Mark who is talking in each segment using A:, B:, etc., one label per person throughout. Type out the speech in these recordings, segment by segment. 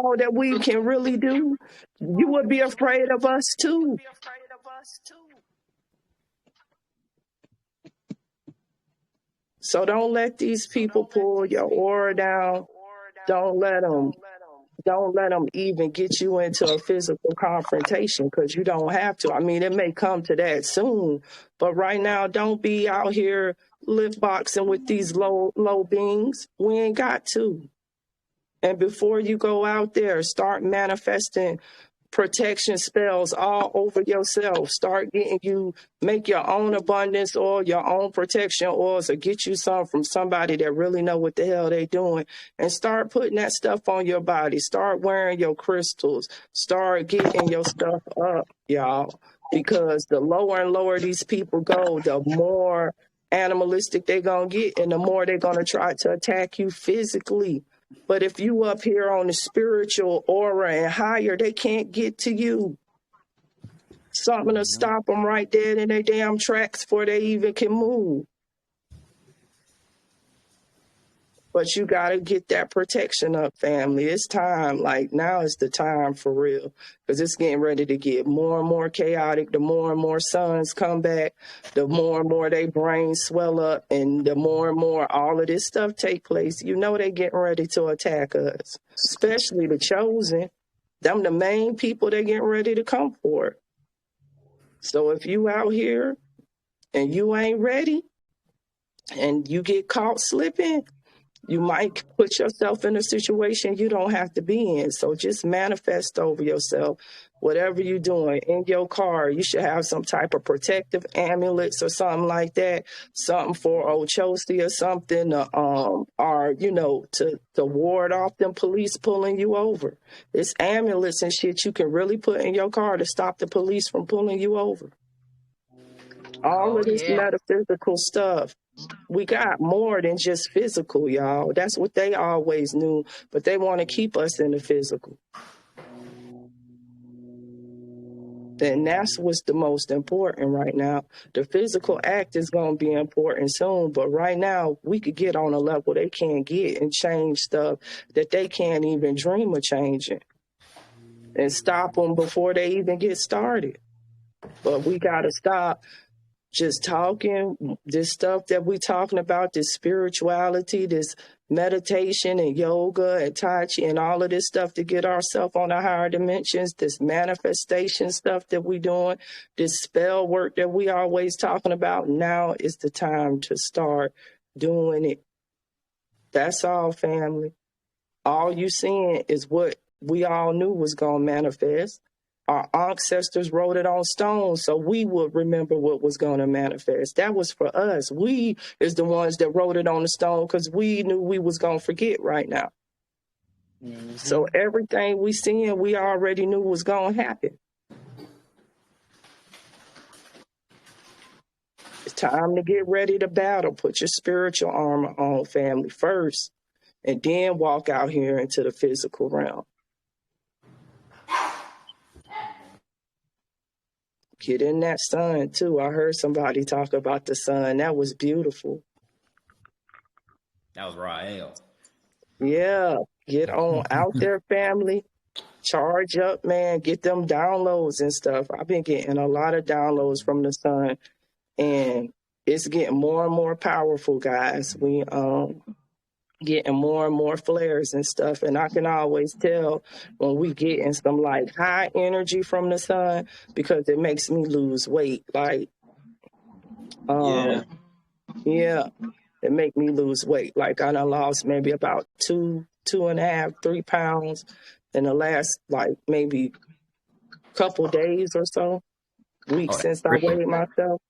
A: all that we can really do, you would be afraid of us too. So don't let these people pull your aura down. Don't let them. Don't let them even get you into a physical confrontation, because you don't have to. I mean, it may come to that soon, but right now, don't be out here lip boxing with these low beings. We ain't got to. And before you go out there, start manifesting protection spells all over yourself. Start make your own abundance oil, your own protection oils, or get you some from somebody that really know what the hell they doing, and start putting that stuff on your body. Start wearing your crystals. Start getting your stuff up, y'all, because the lower and lower these people go, the more animalistic they're going to get, and the more they're going to try to attack you physically. But if you up here on the spiritual aura and higher, they can't get to you. Something to stop them right there in their damn tracks before they even can move. But you got to get that protection up, family. It's time. Like, now is the time for real. Because it's getting ready to get more and more chaotic. The more and more suns come back, the more and more they brains swell up, and the more and more all of this stuff take place. You know they getting ready to attack us, especially the chosen. Them the main people they getting ready to come for. So if you out here and you ain't ready and you get caught slipping, you might put yourself in a situation you don't have to be in. So just manifest over yourself. Whatever you're doing in your car, you should have some type of protective amulets or something like that. Something for Ochosi or something, or, you know, to ward off them police pulling you over. It's amulets and shit you can really put in your car to stop the police from pulling you over. All of this metaphysical stuff. We got more than just physical, y'all. That's what they always knew, but they want to keep us in the physical. And that's what's the most important right now. The physical act is going to be important soon, but right now we could get on a level they can't get and change stuff that they can't even dream of changing, and stop them before they even get started. But we got to stop just talking this stuff that we talking about, this spirituality, this meditation and yoga and tai chi and all of this stuff to get ourselves on the higher dimensions, this manifestation stuff that we doing, this spell work that we always talking about. Now is the time to start doing it. That's all, family. All you seeing is what we all knew was going to manifest. Our ancestors wrote it on stone, so we would remember what was going to manifest. That was for us. We is the ones that wrote it on the stone because we knew we was going to forget right now. Mm-hmm. So everything we seeing, we already knew was going to happen. It's time to get ready to battle. Put your spiritual armor on, family, first, and then walk out here into the physical realm. Get in that sun, too. I heard somebody talk about the sun. That was beautiful.
B: That was Rael.
A: Yeah. Get on out there, family. Charge up, man. Get them downloads and stuff. I've been getting a lot of downloads from the sun, and it's getting more and more powerful, guys. We getting more and more flares and stuff, and I can always tell when we getting some like high energy from the sun, because it makes me lose weight. Like, yeah, it make me lose weight. Like, I done lost maybe about 2.5, 3 pounds in the last like maybe couple days or so, weeks since I weighed myself.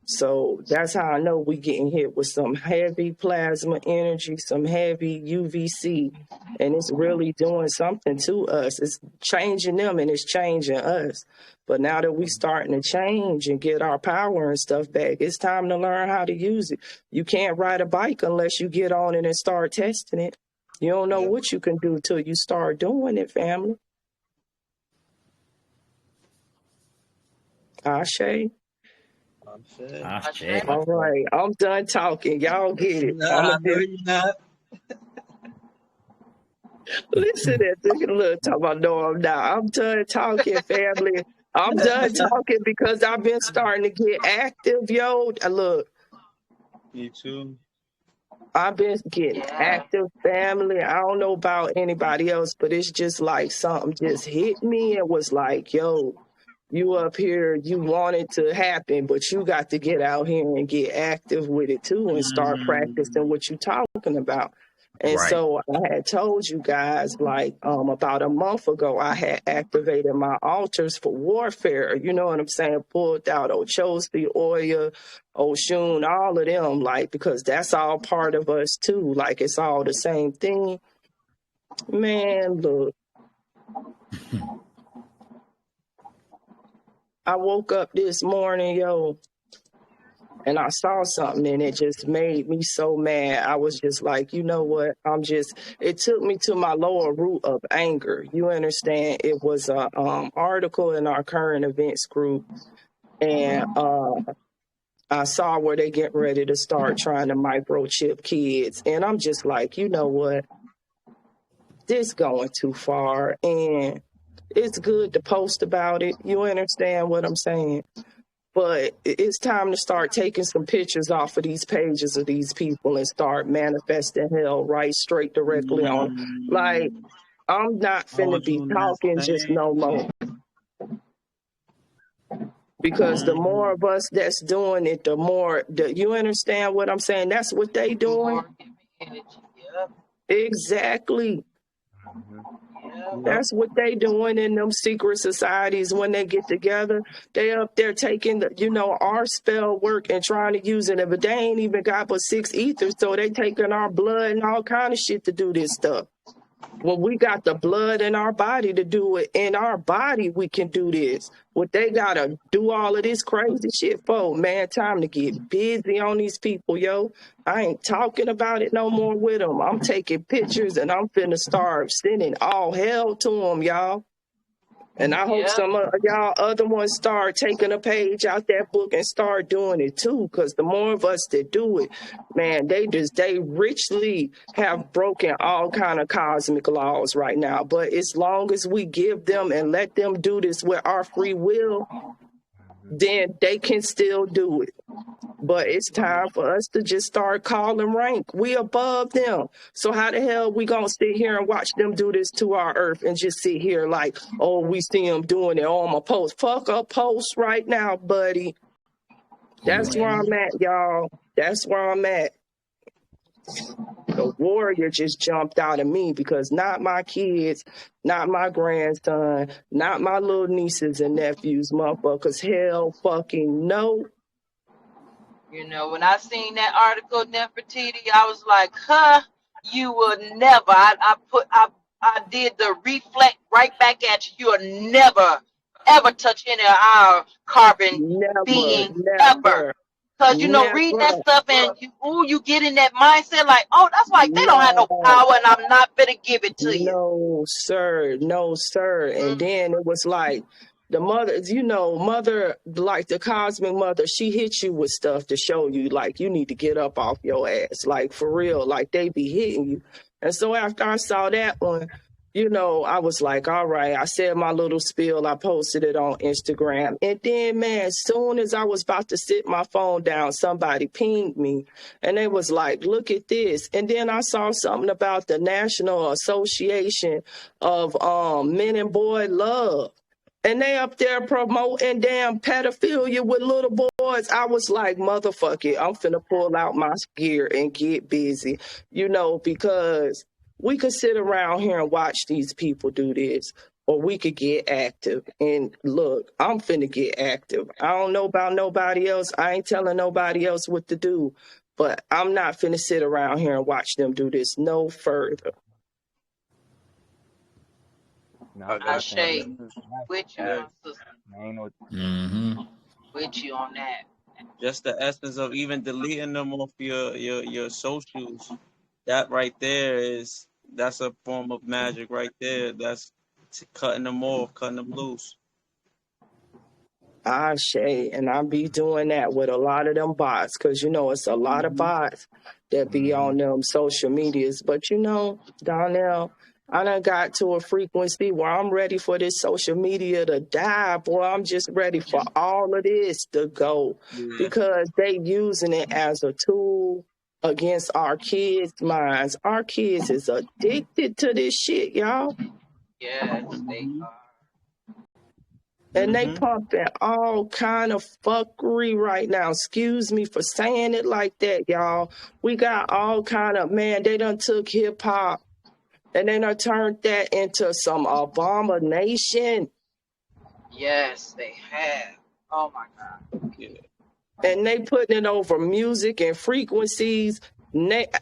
A: So that's how I know we getting hit with some heavy plasma energy, some heavy UVC, and it's really doing something to us. It's changing them and it's changing us. But now that we starting to change and get our power and stuff back, it's time to learn how to use it. You can't ride a bike unless you get on it and start testing it. You don't know what you can do till you start doing it, family. Ashe. All right, I'm done talking. Y'all get it.
C: Nah, no, you're not.
A: Listen at this little talk about no, I'm not. I'm done talking, family. I'm done talking because I've been starting to get active, yo. Look,
B: Me too.
A: I've been getting active, family. I don't know about anybody else, but it's just like something just hit me and was like, yo, you up here, you want it to happen, but you got to get out here and get active with it too and start practicing what you talking about. And
C: Right.
A: so I had told you guys like about a month ago, I had activated my altars for warfare. You know what I'm saying? Pulled out Ochosi, Oya, Oshun, all of them, like, because that's all part of us too. Like it's all the same thing. Man, look. I woke up this morning, yo, and I saw something and it just made me so mad. I was just like, you know what? It took me to my lower root of anger. You understand? It was a article in our current events group, and I saw where they get ready to start trying to microchip kids. And I'm just like, you know what? This going too far. And it's good to post about it. You understand what I'm saying? But it's time to start taking some pictures off of these pages of these people and start manifesting hell right straight directly on. Like, I'm not
B: I
A: finna
B: was
A: be
B: on that
A: talking just
B: same
A: no more. Because the more of us that's doing it, the more, you understand what I'm saying? That's what they doing. Exactly. That's what they doing in them secret societies when they get together. They up there taking our spell work and trying to use it, but they ain't even got but 6 ethers, so they taking our blood and all kind of shit to do this stuff. When we got the blood in our body to do it, in our body we can do this. What they gotta do all of this crazy shit for, man, time to get busy on these people, yo. I ain't talking about it no more with them. I'm taking pictures and I'm finna start sending all hell to them, y'all. And I hope some of y'all other ones start taking a page out that book and start doing it too. Because the more of us that do it, man, they richly have broken all kind of cosmic laws right now. But as long as we give them and let them do this with our free will, then they can still do it. But it's time for us to just start calling rank. We above them. So how the hell we gonna sit here and watch them do this to our earth and just sit here like, oh, we see them doing it on my post. Fuck a post right now, buddy. That's where I'm at, y'all. That's where I'm at. The warrior just jumped out of me because not my kids, not my grandson, not my little nieces and nephews, motherfuckers. Hell fucking no.
D: You know, when I seen that article, Nefertiti, I was like, huh, you will never. I did the reflect right back at you. You will never, ever touch any of our carbon
A: Never,
D: beings, ever.
A: never,
D: Because, you know, reading that
A: never.
D: stuff and you get in that mindset like, oh, that's like they don't have no
A: No,
D: power and I'm not going to give it to you.
A: no, sir. No, sir. And then it was like the mother, mother, like the cosmic mother, she hit you with stuff to show you, like, you need to get up off your ass. Like, for real, like, they be hitting you. And so after I saw that one, I was like, all right, I said my little spiel. I posted it on Instagram. And then, man, as soon as I was about to sit my phone down, somebody pinged me and they was like, look at this. And then I saw something about the National Association of Men and Boy Love. And they up there promoting damn pedophilia with little boys. I was like, motherfuck it, I'm finna pull out my gear and get busy, because we could sit around here and watch these people do this, or we could get active. And look, I'm finna get active. I don't know about nobody else. I ain't telling nobody else what to do, but I'm not finna sit around here and watch them do this no further.
E: No,
D: I
E: that's
D: shade with you,
B: Yeah.
D: my sister. With you on that.
B: Just the essence of even deleting them off your socials. That right there that's a form of magic right there. That's cutting them off, cutting them loose.
A: I shade, and I be doing that with a lot of them bots, because it's a lot of bots that be on them social medias. But Donnell, I done got to a frequency where I'm ready for this social media to die, boy. I'm just ready for all of this to go
B: Yeah.
A: because they using it as a tool against our kids' minds. Our kids is addicted to this shit, y'all.
D: Yes, they
B: Mm-hmm.
D: are.
A: And they
B: Mm-hmm.
A: pumping all kind of fuckery right now. Excuse me for saying it like that, y'all. We got all kind of, man, they done took hip hop and they done turned that into some abomination.
D: Yes, they have. Oh my God.
B: Yeah.
A: And they putting it over music and frequencies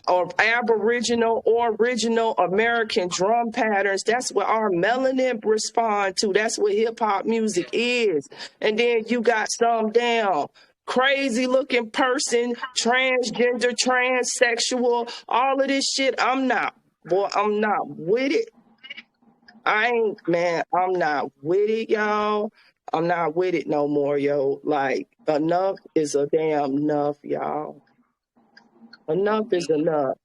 A: or Aboriginal or original American drum patterns. That's what our melanin respond to. That's what hip hop music is. And then you got some damn crazy looking person, transgender, transsexual, all of this shit. I'm not with it. I'm not with it, y'all. I'm not with it no more, yo. Like, enough is a damn enough, y'all. Enough is enough.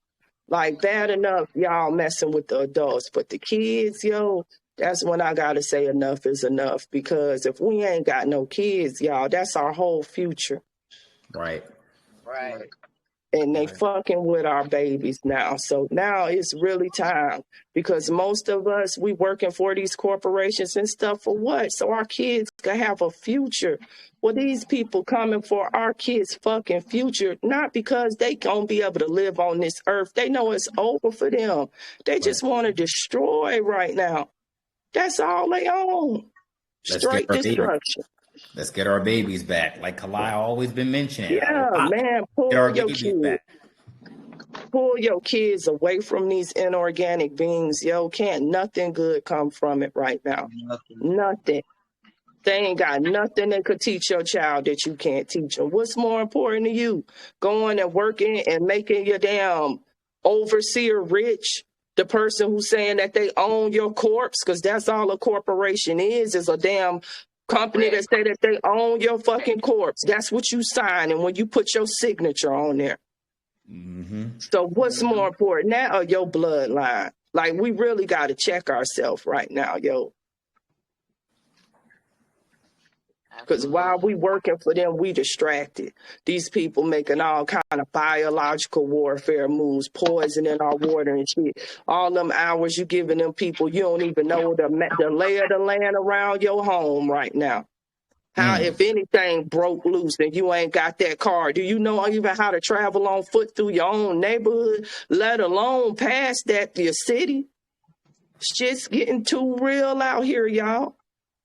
A: Like, bad enough, y'all messing with the adults. But the kids, yo, that's when I gotta say enough is enough. Because if we ain't got no kids, y'all, that's our whole future.
C: Right.
D: Right.
B: Right.
A: And they
C: Right.
A: fucking with our babies now. So now it's really time because most of us, we working for these corporations and stuff for what? So our kids can have a future. Well, these people coming for our kids' fucking future, not because they gonna be able to live on this earth. They know it's over for them. They
C: Right.
A: just want to destroy right now. That's all they own.
C: Let's get
A: Straight
C: our baby.
A: destruction.
C: Let's get our babies back. Like Kalai always been mentioning a
A: Yeah,
C: lot.
A: man,
C: Get
A: pull
C: our
A: your
C: babies
A: kids.
C: back.
A: Pull your kids away from these inorganic beings, yo. Can't nothing good come from it right now.
B: Nothing.
A: Nothing. They ain't got nothing that could teach your child that you can't teach them. What's more important to you? Going and working and making your damn overseer rich? The person who's saying that they own your corpse, because that's all a corporation is a damn company that
D: Correct.
A: say that they own your fucking corpse. That's what you sign and when you put your signature on there.
C: Mm-hmm.
A: So what's
B: Mm-hmm.
A: more important, that or your bloodline? Like, we really got to check ourselves right now, yo. Because while
D: Absolutely.
A: we working for them, we distracted. These people making all kind of biological warfare moves, poisoning our water and shit. All them hours you giving them people, you don't even know the lay of the land around your home right now. How,
C: Mm.
A: if anything broke loose and you ain't got that car, do you know even how to travel on foot through your own neighborhood, let alone past that your city? Shit's getting too real out here, y'all.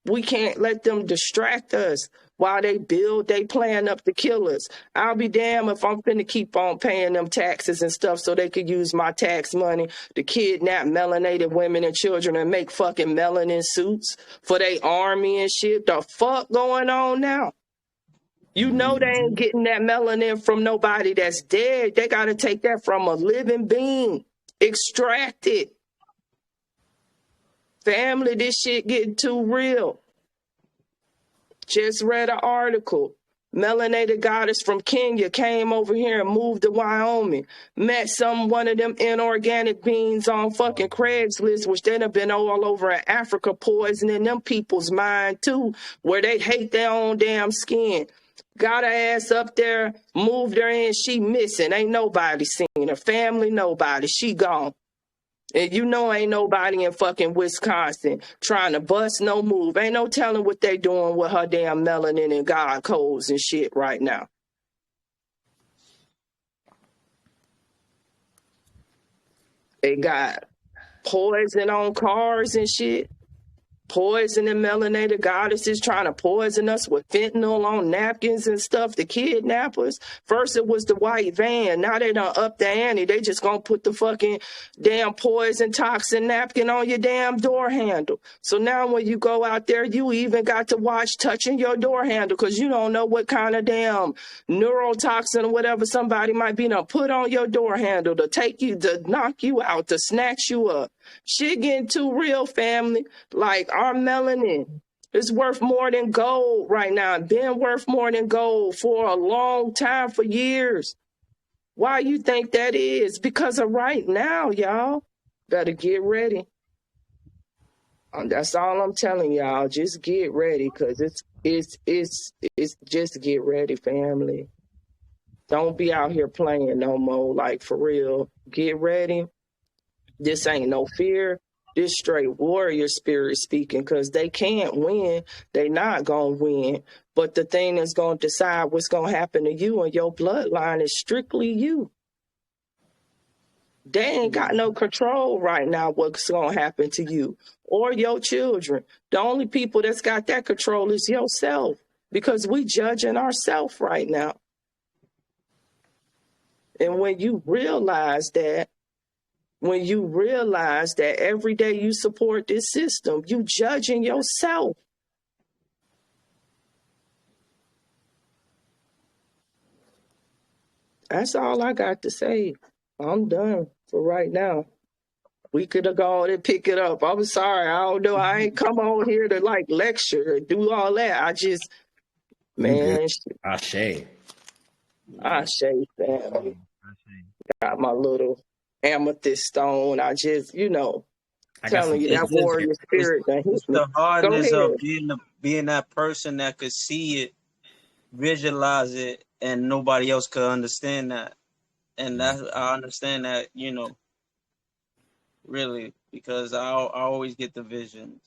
A: We can't let them distract us while they build they plan up to kill us. I'll be damned if I'm finna keep on paying them taxes and stuff so they could use my tax money to kidnap melanated women and children and make fucking melanin suits for their army and shit. The fuck going on now? You know they ain't getting that melanin from nobody that's dead. They got to take that from a living being. Extract it. Family, this shit getting too real. Just read an article. Melanated goddess from Kenya came over here and moved to Wyoming. Met one of them inorganic beings on fucking Craigslist, which then have been all over in Africa, poisoning them people's mind too, where they hate their own damn skin. Got her ass up there, moved her in, she missing. Ain't nobody seen her. Family, nobody. She gone. And you know ain't nobody in fucking Wisconsin trying to bust no move. Ain't no telling what they doing with her damn melanin and God codes and shit right now. They got poison on cars and shit. Poisoning melanated goddesses, trying to poison us with fentanyl on napkins and stuff. The kidnappers. First it was the white van. Now they done up the ante. They just gonna put the fucking damn poison toxin napkin on your damn door handle. So now when you go out there, you even got to watch touching your door handle because you don't know what kind of damn neurotoxin or whatever somebody might be done put on your door handle to take you, to knock you out, to snatch you up. Shit getting too real, family. Like, our melanin is worth more than gold right now. Been worth more than gold for a long time, for years. Why you think that is? Because of right now, y'all. Better get ready. That's all I'm telling y'all. Just get ready, cause it's just get ready, family. Don't be out here playing no more. Like, for real, get ready. This ain't no fear. This straight warrior spirit speaking, because they can't win. They not going to win. But the thing that's going to decide what's going to happen to you and your bloodline is strictly you. They ain't got no control right now what's going to happen to you or your children. The only people that's got that control is yourself, because we judging ourselves right now. And when you realize that, every day you support this system, you judging yourself. That's all I got to say. I'm done for right now. We could have gone and pick it up. I'm sorry. I don't know. I ain't come on here to like lecture or do all that. I just, man.
C: Ashe.
A: Family. Got my little amethyst stone. I just, telling you that warrior spirit that hit
B: It's
A: me.
B: the hardness of being that person that could see it, visualize it, and nobody else could understand that. And I understand that, really, because I always get the visions.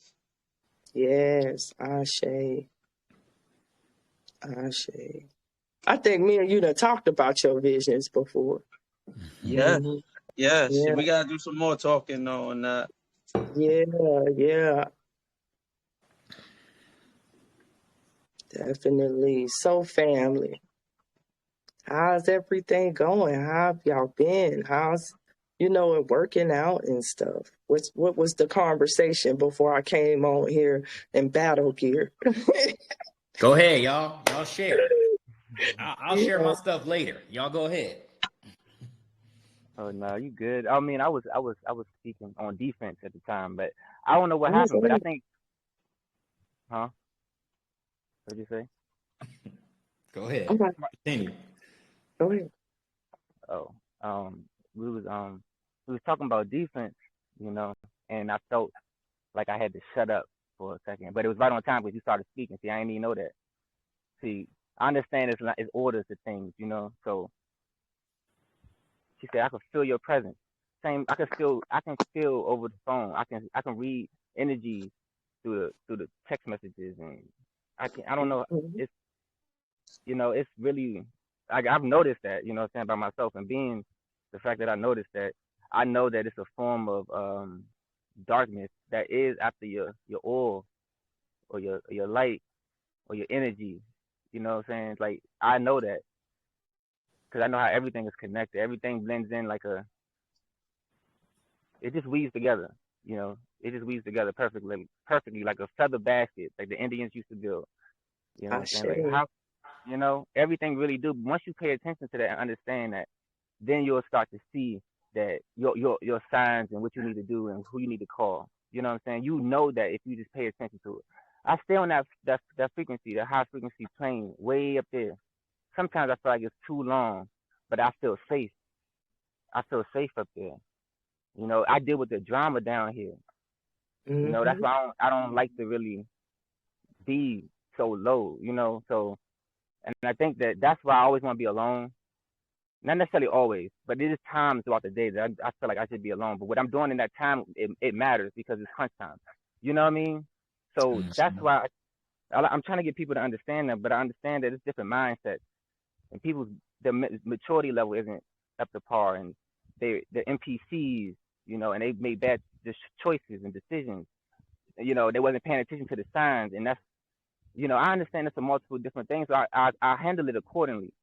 A: Yes, Ashe. I think me and you done talked about your visions before.
B: Yes.
A: Mm-hmm.
B: Yes.
A: Yeah.
B: We gotta do some more talking though on that.
A: Yeah. Definitely. So, family, how's everything going? How have y'all been? How's it working out and stuff? What was the conversation before I came on here in battle gear?
C: Go ahead, y'all. Y'all share. I'll share my stuff later. Y'all go ahead.
E: Oh no, you good. I mean, I was speaking on defense at the time, but I don't know what happened. But I think, huh? What'd you say?
C: Go ahead. Continue.
A: Go ahead.
E: Oh, we was talking about defense, and I felt like I had to shut up for a second, but it was right on time because you started speaking. See, I didn't even know that. See, I understand it's orders to things, So she said, I can feel your presence. Same, I can feel over the phone. I can read energy through the text messages, and I don't know.
A: Mm-hmm.
E: It's really, I've noticed that, what I'm saying, by myself, and being the fact that I noticed that, I know that it's a form of darkness that is after your oil or your light or your energy. You know what I'm saying? Like, I know that because I know how everything is connected. Everything blends in it just weaves together. It just weaves together perfectly, like a feather basket, like the Indians used to build. You know what I'm saying? Like how, everything really do. Once you pay attention to that and understand that, then you'll start to see that your signs and what you need to do and who you need to call. You know what I'm saying? You know that if you just pay attention to it. I stay on that frequency, that high frequency plane, way up there. Sometimes I feel like it's too long, but I feel safe. I feel safe up there. I deal with the drama down here.
A: Mm-hmm.
E: That's why I don't like to really be so low. So, and I think that's why I always want to be alone. Not necessarily always, but there is times throughout the day that I feel like I should be alone. But what I'm doing in that time, it matters because it's crunch time. You know what I mean? So that's why I'm trying to get people to understand that. But I understand that it's different mindsets, and the maturity level isn't up to par, and they're NPCs, and they made bad choices and decisions. They wasn't paying attention to the signs, and that's, I understand it's a multiple different things, so I handle it accordingly.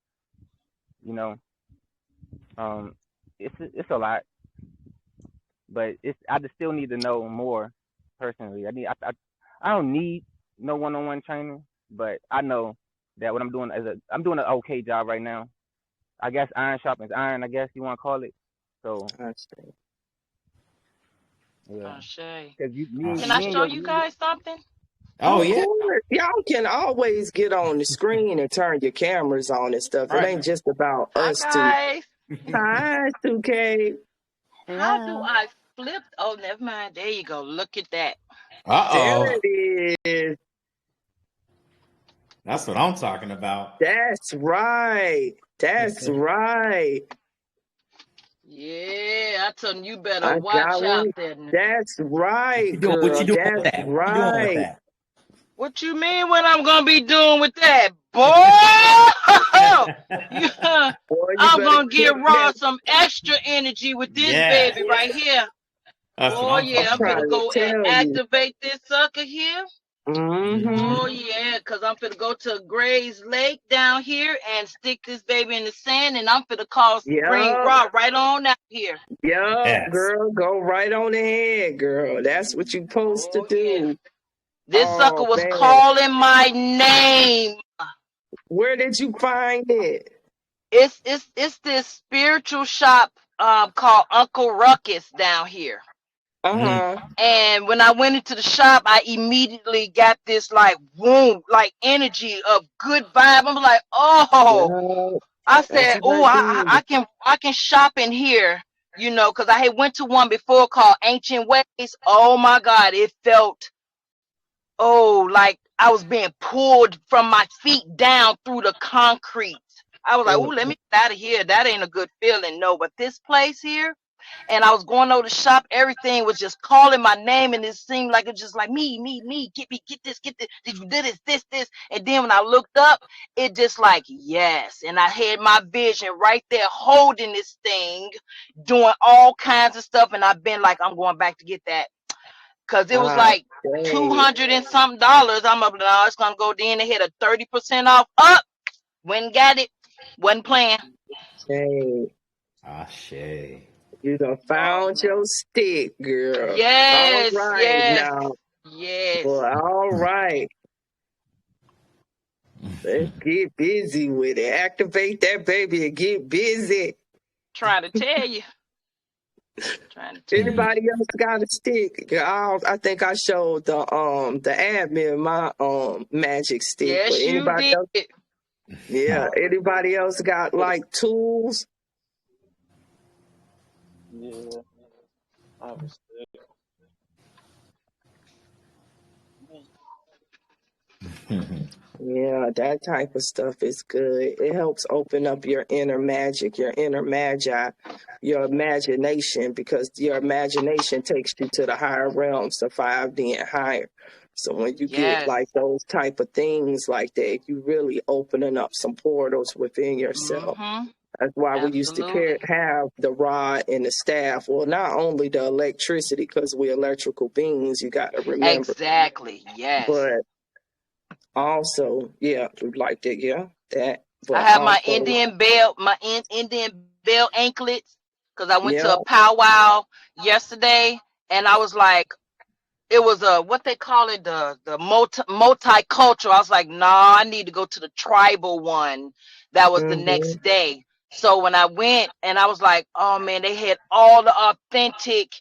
E: It's a lot, but I just still need to know more personally. I don't need no one-on-one training, but I know that what I'm doing I'm doing an okay job right now. I guess iron sharpens iron, I guess you want to call it. So yeah.
D: Can I show you guys something?
C: Oh, yeah.
A: Y'all can always get on the screen and turn your cameras on and stuff. It ain't just about us two.
D: Guys,
A: Hi, 2K.
D: how do I flipped. Oh, never mind. There you go. Look at that.
A: There
C: Uh-oh.
A: it is.
C: That's what I'm talking about.
A: That's right. That's right.
D: Yeah, I told him you better
A: I
D: watch
A: got
D: out
A: one.
D: there now.
A: That's right,
C: What you
A: girl.
C: doing with
A: That's
C: that? What you doing with
A: right.
C: that?
D: What you mean what I'm gonna be doing with that, boy? Yeah,
A: Boy, you
D: I'm
A: better
D: gonna give
A: take
D: Raw
A: that.
D: some extra energy with this
C: Yeah.
D: baby right here.
C: That's what
D: Oh
C: I'm
D: yeah,
A: I'm
D: I'm
C: talking
A: trying
D: finna
C: about.
A: to
D: go and
A: tell you.
D: activate this sucker here.
A: Mm-hmm.
D: Oh
C: Mm-hmm.
D: yeah, cause I'm finna go to Gray's Lake down here and stick this baby in the sand, and I'm finna bring
A: Yup.
D: Raw right on out here.
A: Yup,
C: Yes.
A: girl. Go right on ahead, girl. That's what you supposed to
D: Oh yeah,
A: do.
D: this sucker
A: Oh
D: was
A: man.
D: calling my name.
A: Where did you find it?
D: It's this spiritual shop called Uncle Ruckus down here.
C: Mm.
A: Uh-huh.
D: And when I went into the shop, I immediately got this like womb, like energy of good vibe. I'm like, oh,
A: Yeah.
D: I
A: That's
D: said,
A: what
D: oh,
A: I did.
D: I can shop in here, because I had went to one before called Ancient Ways. Oh my God, it felt like I was being pulled from my feet down through the concrete. I was like, oh, let me get out of here. That ain't a good feeling. No, but this place here, and I was going over the shop, everything was just calling my name, and it seemed like it's just like me, get this, did you do this, and then when I looked up, it just like yes, and I had my vision right there holding this thing, doing all kinds of stuff, and I've been like, I'm going back to get that, because it was
A: Ah,
D: like
A: dang.
D: 200 and something dollars. I'm up now, it's gonna go then and hit a 30% off. Up, went and got it, wasn't playing.
A: Dang.
C: Ashe.
A: You done
D: Oh
A: found
D: man.
A: your stick, girl. All
D: Yes,
A: right
D: yes,
A: now.
D: yes.
A: Well, all right. Let's get busy with it. Activate that baby and get busy.
D: Trying to tell you. Trying to tell you.
A: Anybody else got a stick? I think I showed the admin my magic stick, but
D: Yes, you
A: anybody
D: did.
A: else? Yeah, anybody else got like tools?
B: Yeah, I was sick.
A: Yeah, that type of stuff is good. It helps open up your inner magic, your inner magi, your imagination, because your imagination takes you to the higher realms, the 5D and higher. So when you get
D: Yes.
A: like those type of things like that, you really opening up some portals within yourself.
D: Mm-hmm.
A: That's why we used to
D: Absolutely.
A: have the rod and the staff. Well, not only the electricity, because we're electrical beings, you got to remember,
D: Exactly. Yes.
A: but also, yeah, like that, yeah, that,
D: I
A: but
D: have my
A: also,
D: Indian bell, Indian bell anklets, because I went
A: yeah,
D: to a powwow yesterday, and I was like, it was a what they call it, the multicultural. I was like, nah, I need to go to the tribal one. That was the
A: mm-hmm,
D: next day. So when I went, and I was like, oh man, they had all the authentic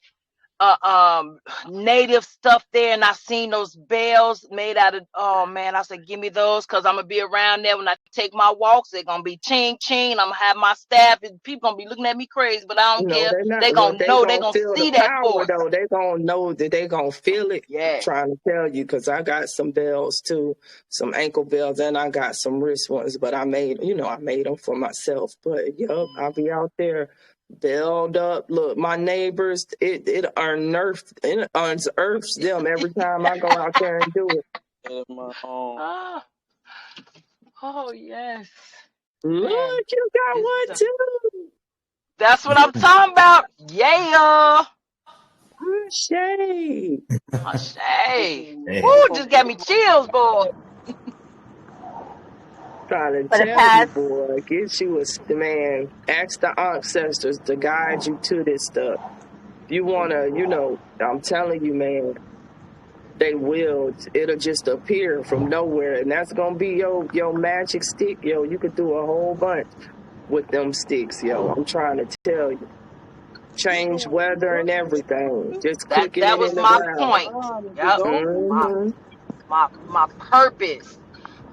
D: uh um native stuff there, and I seen those bells made out of, oh man, I said give me those, because I'm gonna be around there when I take my walks. They're gonna be ching ching, I'm gonna have my staff, and people gonna be looking at me crazy, but I don't
A: no,
D: care.
A: they're not.
D: They
A: Well,
D: gonna
A: they
D: know, they
A: gonna
D: gonna
A: feel the
D: see that
A: power
D: force.
A: though. They gonna know that they gonna feel it.
D: Yes.
A: Trying to tell you, because I got some bells too, some ankle bells, and I got some wrist ones. But I made them for myself. But yup, I'll be out there belled up. Look, my neighbors, it unearths them every time I go out there and do it.
B: Get in my home.
D: Oh, oh yes, man.
A: Look, you got
D: This
A: one
D: stuff.
A: too.
D: That's what I'm talking about. Yeah.
A: Shade.
D: Oh, Shay.
C: Hey.
D: Woo, just got me chills, boy.
A: Trying
D: For
A: to
D: the
A: tell you,
D: past.
A: boy, get you man. Ask the ancestors to guide you to this stuff. If you wanna, I'm telling you, man, they will. It'll just appear from nowhere, and that's gonna be your magic stick, yo. You could do a whole bunch with them sticks, yo. I'm trying to tell you, change weather and everything. Just clicking
D: That
A: it in
D: was
A: the
D: my
A: ground.
D: point. Yep. My
A: Mm-hmm.
D: my purpose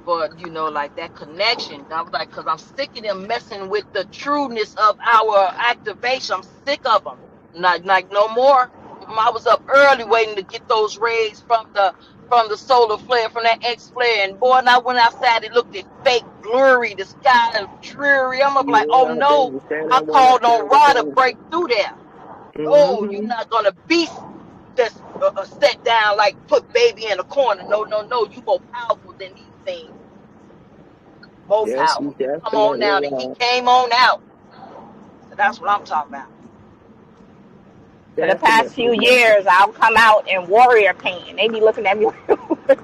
D: for, like that connection. I was like, because I'm sick of them messing with the trueness of our activation. I'm sick of them. Not no more. I was up early waiting to get those rays from the solar flare, from that X flare. And boy, and I went outside, it looked fake, blurry, the sky is dreary. I'm up like, oh
A: Yeah,
D: no.
A: baby, stand
D: I
A: there one up
D: called
A: there
D: on
A: with
D: Rod to
A: them.
D: break through there. Oh, you're
A: Mm-hmm.
D: not gonna be just set down like put baby in a corner. No, no, no. You more powerful than these things. More
A: Yes, you
D: powerful. You come on
A: definitely
D: now. He
A: are.
D: came on out. So that's what I'm talking about.
F: For the past
A: Definitely.
F: few years, I'll come out in warrior paint, and they be looking at me like,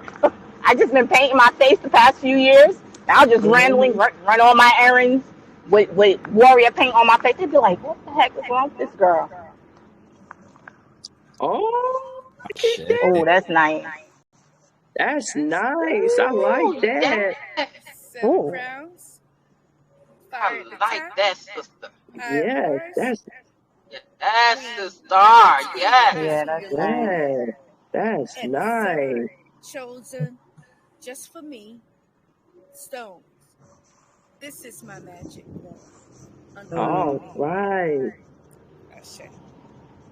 F: I just been painting my face the past few years. And I'll just randomly
A: Mm-hmm.
F: run all my errands with warrior paint on my face. They'd be like, what the heck is wrong with this girl?
A: Oh, look at
C: Shit.
A: that.
F: Oh, that's nice.
A: That's nice. I like
D: Ooh,
A: that.
D: yeah.
F: Ooh.
D: I like that, sister.
A: Yes, that's
D: Yes, sister. Yes.
F: Yeah, that's nice.
A: yes, that's nice. All
F: Mm.
A: right.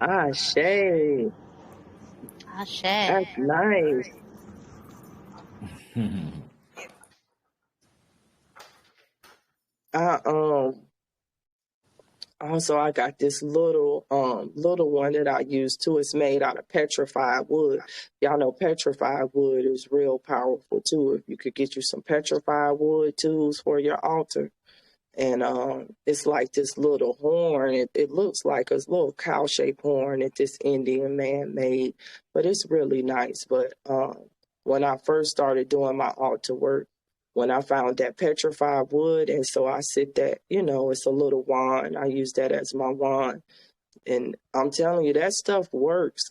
A: Ah, Shay.
D: Ashe.
A: That's nice. I also I got this little one that I use too. It's made out of petrified wood. Y'all know petrified wood is real powerful too. If you could get you some petrified wood tools for your altar. And it's like this little horn. It looks like a little cow-shaped horn that this Indian man made, but it's really nice. But when I first started doing my altar work, when I found that petrified wood, and so I sit that, it's a little wand. I use that as my wand. And I'm telling you, that stuff works.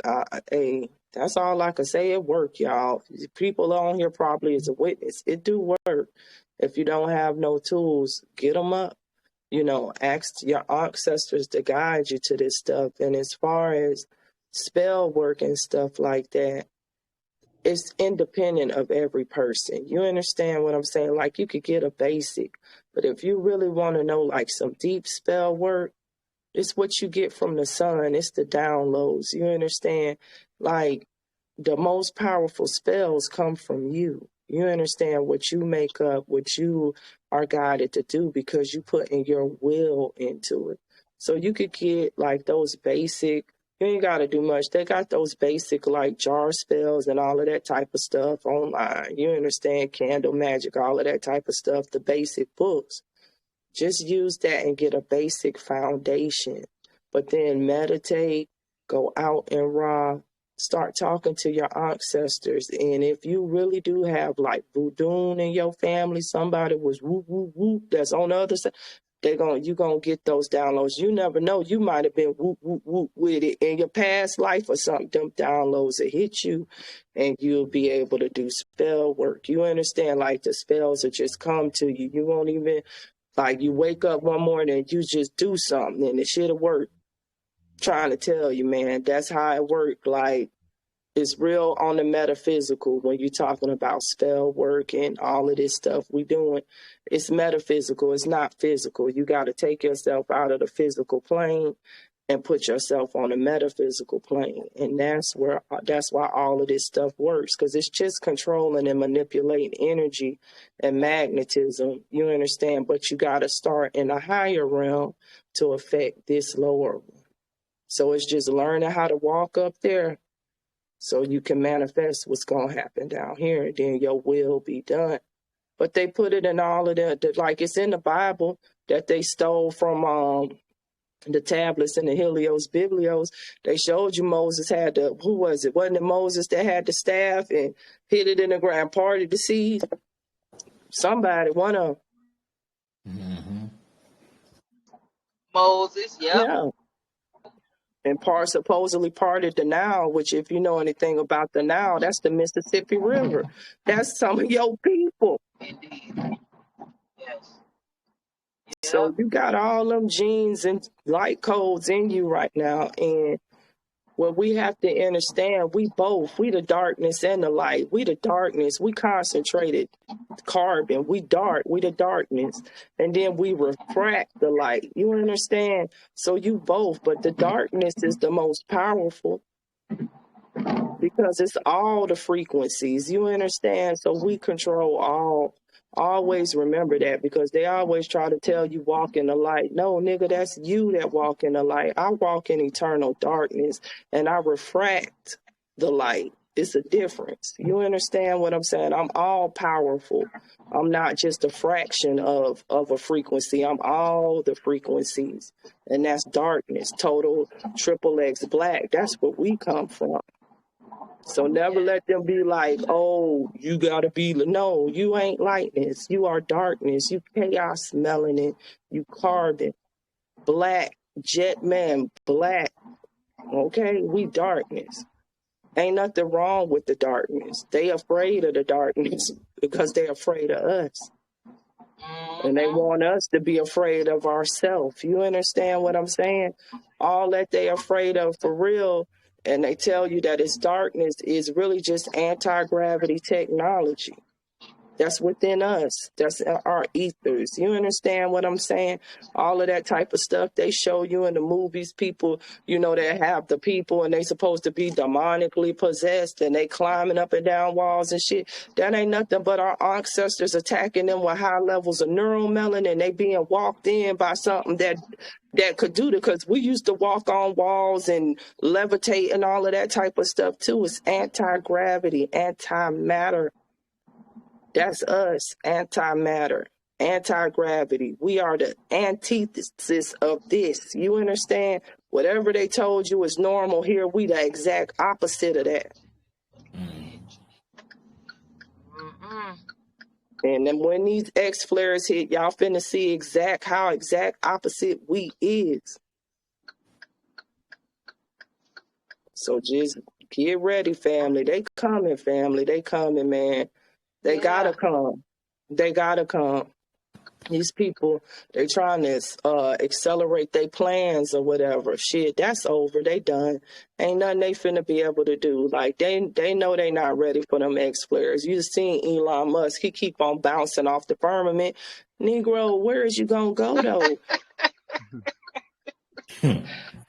A: Hey, that's all I can say. It work, y'all. People on here probably is a witness. It do work. If you don't have no tools, get them up. Ask your ancestors to guide you to this stuff. And as far as spell work and stuff like that, it's independent of every person. You understand what I'm saying? Like you could get a basic, but if you really want to know like some deep spell work, it's what you get from the sun. It's the downloads. You understand? Like the most powerful spells come from you. You understand what you make up, what you are guided to do because you put in your will into it. So you could get like those basic, you ain't got to do much. They got those basic like jar spells and all of that type of stuff online. You understand? Candle magic, all of that type of stuff, the basic books. Just use that and get a basic foundation. But then meditate, go out and raw, start talking to your ancestors. And if you really do have like voodoo in your family, somebody was whoop, whoop, whoop, that's on the other side, you're gonna get those downloads. You never know. You might have been whoop, whoop, whoop with it in your past life or something. Them downloads that hit you and you'll be able to do spell work. You understand? Like the spells will just come to you. You won't even like you wake up one morning and you just do something and it should have worked. Trying to tell you, man, that's how it worked. Like it's real on the metaphysical when you're talking about spell work and all of this stuff we doing. It's metaphysical. It's not physical. You got to take yourself out of the physical plane and put yourself on a metaphysical plane. And that's why all of this stuff works, because it's just controlling and manipulating energy and magnetism. You understand? But you got to start in a higher realm to affect this lower one. So it's just learning how to walk up there so you can manifest what's going to happen down here, and then your will be done. But they put it in all of like it's in the Bible that they stole from the tablets and the Helios Biblios. They showed you Moses had who was it? Wasn't it Moses that had the staff and hid it in the ground, parted the seed? Somebody, one of them.
C: Mm-hmm.
D: Moses, yep.
A: Yeah. And supposedly parted the Nile, which if you know anything about the Nile, that's the Mississippi River. That's some of your people.
D: Indeed. Yes.
A: So
D: Yep.
A: you got all them genes and light codes in you right now. And Well, we have to understand we the darkness and the light. We the darkness. We concentrated carbon. We the darkness. And then we refract the light. You understand? So you both, but the darkness is the most powerful because it's all the frequencies. You understand? So we control all. Always remember that, because they always try to tell you walk in the light. No, nigga, that's you that walk in the light. I walk in eternal darkness and I refract the light. It's a difference. You understand what I'm saying? I'm all powerful. I'm not just a fraction of a frequency. I'm all the frequencies. And that's darkness, total triple X black. That's where we come from. So never let them be like, oh, you gotta be. No, you ain't lightness. You are darkness. You chaos melanin. You carbon. Black. Jet man. Black. Okay? We darkness. Ain't nothing wrong with the darkness. They afraid of the darkness because they afraid of us. And they want us to be afraid of ourselves. You understand what I'm saying? All that they afraid of for real, and they tell you that it's darkness, is really just anti-gravity technology. That's within us. That's our ethers. You understand what I'm saying? All of that type of stuff they show you in the movies, people, you know, that have the people and they supposed to be demonically possessed and they climbing up and down walls and shit. That ain't nothing but our ancestors attacking them with high levels of neuromelanin, and they being walked in by something that could do that, because we used to walk on walls and levitate and all of that type of stuff too. It's anti-gravity, anti-matter. That's us, antimatter, anti-gravity. We are the antithesis of this. You understand? Whatever they told you is normal here, we the exact opposite of that. And then when these X flares hit, y'all finna see how exact opposite we is. So just get ready, family. They coming, family. They coming, man. They gotta come. They gotta come. These people, they trying to accelerate their plans or whatever. Shit, that's over. They done. Ain't nothing they finna be able to do. Like, they know they not ready for them X-flares. You seen Elon Musk. He keep on bouncing off the firmament. Negro, where is you gonna go, though?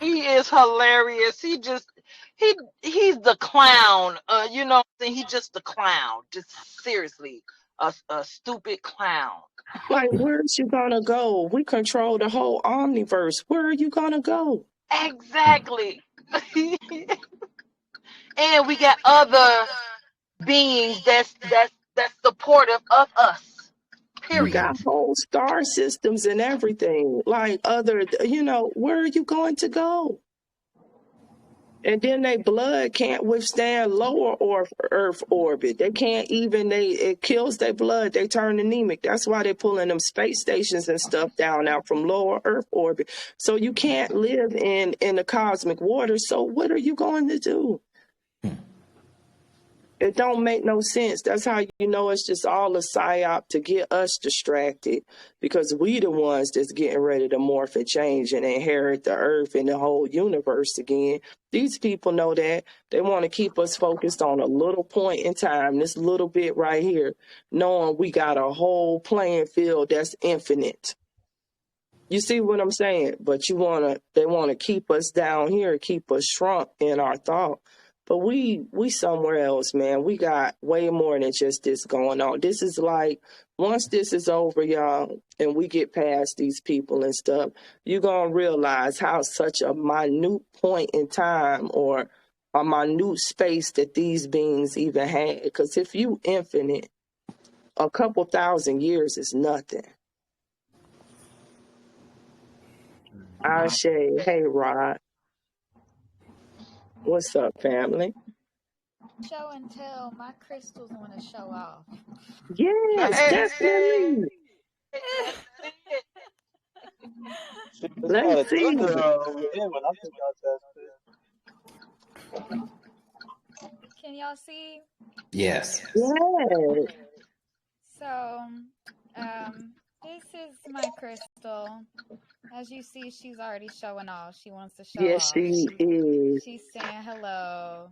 D: He is hilarious. He's the clown. You know, he's just the clown. Just seriously, a stupid clown.
A: Like, where's you gonna go? We control the whole omniverse. Where are you gonna go?
D: Exactly. And we got other beings that's supportive of us.
A: We
D: Period.
A: got whole star systems and everything. Like, where are you going to go? And then their blood can't withstand lower Earth orbit. They can't even, it kills their blood. They turn anemic. That's why they're pulling them space stations and stuff down now from lower Earth orbit. So you can't live in the cosmic water. So what are you going to do? It don't make no sense. That's how you know it's just all a psyop to get us distracted, because we the ones that's getting ready to morph and change and inherit the earth and the whole universe again. These people know that. They want to keep us focused on a little point in time, this little bit right here, knowing we got a whole playing field that's infinite. You see what I'm saying? But they want to keep us down here, keep us shrunk in our thought. But we somewhere else, man. We got way more than just this going on. This is like, once this is over, y'all, and we get past these people and stuff, you're going to realize how such a minute point in time or a minute space that these beings even had. Because if you infinite, a couple thousand years is nothing. Ashe, hey Rod. What's up, family?
G: Show and tell. My crystals want to show off.
A: Yes, definitely. Let's see.
G: Can y'all see?
C: Yes.
A: Yes.
G: So, this is my crystal. As you see, she's already showing off. She wants to show
A: Yes,
G: off.
A: she is.
G: She's saying hello.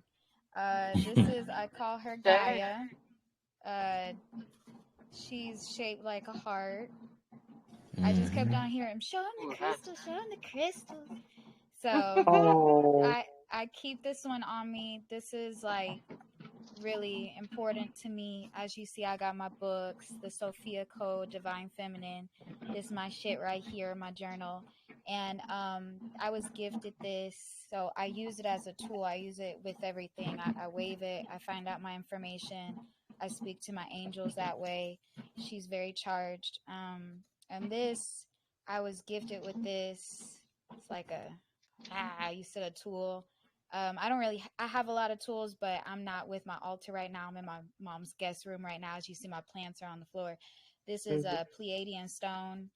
G: This is, I call her Gaia. She's shaped like a heart. I just kept on hearing, showing the crystals, showing the crystals. So
A: Oh,
G: I keep this one on me. This is like really important to me. As you see, I got my books, the Sophia Code, Divine Feminine. This is my shit right here, my journal. And I was gifted this, so I use it as a tool. I use it with everything. I wave it. I find out my information. I speak to my angels that way. She's very charged. And this, I was gifted with this. It's like you said, a tool. I have a lot of tools, but I'm not with my altar right now. I'm in my mom's guest room right now. As you see, my plants are on the floor. This is a Pleiadian stone.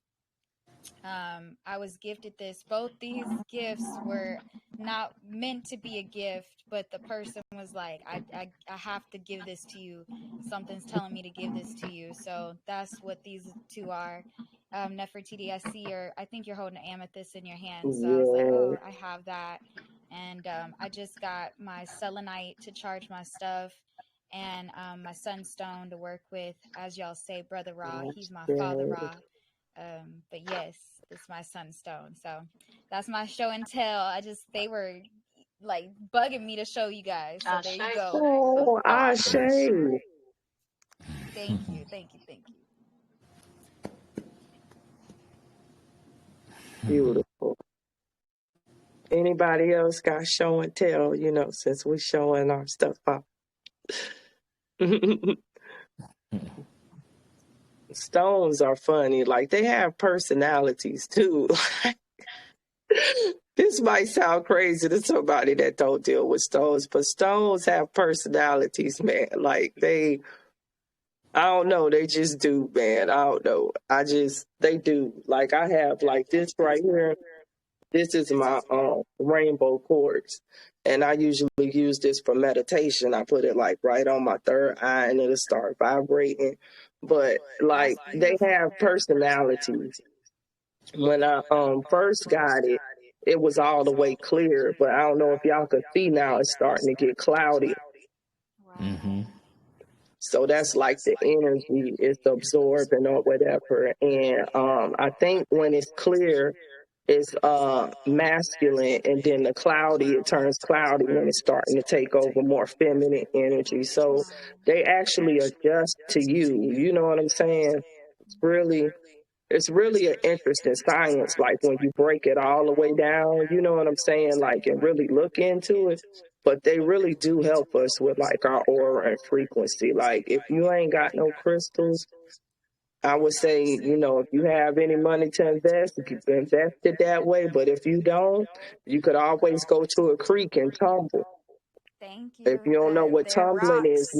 G: I was gifted this. Both these gifts were not meant to be a gift, but the person was like, I have to give this to you. Something's telling me to give this to you. So that's what these two are. Nefertiti, I think you're holding an amethyst in your hand. So I was like, oh, I have that. And I just got my selenite to charge my stuff, and my sunstone to work with. As y'all say, Brother Ra, he's my father Ra. But yes, it's my sunstone. So that's my show and tell. They were like bugging me to show you guys. So there you go.
A: oh, Ashe.
G: Thank you.
A: Beautiful. Anybody else got show and tell, since we're showing our stuff off? Stones are funny. Like, they have personalities too. This might sound crazy to somebody that don't deal with stones, but stones have personalities, man. Like, I don't know, they just do, man. I don't know. They do. Like, I have like this right here. This is my rainbow quartz, and I usually use this for meditation. I put it like right on my third eye, and it'll start vibrating. But like, they have personalities. When I first got it, it was all the way clear, but I don't know if y'all could see now. It's starting to get cloudy.
C: Mm-hmm.
A: So that's like the energy is absorbing or whatever. And I think when it's clear, it's masculine, and then the cloudy, it turns cloudy when it's starting to take over more feminine energy. So they actually adjust to you. You know what I'm saying? It's really an interesting science, like when you break it all the way down, you know what I'm saying? Like, and really look into it. But they really do help us with like our aura and frequency. Like, if you ain't got no crystals, I would say, if you have any money to invest, you can invest it that way. But if you don't, you could always go to a creek and tumble.
G: Thank you.
A: If you don't know what tumbling is,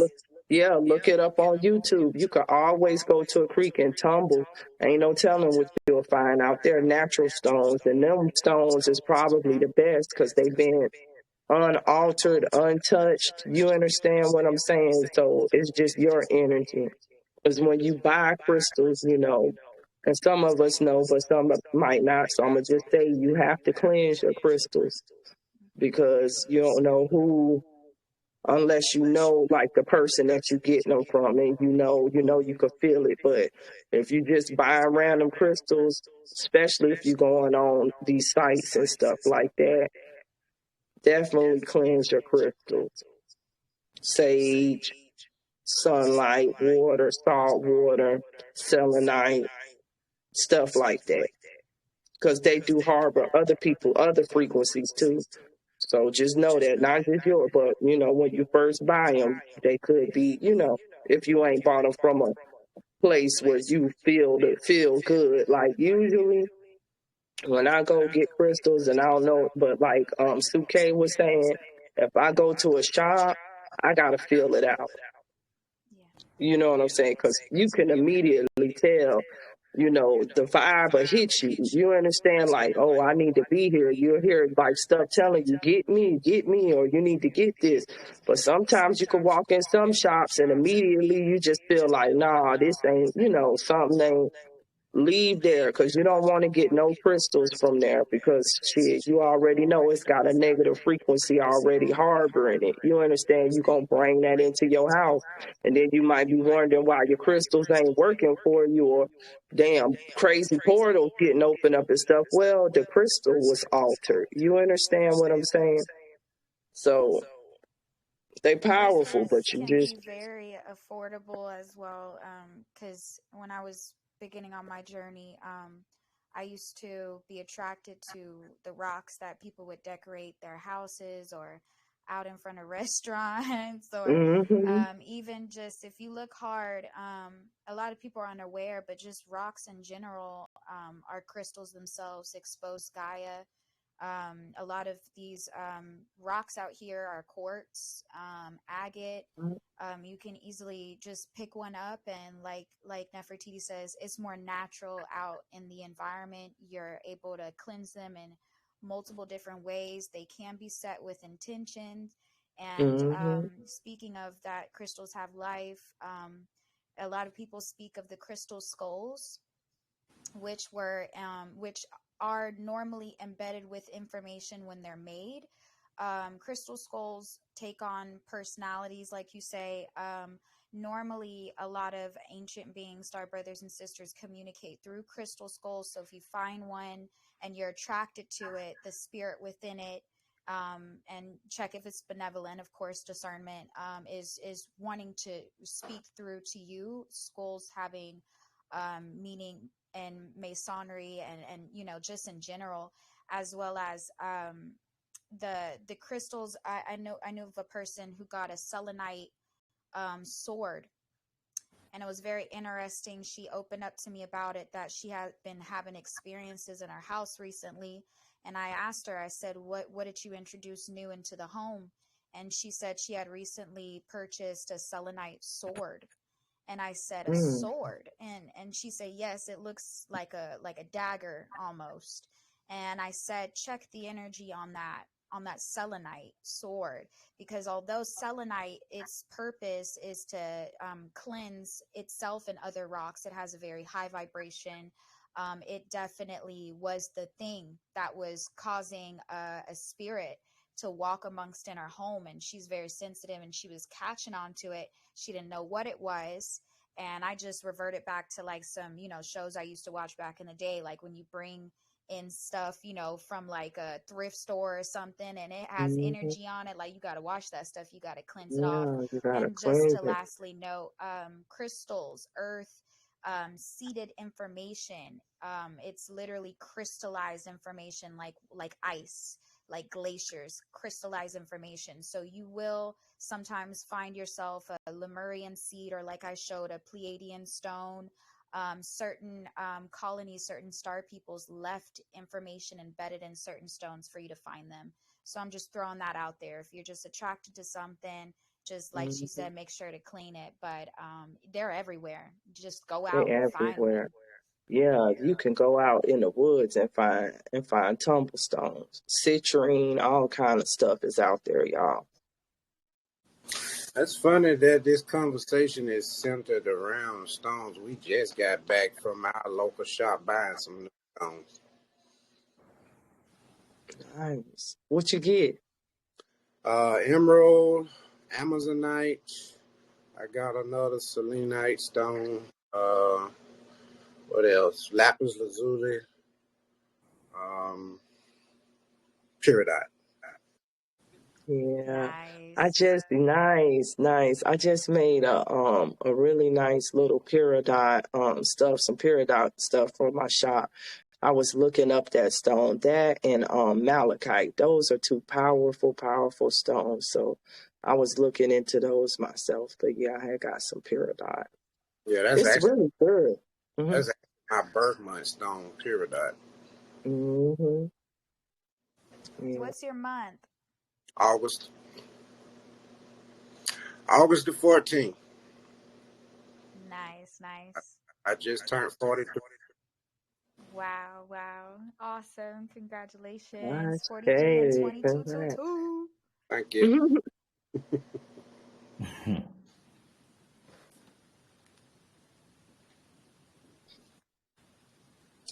A: look it up on YouTube. You could always go to a creek and tumble. Ain't no telling what you'll find out there. Natural stones, and them stones is probably the best because they've been unaltered, untouched. You understand what I'm saying? So it's just your energy. Because when you buy crystals, and some of us know, but some might not. So I'm going to just say you have to cleanse your crystals, because you don't know who, unless you know like the person that you get them from, and you could feel it. But if you just buy random crystals, especially if you're going on these sites and stuff like that, definitely cleanse your crystals. Sage, sunlight, water, salt water, selenite, stuff like that. Because they do harbor other people, other frequencies too. So just know that, not just yours, but, when you first buy them, they could be, if you ain't bought them from a place where you feel good. Like, usually when I go get crystals, and I don't know, but like Suke was saying, if I go to a shop, I got to feel it out. You know what I'm saying? Because you can immediately tell, the vibe will hit you. You understand? Like, oh, I need to be here. You'll hear like stuff telling you, get me, or you need to get this. But sometimes you can walk in some shops and immediately you just feel like, nah, this ain't, something ain't leave there, because you don't want to get no crystals from there, because shit, you already know it's got a negative frequency already harboring it. You understand? You're going to bring that into your house, and then you might be wondering why your crystals ain't working for you, or damn crazy portals getting opened up and stuff. Well, the crystal was altered. You understand what I'm saying? So they powerful, but
G: Crystals
A: you
G: can
A: just
G: be very affordable as well. Because when I was beginning on my journey, I used to be attracted to the rocks that people would decorate their houses or out in front of restaurants, or
A: mm-hmm,
G: even just if you look hard, a lot of people are unaware, but just rocks in general are crystals themselves, exposed Gaia. A lot of these rocks out here are quartz, agate. You can easily just pick one up, and like Nefertiti says, it's more natural out in the environment. You're able to cleanse them in multiple different ways. They can be set with intentions. And
A: mm-hmm,
G: speaking of that, crystals have life. A lot of people speak of the crystal skulls, which are normally embedded with information when they're made. Crystal skulls take on personalities, like you say. Normally, a lot of ancient beings, star brothers and sisters, communicate through crystal skulls. So if you find one and you're attracted to it, the spirit within it, and check if it's benevolent. Of course, discernment is wanting to speak through to you. Skulls having meaning and masonry, and just in general, as well as the crystals. I know of a person who got a selenite sword, and it was very interesting. She opened up to me about it, that she had been having experiences in her house recently, and I asked her, I said, what did you introduce new into the home? And she said she had recently purchased a selenite sword. And I said, a
A: mm,
G: sword? And she said, yes, it looks like a dagger almost. And I said, check the energy on that selenite sword, because although selenite, its purpose is to cleanse itself and other rocks, it has a very high vibration. It definitely was the thing that was causing a spirit to walk amongst in her home, and she's very sensitive, and she was catching on to it. She didn't know what it was. And I just reverted back to like some, shows I used to watch back in the day, like when you bring in stuff, from like a thrift store or something, and it has
A: mm-hmm.
G: energy on it, like you got to wash that stuff, you got to cleanse it off.
A: Yeah, you gotta
G: And just
A: cleanse
G: to
A: it.
G: lastly note, crystals, earth, seeded information, it's literally crystallized information, like ice, like glaciers, crystallized information. So you will sometimes find yourself a Lemurian seed, or like I showed, a Pleiadian stone. Certain colonies, certain star peoples left information embedded in certain stones for you to find them. So I'm just throwing that out there. If you're just attracted to something, just like she
A: Mm-hmm.
G: said, make sure to clean it. But they're everywhere. Just go out and
A: They're
G: find one.
A: everywhere. Yeah, you can go out in the woods and find tumblestones, citrine, all kind of stuff is out there, y'all.
H: That's funny that this conversation is centered around stones. We just got back from our local shop buying some new stones.
A: Nice. What you get?
H: Emerald, Amazonite. I got another selenite stone. What else? Lapis lazuli. Peridot.
A: Yeah. I
G: Nice.
A: just nice. I just made a really nice little peridot stuff, some peridot stuff for my shop. I was looking up that stone, that and malachite. Those are two powerful stones. So I was looking into those myself. But yeah, I had got some peridot.
H: Yeah,
A: It's really good. Mm-hmm.
H: that's actually my birth month stone, Peridot.
A: Mm-hmm. Yeah.
G: What's your month?
H: August the 14th.
G: Nice.
H: I just turned 42.
G: Wow. Awesome. Congratulations.
A: Nice.
G: 42 and
A: Hey,
G: 22
A: congrats.
G: too.
H: Thank you.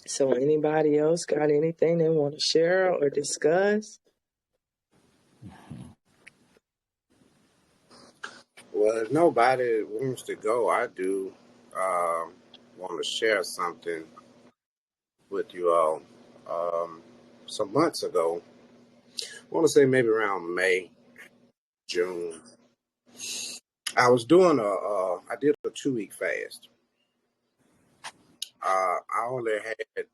A: So anybody else got anything they want to share or discuss?
H: Well, if nobody wants to go, I do want to share something with you all. Some months ago, I want to say maybe around May, June, I was doing I did a 2-week fast. I only had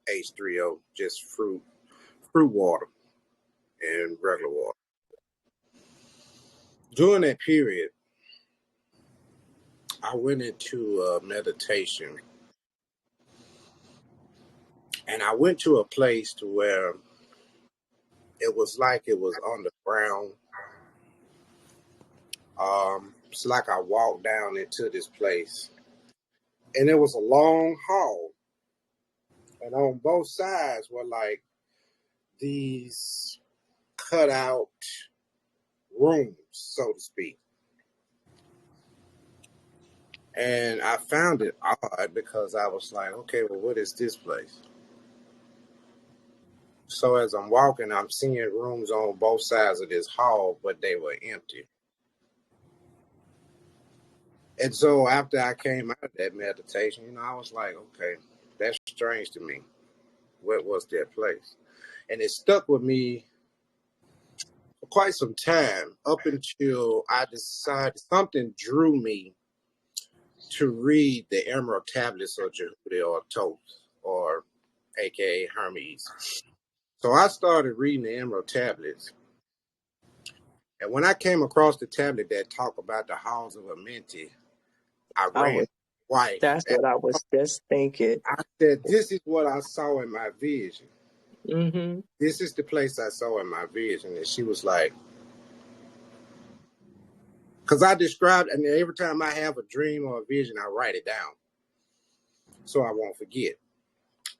H: H3O, just fruit water and regular water. During that period, I went into meditation, and I went to a place to where it was like it was underground. It's like I walked down into this place, and it was a long hall, and on both sides were like these cut out rooms, so to speak. And I found it odd because I was like, okay, well, what is this place? So as I'm walking, I'm seeing rooms on both sides of this hall, but they were empty. And so after I came out of that meditation, I was like, okay, that's strange to me. What was that place? And it stuck with me for quite some time, up until I decided something drew me to read the Emerald Tablets of Jehuda or Thoth, or aka Hermes. So I started reading the Emerald Tablets. And when I came across the tablet that talked about the halls of Amenti, I ran wife.
A: That's what I was just thinking.
H: I said, this is what I saw in my vision.
A: Mm-hmm.
H: This is the place I saw in my vision. And she was like, because I described, and every time I have a dream or a vision, I write it down so I won't forget.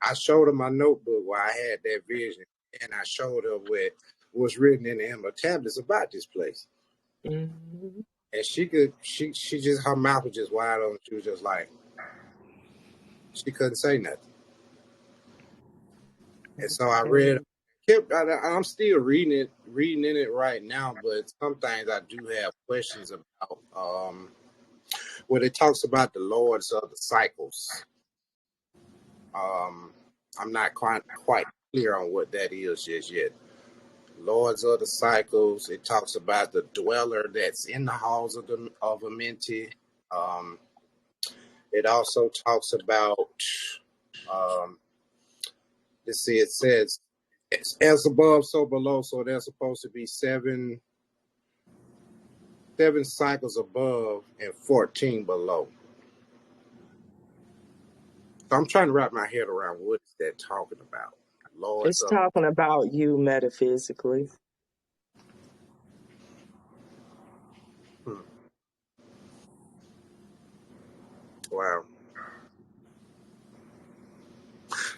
H: I showed her my notebook where I had that vision, and I showed her what was written in the Emerald Tablets about this place.
A: Mm-hmm.
H: And she just, her mouth was just wide open. She was just like, she couldn't say nothing. And so I read, I'm still reading in it right now, but some things I do have questions about. Where it talks about the lords of the cycles. I'm not quite clear on what that is just yet. Lords of the cycles. It talks about the dweller that's in the halls of Amenti. It also talks about. Let's see. It says, as above, so below. So there's supposed to be seven cycles above and 14 below. So I'm trying to wrap my head around what is that talking about.
A: It's talking about you metaphysically.
H: Wow.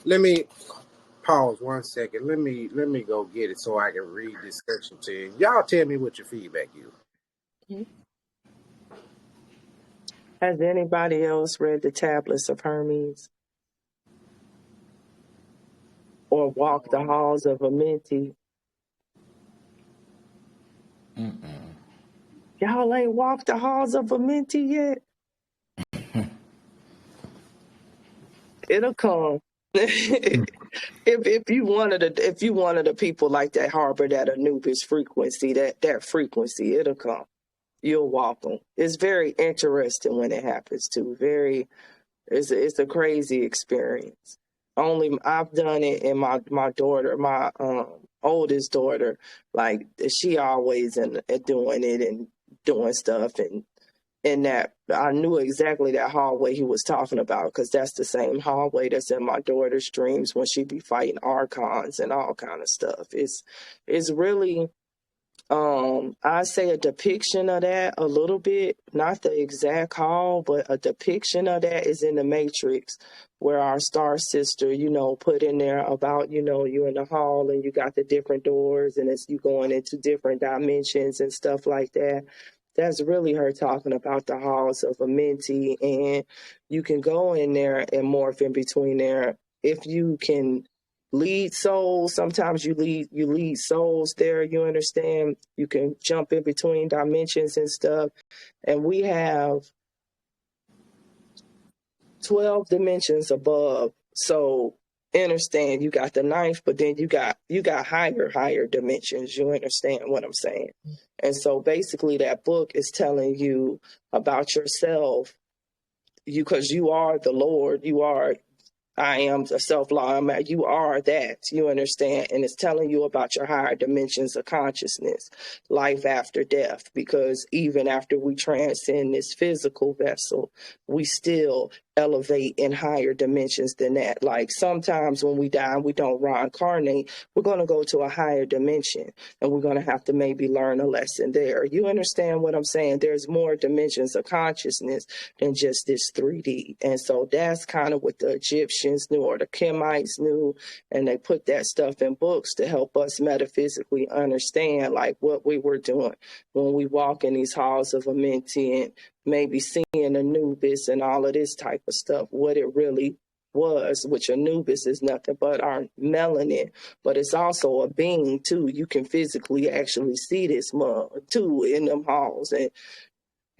H: Let me pause 1 second. Let me go get it so I can read this section to you. Y'all tell me what your feedback is.
A: Mm-hmm. Has anybody else read the Tablets of Hermes? Or walked the halls of Amenti? Y'all ain't walked the halls of Amenti yet? It'll come. If you one of the people like that harbor that Anubis frequency, that frequency, it'll come. You'll walk them. It's very interesting when it happens too. It's a crazy experience. Only I've done it, and my daughter, my oldest daughter, like she always doing it and doing stuff, and that I knew exactly that hallway he was talking about, because that's the same hallway that's in my daughter's dreams when she be fighting archons and all kind of stuff. It's really I say a depiction of that a little bit, not the exact hall, but a depiction of that is in the Matrix, where our star sister, put in there about, you're in the hall and you got the different doors and it's you going into different dimensions and stuff like that. That's really her talking about the halls of Amenti, and you can go in there and morph in between there if you can lead souls, sometimes you lead souls there, you understand? You can jump in between dimensions and stuff. And we have 12 dimensions above. So understand, you got the ninth, but then you got higher dimensions. You understand what I'm saying? And so basically that book is telling you about yourself, because you are the Lord, you are, I am a self-law. You are that, you understand? And it's telling you about your higher dimensions of consciousness, life after death, because even after we transcend this physical vessel, we still elevate in higher dimensions than that. Like sometimes when we die and we don't reincarnate, we're going to go to a higher dimension and we're going to have to maybe learn a lesson there. You understand what I'm saying? There's more dimensions of consciousness than just this 3D. And so that's kind of what the Egyptians knew, or the Kemites knew, and they put that stuff in books to help us metaphysically understand like what we were doing when we walk in these halls of Amenti and maybe seeing Anubis and all of this type of stuff, what it really was, which Anubis is nothing but our melanin, but it's also a being too. You can physically actually see this mug too in them halls, and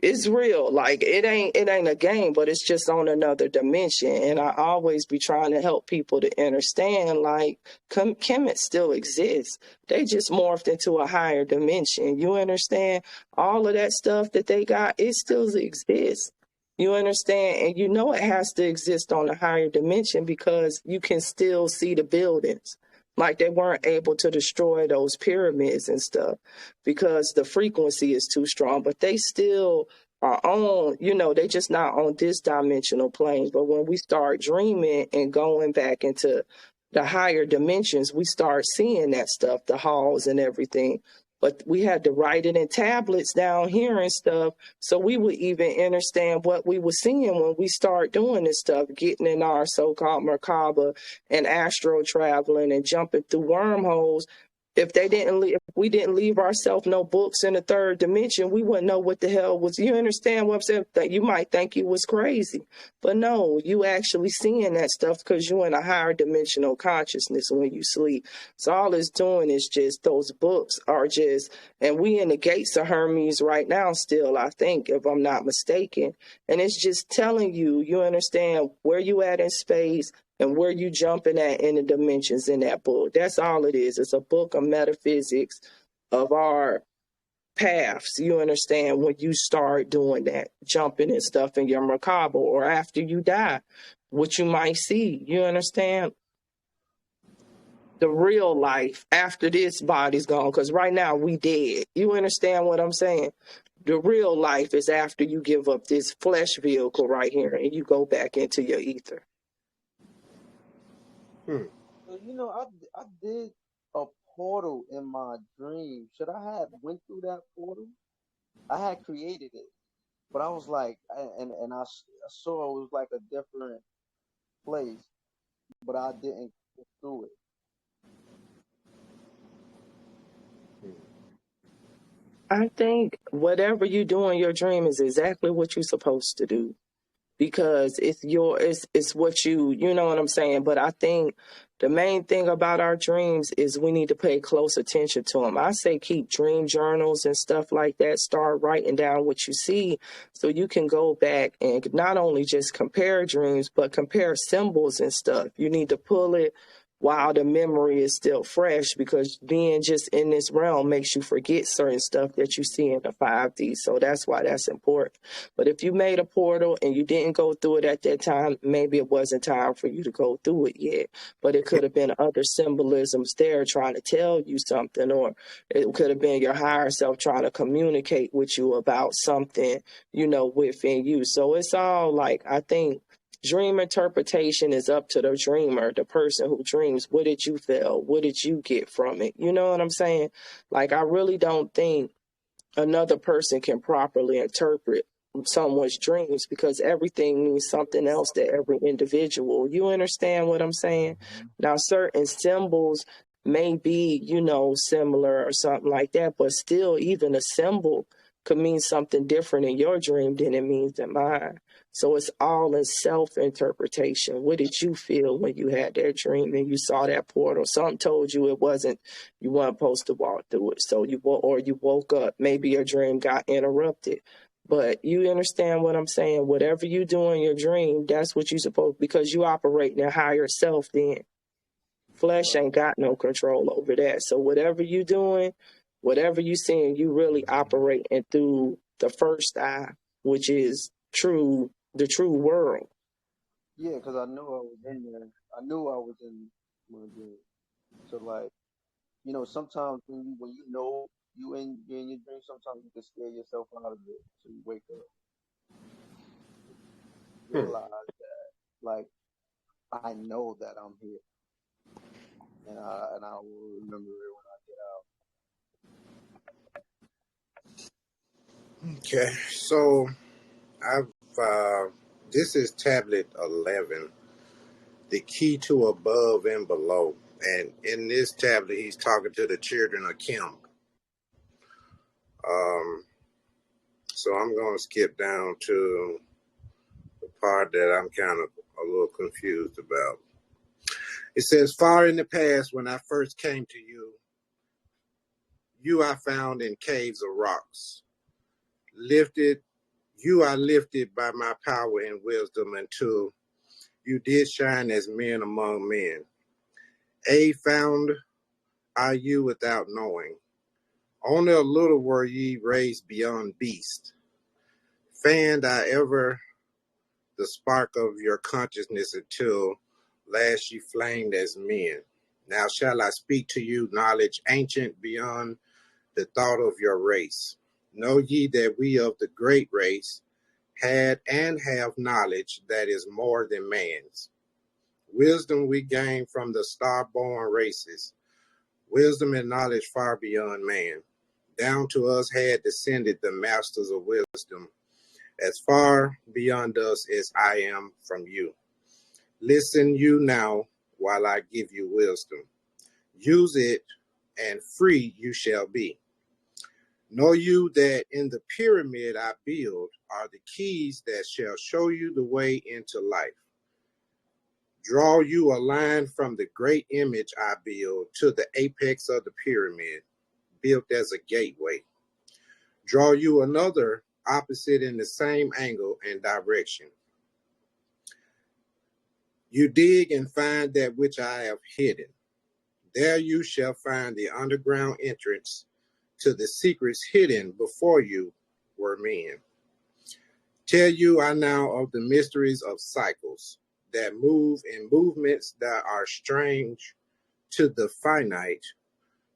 A: it's real. Like it ain't a game, but it's just on another dimension. And I always be trying to help people to understand like Kemet still exists. They just morphed into a higher dimension. You understand? All of that stuff that they got, it still exists. You understand? And you know it has to exist on a higher dimension because you can still see the buildings. Like they weren't able to destroy those pyramids and stuff because the frequency is too strong, but they still are on, you know, they just not on this dimensional plane. But when we start dreaming and going back into the higher dimensions, we start seeing that stuff, the halls and everything. But we had to write it in tablets down here and stuff, so we would even understand what we were seeing when we start doing this stuff, getting in our so-called Merkaba and astral traveling and jumping through wormholes. If we didn't leave ourselves no books in the third dimension, we wouldn't know what the hell was. You understand what I'm saying? That you might think you was crazy, but no, you actually seeing that stuff because you're in a higher dimensional consciousness when you sleep. So all it's doing is just those books are just, and we in the gates of Hermes right now still, I think, if I'm not mistaken. And it's just telling you, you understand where you at in space, and where you jumping at in the dimensions in that book. That's all it is. It's a book of metaphysics of our paths. You understand when you start doing that, jumping and stuff in your Merkaba, or after you die, what you might see. You understand? The real life after this body's gone, because right now we dead. You understand what I'm saying? The real life is after you give up this flesh vehicle right here and you go back into your ether.
I: So, you know, I did a portal in my dream. Should I have went through that portal? I had created it, but I was like, and I saw it was like a different place, but I didn't go through it.
A: I think whatever you do in your dream is exactly what you're supposed to do, because it's what you know what I'm saying. But I think the main thing about our dreams is we need to pay close attention to them. I say keep dream journals and stuff like that. Start writing down what you see so you can go back and not only just compare dreams, but compare symbols and stuff. You need to pull it while the memory is still fresh, because being just in this realm makes you forget certain stuff that you see in the 5D. So that's why that's important. But if you made a portal and you didn't go through it at that time, maybe it wasn't time for you to go through it yet. But it could have been other symbolisms there trying to tell you something, or it could have been your higher self trying to communicate with you about something, you know, within you. So it's all like, I think dream interpretation is up to the dreamer, the person who dreams. What did you feel? What did you get from it? You know what I'm saying? Like, I really don't think another person can properly interpret someone's dreams, because everything means something else to every individual. You understand what I'm saying? Now, certain symbols may be, you know, similar or something like that, but still, even a symbol could mean something different in your dream than it means in mine. So it's all in self-interpretation. What did you feel when you had that dream and you saw that portal? Something told you you weren't supposed to walk through it. So you woke up. Maybe your dream got interrupted. But you understand what I'm saying? Whatever you do in your dream, that's what you supposed, because you operate in your higher self then. Flesh ain't got no control over that. So whatever you doing, whatever you seeing, you really operating through the first eye, which is the true world.
I: Yeah, because I knew I was in there. I knew I was in my dream. So like, sometimes when you know you're in your dream, sometimes you can scare yourself out of it. So you wake up, realize that like I know that I'm here, and I will remember it when I get out.
H: Okay, so I've this is tablet 11, the key to above and below, and in this tablet he's talking to the children of Kim. So I'm going to skip down to the part that I'm kind of a little confused about. It says, far in the past, when I first came to you, you I found in caves of rocks. You are lifted by my power and wisdom until you did shine as men among men. Found are you without knowing. Only a little were ye raised beyond beast. Fanned I ever the spark of your consciousness until last ye flamed as men. Now shall I speak to you knowledge ancient beyond the thought of your race. Know ye that we of the great race had and have knowledge that is more than man's. Wisdom we gain from the star-born races. Wisdom and knowledge far beyond man. Down to us had descended the masters of wisdom, as far beyond us as I am from you. Listen you now while I give you wisdom. Use it, and free you shall be. Know you that in the pyramid I build are the keys that shall show you the way into life. Draw you a line from the great image I build to the apex of the pyramid, built as a gateway. Draw you another opposite in the same angle and direction. You dig and find that which I have hidden. There you shall find the underground entrance to the secrets hidden before you were men. Tell you I now of the mysteries of cycles that move in movements that are strange to the finite,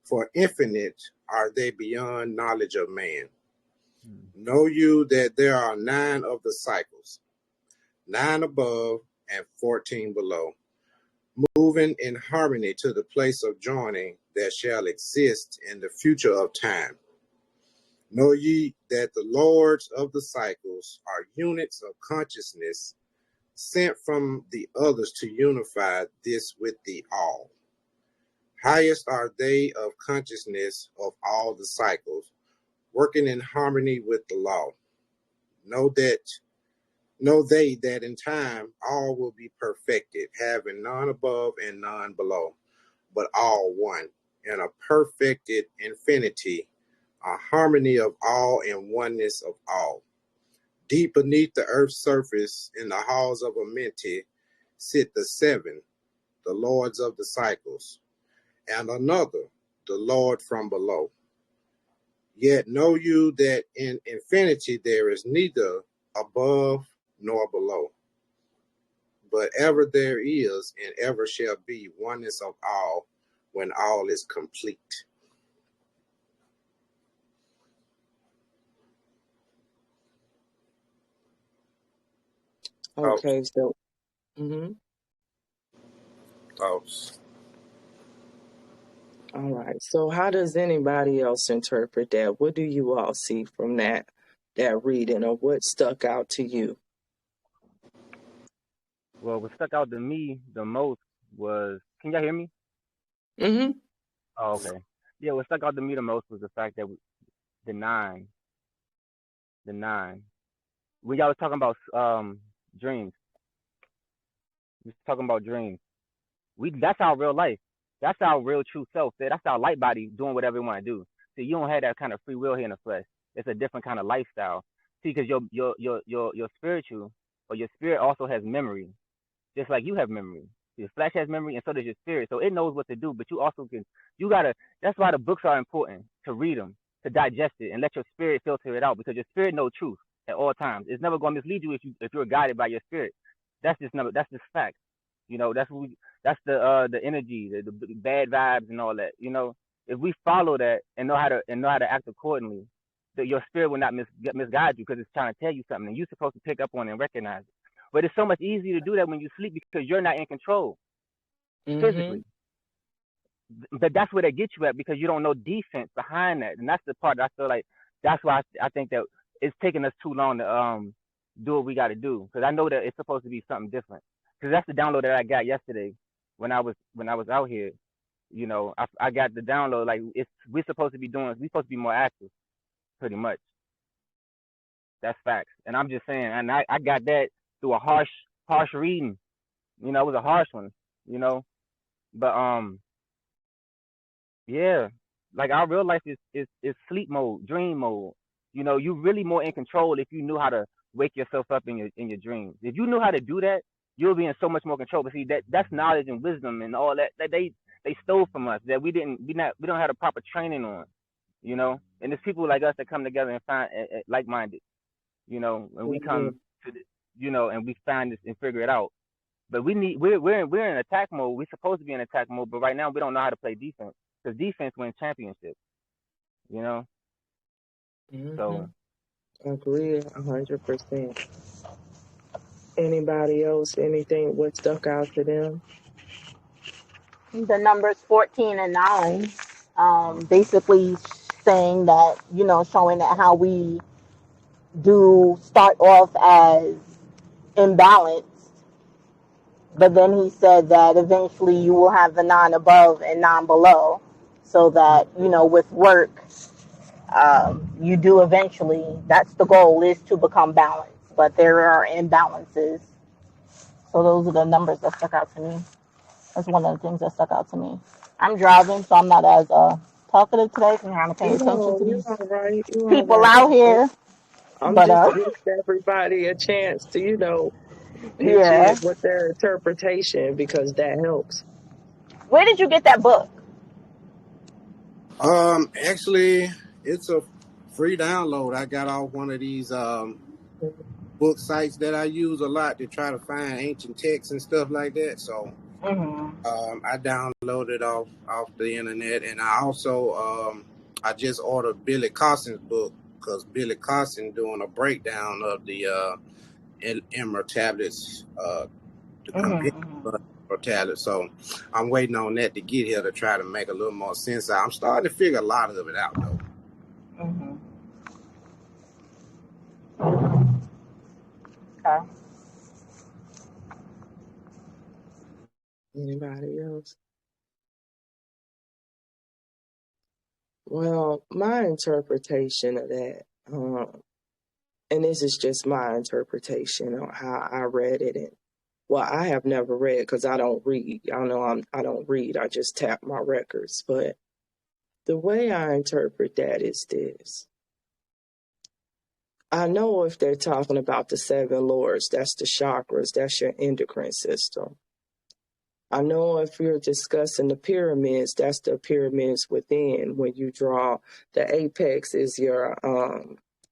H: for infinite are they beyond knowledge of man. Know you that there are 9 of the cycles, 9 above and 14 below, moving in harmony to the place of joining that shall exist in the future of time. Know ye that the lords of the cycles are units of consciousness sent from the others to unify this with the all. Highest are they of consciousness of all the cycles, working in harmony with the law. Know they that in time all will be perfected, having none above and none below, but all one, in a perfected infinity, a harmony of all and oneness of all. Deep beneath the earth's surface, in the halls of Amenti, sit the 7, the lords of the cycles, and another, the Lord from below. Yet know you that in infinity there is neither above nor below, but ever there is and ever shall be oneness of all when all is complete.
A: Okay, so
H: Thoughts.
A: all right. So how does anybody else interpret that? What do you all see from that reading, or what stuck out to you?
E: Well, what stuck out to me the most was, can y'all hear me?
A: Mm-hmm.
E: Oh, okay. Yeah, what stuck out to me the most was the fact that the 9 The 9. When y'all was talking about dreams, we was talking about dreams. That's our real life. That's our real true self. That's our light body doing whatever we want to do. See, you don't have that kind of free will here in the flesh. It's a different kind of lifestyle. See, because your spiritual or your spirit also has memory, just like you have memory. Your flesh has memory, and so does your spirit. So it knows what to do. But you also can. You gotta. That's why the books are important, to read them, to digest it, and let your spirit filter it out, because your spirit knows truth at all times. It's never going to mislead you if you're guided by your spirit. That's just fact. That's the energy, the bad vibes and all that. If we follow that and know how to act accordingly, your spirit will not misguide you, because it's trying to tell you something, and you're supposed to pick up on it and recognize it. But it's so much easier to do that when you sleep, because you're not in control physically. But that's where they get you at, because you don't know defense behind that, and that's the part that I feel like. That's why I think that it's taking us too long to do what we got to do, because I know that it's supposed to be something different. Because that's the download that I got yesterday when I was out here. I got the download, like we're supposed to be more active, pretty much. That's facts. And I'm just saying, and I got that through a harsh reading. It was a harsh one, but yeah, like our real life is sleep mode, dream mode. You're really more in control if you knew how to wake yourself up in your dreams. If you knew how to do that, you'll be in so much more control. But see, that's knowledge and wisdom and all that they stole from us, that we don't have the proper training on. And there's people like us that come together and find like-minded, and we come to and we find this and figure it out. But we're in attack mode. We're supposed to be in attack mode, but right now we don't know how to play defense, because defense wins championships. So
A: Agree 100%. Anybody else? Anything? What stuck out to them?
F: The numbers 14 and 9, basically saying that, showing that how we do start off as imbalanced, but then he said that eventually you will have the 9 above and 9 below, so that, with work, you do eventually, that's the goal, is to become balanced, but there are imbalances. So those are the numbers that stuck out to me. That's one of the things that stuck out to me. I'm driving, so I'm not as talkative today, because I'm trying to pay attention to
A: You
F: these
A: all right. You all
F: people
A: right.
F: out here.
A: I'm
F: But
A: just giving everybody a chance to, hit you
F: yeah.
A: with their interpretation, because that helps.
F: Where did you get that book?
H: Actually, it's a free download. I got off one of these book sites that I use a lot to try to find ancient texts and stuff like that. So I downloaded off the internet, and I also I just ordered Billy Costin's book, because Billy Costin doing a breakdown of the Emerald tablets, the compendium tablets. So I'm waiting on that to get here to try to make a little more sense. I'm starting to figure a lot of it out, though.
F: Okay.
A: Anybody else? Well, my interpretation of that, and this is just my interpretation on how I read it. And well, I have never read, because I don't read. Y'all know I don't read. I just tap my records. But the way I interpret that is this. I know if they're talking about the 7 lords, that's the chakras, that's your endocrine system. I know if you're discussing the pyramids, that's the pyramids within. When you draw, the apex is your,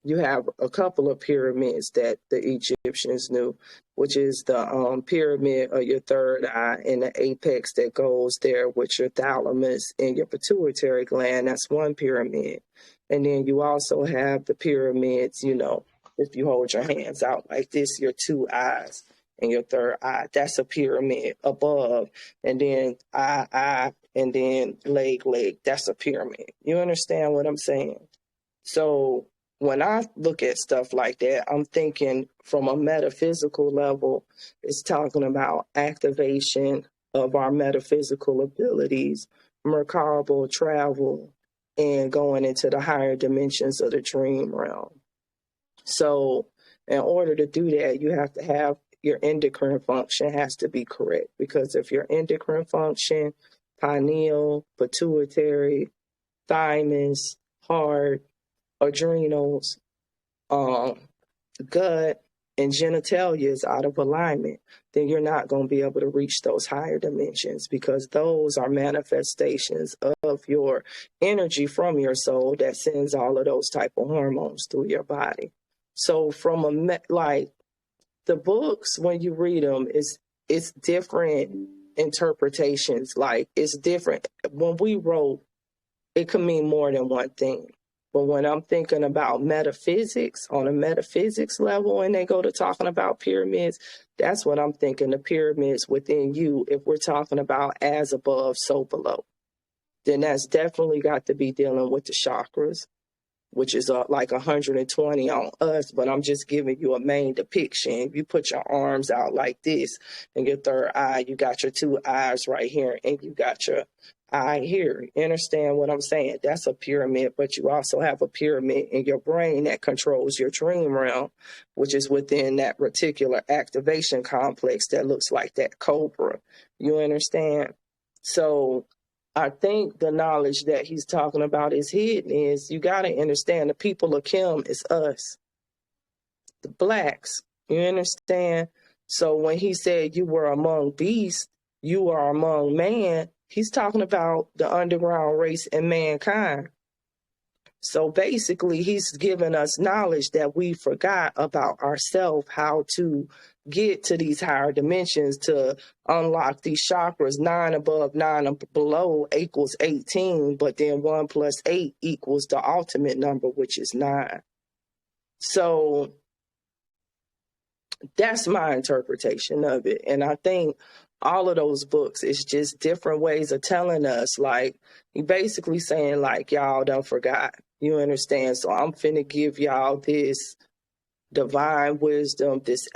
A: you have a couple of pyramids that the Egyptians knew, which is the pyramid of your third eye, and the apex that goes there with your thalamus and your pituitary gland. That's one pyramid. And then you also have the pyramids, if you hold your hands out like this, your 2 eyes and your third eye. That's a pyramid above. And then eye, and then leg. That's a pyramid. You understand what I'm saying? So when I look at stuff like that, I'm thinking from a metaphysical level, it's talking about activation of our metaphysical abilities, merkabah travel, and going into the higher dimensions of the dream realm. So in order to do that, you have to have your endocrine function has to be correct, because if your endocrine function, pineal, pituitary, thymus, heart, adrenals, gut, and genitalia is out of alignment, then you're not going to be able to reach those higher dimensions, because those are manifestations of your energy from your soul that sends all of those type of hormones through your body. So from like the books, when you read them, it's different interpretations. Like it's different. When we wrote, it could mean more than one thing. But when I'm thinking about metaphysics, on a metaphysics level, and they go to talking about pyramids, that's what I'm thinking, the pyramids within you. If we're talking about as above, so below, then that's definitely got to be dealing with the chakras, which is like 120 on us, but I'm just giving you a main depiction. If you put your arms out like this and your third eye, you got your two eyes right here, and you got your eye here. You understand what I'm saying? That's a pyramid, but you also have a pyramid in your brain that controls your dream realm, which is within that reticular activation complex that looks like that cobra. You understand? So I think the knowledge that he's talking about is hidden is, you got to understand, the people of Kim is us, the blacks. You understand? So when he said you were among beasts, you are among man, he's talking about the underground race and mankind. So basically, he's given us knowledge that we forgot about ourselves, how to get to these higher dimensions to unlock these chakras. 9 above, 9 below equals 18, but then 1 plus 8 equals the ultimate number, which is 9. So that's my interpretation of it. And I think all of those books is just different ways of telling us, like, he basically saying, like, y'all don't forgot. You understand? So I'm finna give y'all this divine wisdom, this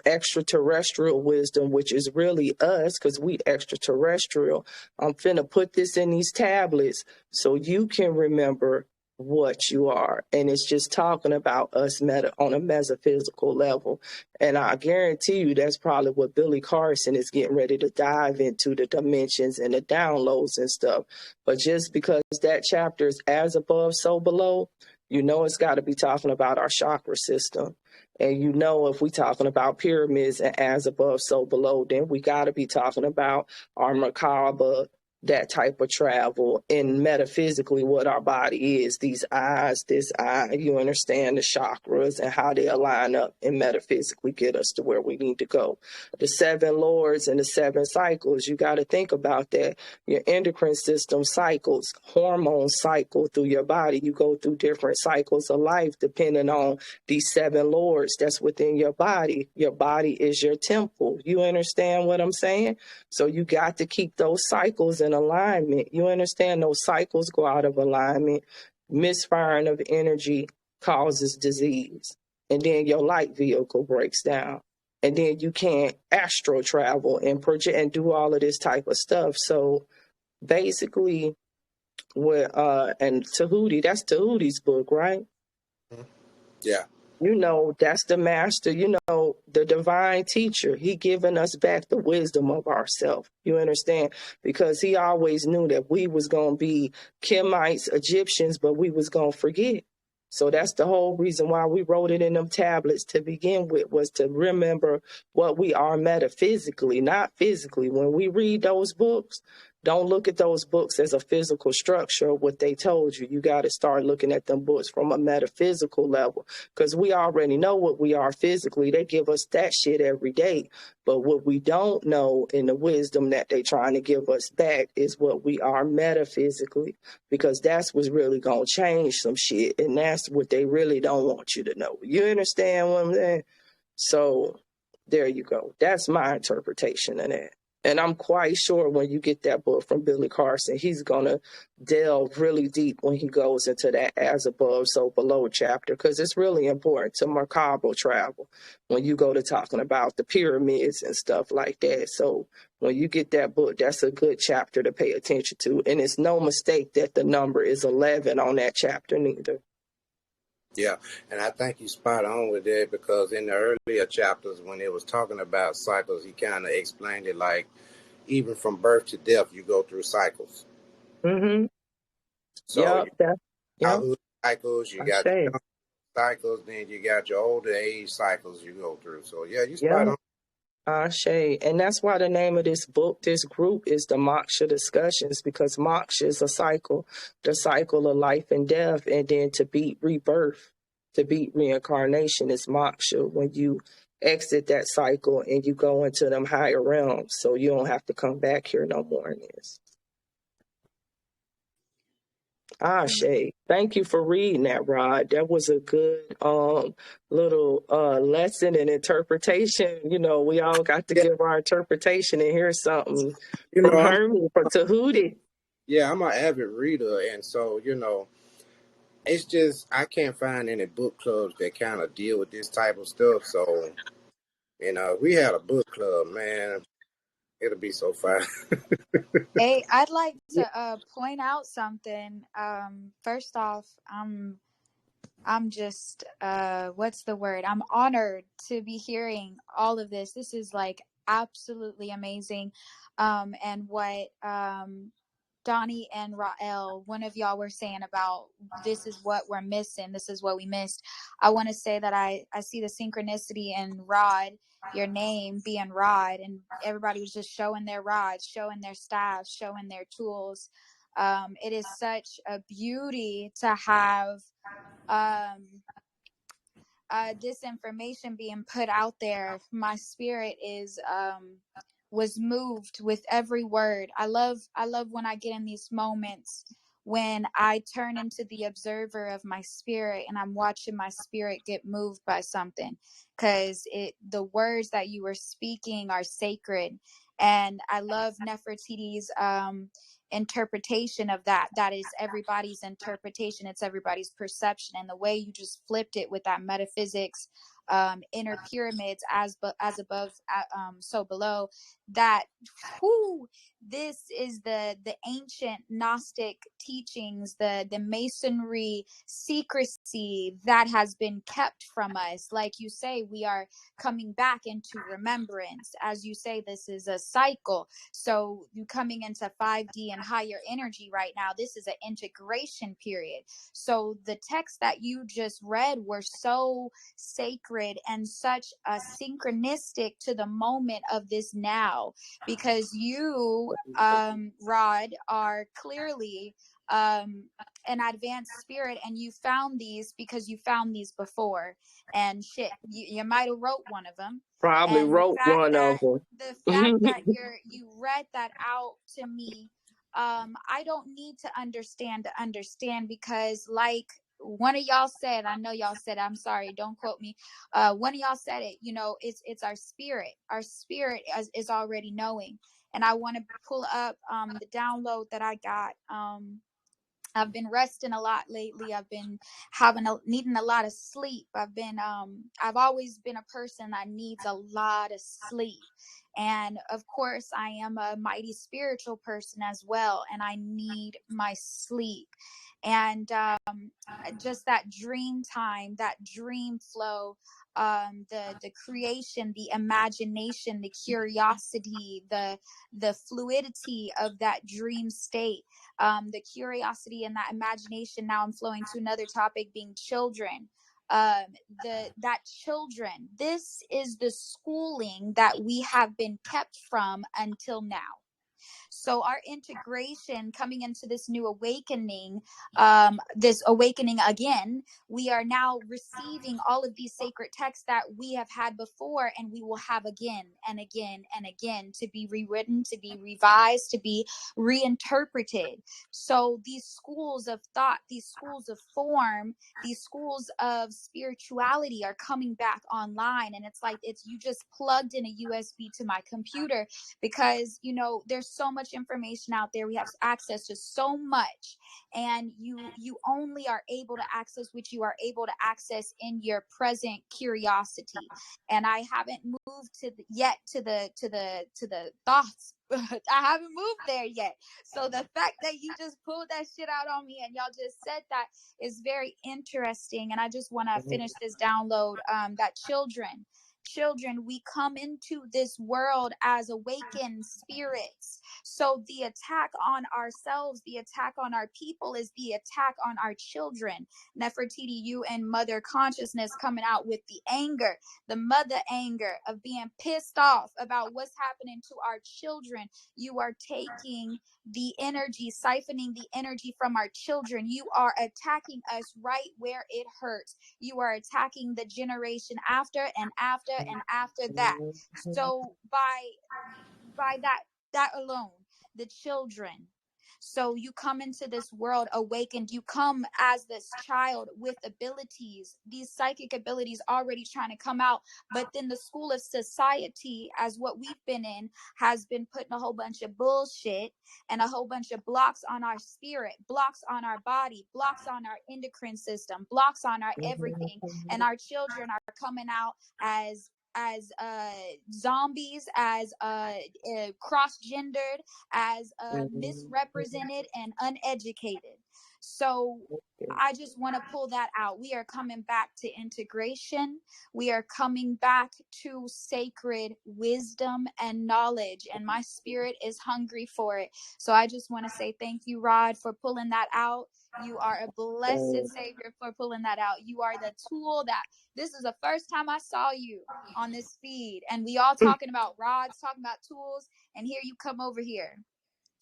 A: extraterrestrial wisdom, which is really us, because we extraterrestrial. I'm finna put this in these tablets so you can remember what you are. And it's just talking about us on a metaphysical level. And I guarantee you that's probably what Billy Carson is getting ready to dive into, the dimensions and the downloads and stuff. But just because that chapter is as above, so below, you know it's got to be talking about our chakra system. And you know if we talking about pyramids and as above, so below, then we got to be talking about our macabre, that type of travel, and metaphysically what our body is, these eyes, this eye, you understand the chakras and how they align up and metaphysically get us to where we need to go. The 7 lords and the 7 cycles, you got to think about that. Your endocrine system cycles, hormones cycle through your body. You go through different cycles of life depending on these 7 lords that's within your body. Your body is your temple. You understand what I'm saying? So you got to keep those cycles in alignment. You understand? Those cycles go out of alignment. Misfiring of energy causes disease. And then your light vehicle breaks down. And then you can't astral travel and project and do all of this type of stuff. So basically, and Tahuti, that's Tahuti's book, right?
H: Yeah.
A: You know, that's the master, you know, the divine teacher. He giving us back the wisdom of ourselves. You understand? Because he always knew that we was going to be Kemites, Egyptians, but we was going to forget. So that's the whole reason why we wrote it in them tablets to begin with, was to remember what we are metaphysically, not physically. When we read those books, don't look at those books as a physical structure of what they told you. You got to start looking at them books from a metaphysical level, because we already know what we are physically. They give us that shit every day. But what we don't know in the wisdom that they trying to give us back is what we are metaphysically, because that's what's really going to change some shit. And that's what they really don't want you to know. You understand what I'm saying? So there you go. That's my interpretation of that. And I'm quite sure when you get that book from Billy Carson, he's going to delve really deep when he goes into that as above, so below chapter, because it's really important to macabre travel when you go to talking about the pyramids and stuff like that. So when you get that book, that's a good chapter to pay attention to. And it's no mistake that the number is 11 on that chapter neither.
H: Yeah, and I think you spot on with that because in the earlier chapters, when it was talking about cycles, he kind of explained it like even from birth to death, you go through cycles.
A: Mm-hmm.
H: So
A: Yep.
H: you
A: Yep.
H: childhood cycles, you
A: I
H: got
A: say.
H: young cycles, then you got your older age cycles you go through. So yeah, you spot
A: Yep.
H: on.
A: Ashe. And that's why the name of this book, this group, is the Moksha Discussions, because Moksha is a cycle, the cycle of life and death, and then to beat rebirth, to beat reincarnation is Moksha, when you exit that cycle and you go into them higher realms, so you don't have to come back here no more in this. Ashe. Thank you for reading that, Rod. That was a good little lesson in interpretation. You know, we all got to
H: Yeah,
A: give our interpretation and hear something
H: you
A: from
H: know,
A: Hermie from Tahuti.
H: I'm an avid reader, and so it's just I can't find any book clubs that kind of deal with this type of stuff. So if we had a book club, man, it'll be so fun.
G: Hey, I'd like
A: Yeah.
G: to point out something. First off, I'm just what's the word? I'm honored to be hearing all of this. This is like absolutely amazing. And what Donnie and Rael, one of y'all were saying about this is what we're missing. This is what we missed. I want to say that I see the synchronicity in Rod, your name being Rod, and everybody was just showing their rods, showing their staffs, showing their tools. It is such a beauty to have um this information being put out there. My spirit is was moved with every word. I love when I get in these moments when I turn into the observer of my spirit and I'm watching my spirit get moved by something, because the words that you were speaking are sacred. And I love Nefertiti's interpretation of that is everybody's interpretation, it's everybody's perception, and the way you just flipped it with that metaphysics, inner pyramids as above, so below, that whoo, this is the ancient Gnostic teachings, the masonry secrecy that has been kept from us. Like you say, we are coming back into remembrance. As you say, this is a cycle. So you coming into 5D and higher energy right now, this is an integration period. So the texts that you just read were so sacred and such a synchronistic to the moment of this now, because you, Rod, are clearly an advanced spirit, and you found these because you found these before. And shit, you might have wrote one of them.
A: Probably
G: And the
A: wrote
G: fact
A: one
G: that
A: of them.
G: the fact that you read that out to me, I don't need to understand, because like one of y'all said, I know y'all said, I'm sorry, don't quote me, one of y'all said it, it's our spirit. Our spirit is already knowing. And I want to pull up the download that I got. I've been resting a lot lately. I've been needing a lot of sleep. I've always been a person that needs a lot of sleep. And of course, I am a mighty spiritual person as well, and I need my sleep. And just that dream time, that dream flow, the creation, the imagination, the curiosity, the fluidity of that dream state, the curiosity and that imagination. Now I'm flowing to another topic, being children. That children, this is the schooling that we have been kept from until now. So our integration coming into this new awakening, this awakening again, we are now receiving all of these sacred texts that we have had before, and we will have again and again and again, to be rewritten, to be revised, to be reinterpreted. So these schools of thought, these schools of form, these schools of spirituality are coming back online. And it's like you just plugged in a USB to my computer, because there's so much information out there. We have access to so much, and you only are able to access what you are able to access in your present curiosity. And I haven't moved yet to the thoughts. I haven't moved there yet. So the fact that you just pulled that shit out on me and y'all just said that is very interesting. And I just want to finish this download, that children, we come into this world as awakened spirits. So the attack on ourselves, the attack on our people, is the attack on our children. Nefertiti, you and mother consciousness coming out with the anger, the mother anger of being pissed off about what's happening to our children. You are taking the energy, siphoning the energy from our children. You are attacking us right where it hurts. You are attacking the generation after and after and after that. So by that alone, the children. So you come into this world awakened. You come as this child with abilities, these psychic abilities already trying to come out. But then the school of society, as what we've been in, has been putting a whole bunch of bullshit and a whole bunch of blocks on our spirit, blocks on our body, blocks on our endocrine system, blocks on our everything. And our children are coming out as zombies, as cross-gendered, as misrepresented and uneducated. So I just want to pull that out. We are coming back to integration. We are coming back to sacred wisdom and knowledge, and my spirit is hungry for it. So I just want to say thank you, Rod, for pulling that out. You are a blessed savior for pulling that out. You are the tool that, this is the first time I saw you on this feed, and we all talking about rods, talking about tools, and here you come over here.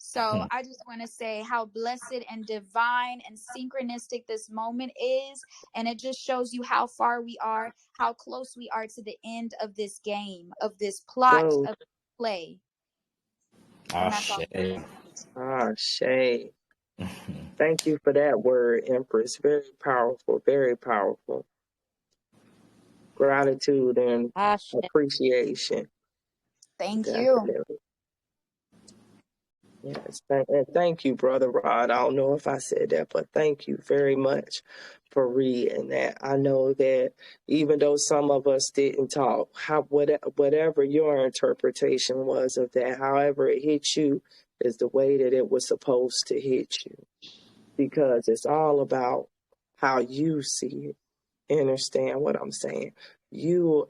G: So I just want to say how blessed and divine and synchronistic this moment is. And it just shows you how far we are, how close we are to the end of this game, of this plot, of play. And that's all.
A: Shay. Thank you for that word, Empress. Very powerful, very powerful. Gratitude and appreciation.
G: Thank you.
A: Yes, thank you, Brother Rod. I don't know if I said that, but thank you very much for reading that. I know that even though some of us didn't talk, whatever your interpretation was of that, however it hit you, is the way that it was supposed to hit you. Because it's all about how you see it. You understand what I'm saying? You're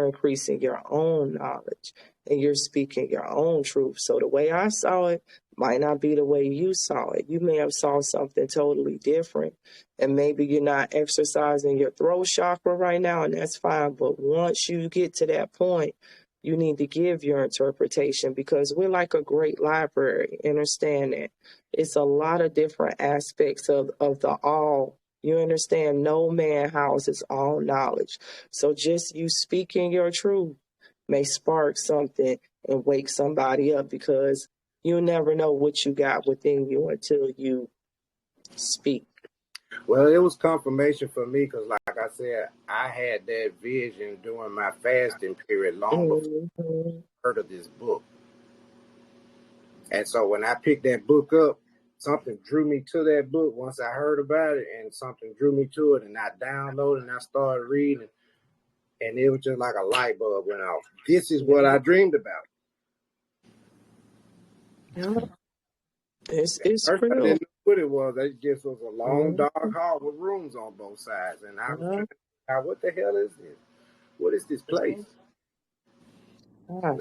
A: increasing your own knowledge and you're speaking your own truth. So the way I saw it might not be the way you saw it. You may have saw something totally different, and maybe you're not exercising your throat chakra right now, and that's fine. But once you get to that point, you need to give your interpretation, because we're like a great library. Understand that it's a lot of different aspects of the all. You understand? No man houses all knowledge. So just you speaking your truth may spark something and wake somebody up, because you never know what you got within you until you speak.
H: Well, it was confirmation for me, because like I said, I had that vision during my fasting period long before I heard of this book. And so when I picked that book up, something drew me to that book once I heard about it, and something drew me to it, and I downloaded and I started reading, and it was just like a light bulb went off. This is what I dreamed about.
A: Yeah. It's
H: First,
A: real.
H: I didn't know what it was. It just was a long, dark hall with rooms on both sides, and I was trying to figure out, what the hell is this? What is this place?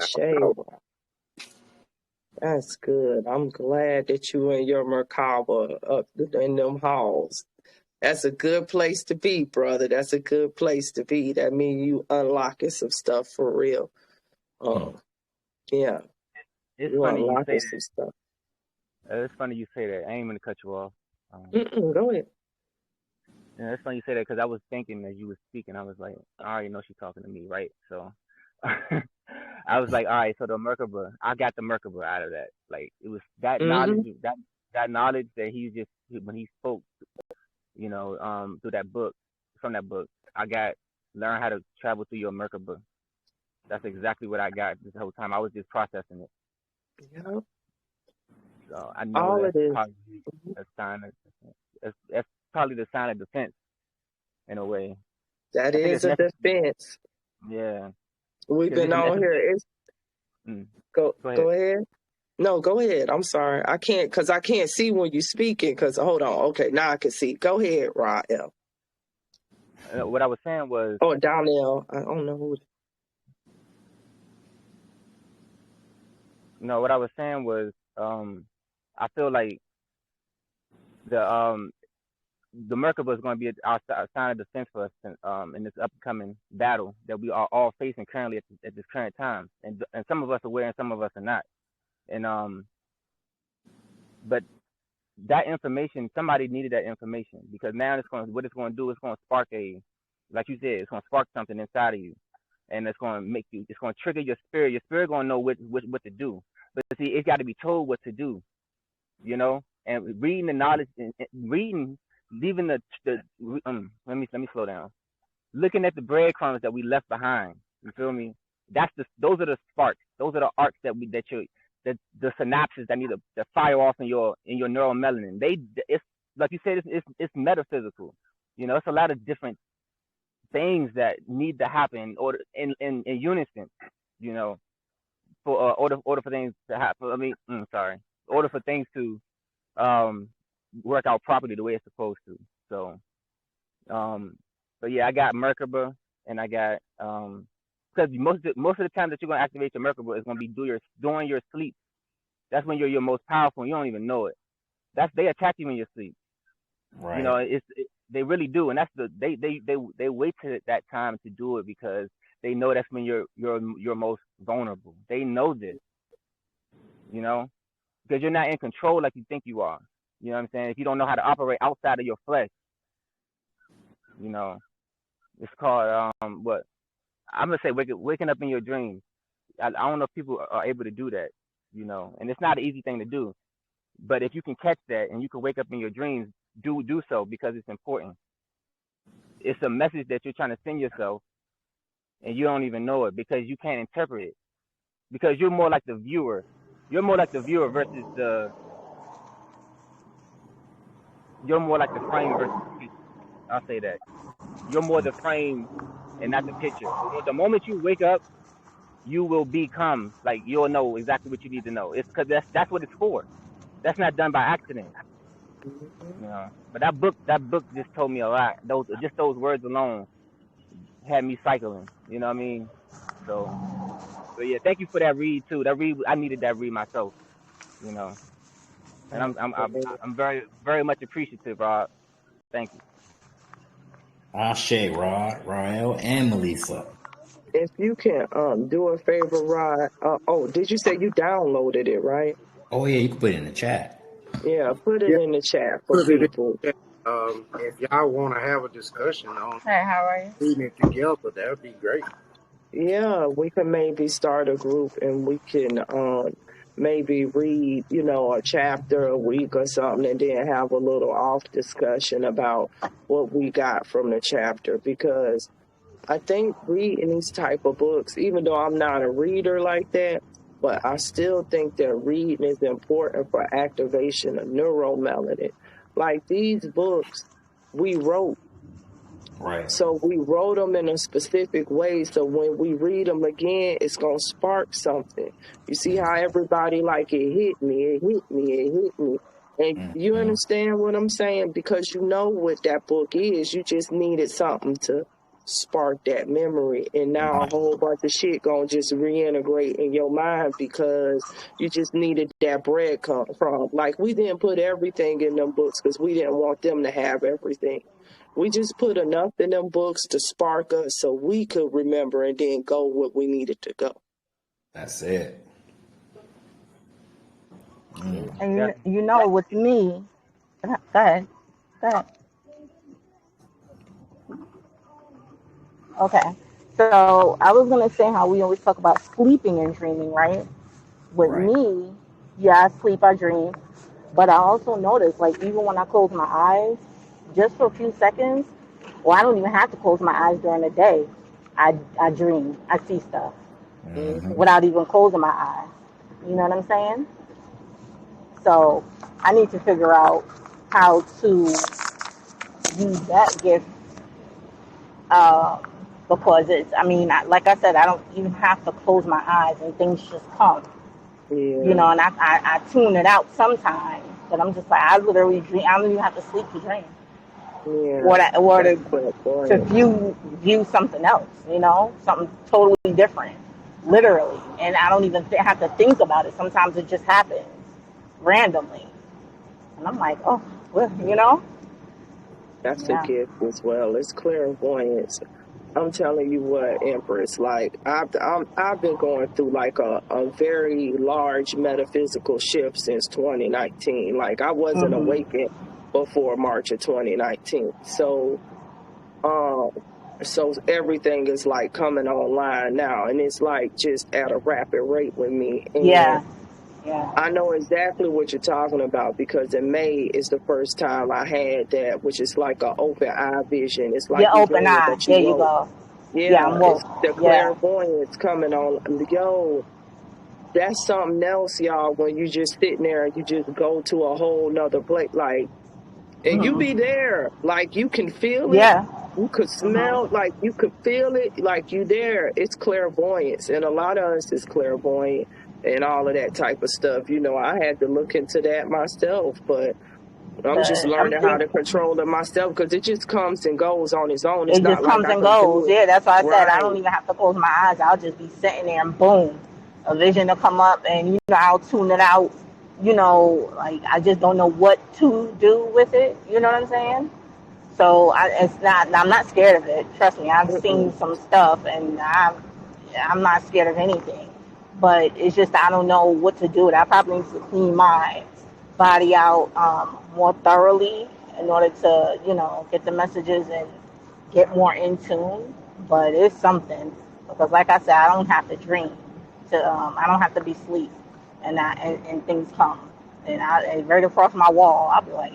A: Shay. That's good. I'm glad that you and your Merkaba up in them halls. That's a good place to be, brother. That's a good place to be. That means you unlocking some stuff for real. Yeah.
E: It's
A: you
E: funny you say
A: some stuff.
E: It's funny you say that. I ain't gonna cut you off.
A: Go ahead.
E: Yeah, it's funny you say that, because I was thinking as you were speaking, I was like, I already know she's talking to me, right? So I was like, all right, so the Merkaba, I got the Merkaba out of that. Like, it was that knowledge, that knowledge that he just, when he spoke, you know, through that book, from that book, learn how to travel through your Merkaba. That's exactly what I got this whole time. I was just processing it.
A: Yeah.
E: So I know
A: All of
E: that's
A: this.
E: probably a sign of that's probably the sign of defense in a way.
A: That
E: I think
A: is
E: it's
A: a
E: necessary.
A: defense.
E: Yeah,
A: We've
E: because
A: been
E: it's
A: on
E: necessary.
A: here. It's
E: Mm,
A: go
E: go ahead.
A: go ahead. No, go ahead. I'm sorry. I can't because I can't see when you speaking. Because hold on. Okay, now I can see. Go ahead, Rael.
E: What I was saying was,
A: Oh, Donnell. I don't know who.
E: what I was saying was, I feel like the Merkaba is going to be our sign of defense for us in this upcoming battle that we are all facing currently at this current time, and some of us are aware and some of us are not. And but that information, somebody needed that information because now what it's going to do is going to spark like you said, it's going to spark something inside of you, and it's going to it's going to trigger your spirit. Your spirit going to know what to do, but see, it's got to be told what to do, and reading the knowledge and reading, leaving let me slow down. Looking at the breadcrumbs that we left behind, you feel me? Those are the sparks. Those are the arcs the synapses that need to fire off in your neuromelanin. It's like you said, it's metaphysical. It's a lot of different things that need to happen or in unison. For order for things to happen. Order for things to work out properly the way it's supposed to. So, but yeah, I got Merkaba and I got because most of the time that you're gonna activate your Merkaba is gonna be during your sleep. That's when you're your most powerful. And you don't even know it. They attack you in your sleep.
C: Right.
E: They really do, and they wait to that time to do it because they know that's when you're most vulnerable. They know this, because you're not in control like you think you are. You know what I'm saying? If you don't know how to operate outside of your flesh, it's called what I'm gonna say waking up in your dreams. I don't know if people are able to do that, and it's not an easy thing to do. But if you can catch that and you can wake up in your dreams, do so because it's important. It's a message that you're trying to send yourself, and you don't even know it because you can't interpret it because you're more like the viewer. You're more like the viewer versus you're more like the frame versus the picture. I'll say that. You're more the frame and not the picture. The moment you wake up, you will become like you'll know exactly what you need to know. It's because that's what it's for. That's not done by accident. But that book just told me a lot. Those words alone had me cycling. You know what I mean? So yeah, thank you for that read too. That read, I needed that read myself. You know, and I'm very very much appreciative, Rob. Thank you.
C: Ashe, Rod, Rael, and Melissa.
A: If you can do a favor, Rod. Oh, did you say you downloaded it, right?
C: Oh yeah, you can put it in the chat.
A: Yeah, put it
H: Yeah,
A: in the chat for
H: put it in
A: people.
H: the chat. If y'all want to have a discussion on
F: Hey, how are you?
H: reading it together, that would be great.
A: Yeah, we can maybe start a group and we can maybe read, a chapter a week or something and then have a little off discussion about what we got from the chapter because I think reading these type of books, even though I'm not a reader like that, but I still think that reading is important for activation of neuromelanin. Like these books we wrote.
C: Right.
A: So we wrote them in a specific way. So when we read them again, it's going to spark something. You see how everybody like it hit me, it hit me, it hit me. And you
C: Mm-hmm.
A: understand what I'm saying? Because you know what that book is. You just needed something to spark that memory. And now a
C: Right.
A: whole bunch of shit going to just reintegrate in your mind because you just needed that breadcrumb. Like we didn't put everything in them books because we didn't want them to have everything. We just put enough in them books to spark us so we could remember and then go what we needed to go.
C: That's it.
F: And with me, go ahead. Go ahead. Okay. So I was gonna say how we always talk about sleeping and dreaming, right? With
C: Right.
F: me, yeah, I sleep, I dream. But I also notice, like, even when I close my eyes, just for a few seconds, or I don't even have to close my eyes during the day, I dream. I see stuff
C: Mm-hmm.
A: Mm-hmm.
F: without even closing my eyes. You know what I'm saying? So I need to figure out how to use that gift, because it's, I mean, like I said, I don't even have to close my eyes and things just come, you
A: Yeah,
F: know, and I tune it out sometimes, but I'm just like, I literally dream, I don't even have to sleep to dream,
A: yeah.
F: or
A: That's
F: to
A: clairvoyant.
F: view something else, you know, something totally different, literally, and I don't even have to think about it. Sometimes it just happens randomly, and I'm like, oh, well, you know,
A: That's a
F: yeah.
A: gift as well. It's clairvoyance. I'm telling you what, Empress, like I've been going through like a very large metaphysical shift since 2019. Like I wasn't
F: Mhm.
A: awakened before March of 2019. Um so everything is like coming online now, and it's like just at a rapid rate with me. And
F: Yeah, yeah.
A: I know exactly what you're talking about, because in May is the first time I had that, which is like an open eye vision. It's like
F: Your
A: you
F: open
A: dreaming,
F: eye.
A: but you
F: There you
A: woke.
F: go. Yeah,
A: Yeah,
F: I'm
A: it's
F: woke.
A: the
F: Yeah.
A: clairvoyance coming on. Yo, that's something else, y'all. When you just sitting there and you just go to a whole nother place, like, and you
F: Mhm.
A: be there, like you can feel it,
F: Yeah.
A: you could
F: Mhm.
A: smell, like you could feel it, like you there. It's clairvoyance, and a lot of us is clairvoyant and all of that type of stuff. You know, I had to look into that myself, but I'm just
F: I'm
A: learning how
F: think
A: to control it myself, because it just comes and goes on its own. It's
F: it just
A: not like
F: comes
A: I
F: and
A: can
F: goes.
A: do it
F: Yeah, that's why I said I
A: right.
F: don't even have to close my eyes. I'll just be sitting there and boom, a vision will come up, and you know I'll tune it out. You know, like I just don't know what to do with it. You know what I'm saying? So it's not. I'm not scared of it. Trust me. I've seen
A: Mm-mm.
F: some stuff, and I'm not scared of anything. But it's just I don't know what to do. I probably need to clean my body out more thoroughly in order to, you know, get the messages and get more in tune. But it's something, because, like I said, I don't have to dream. I don't have to be asleep, and things come. And right across my wall, I'll be like,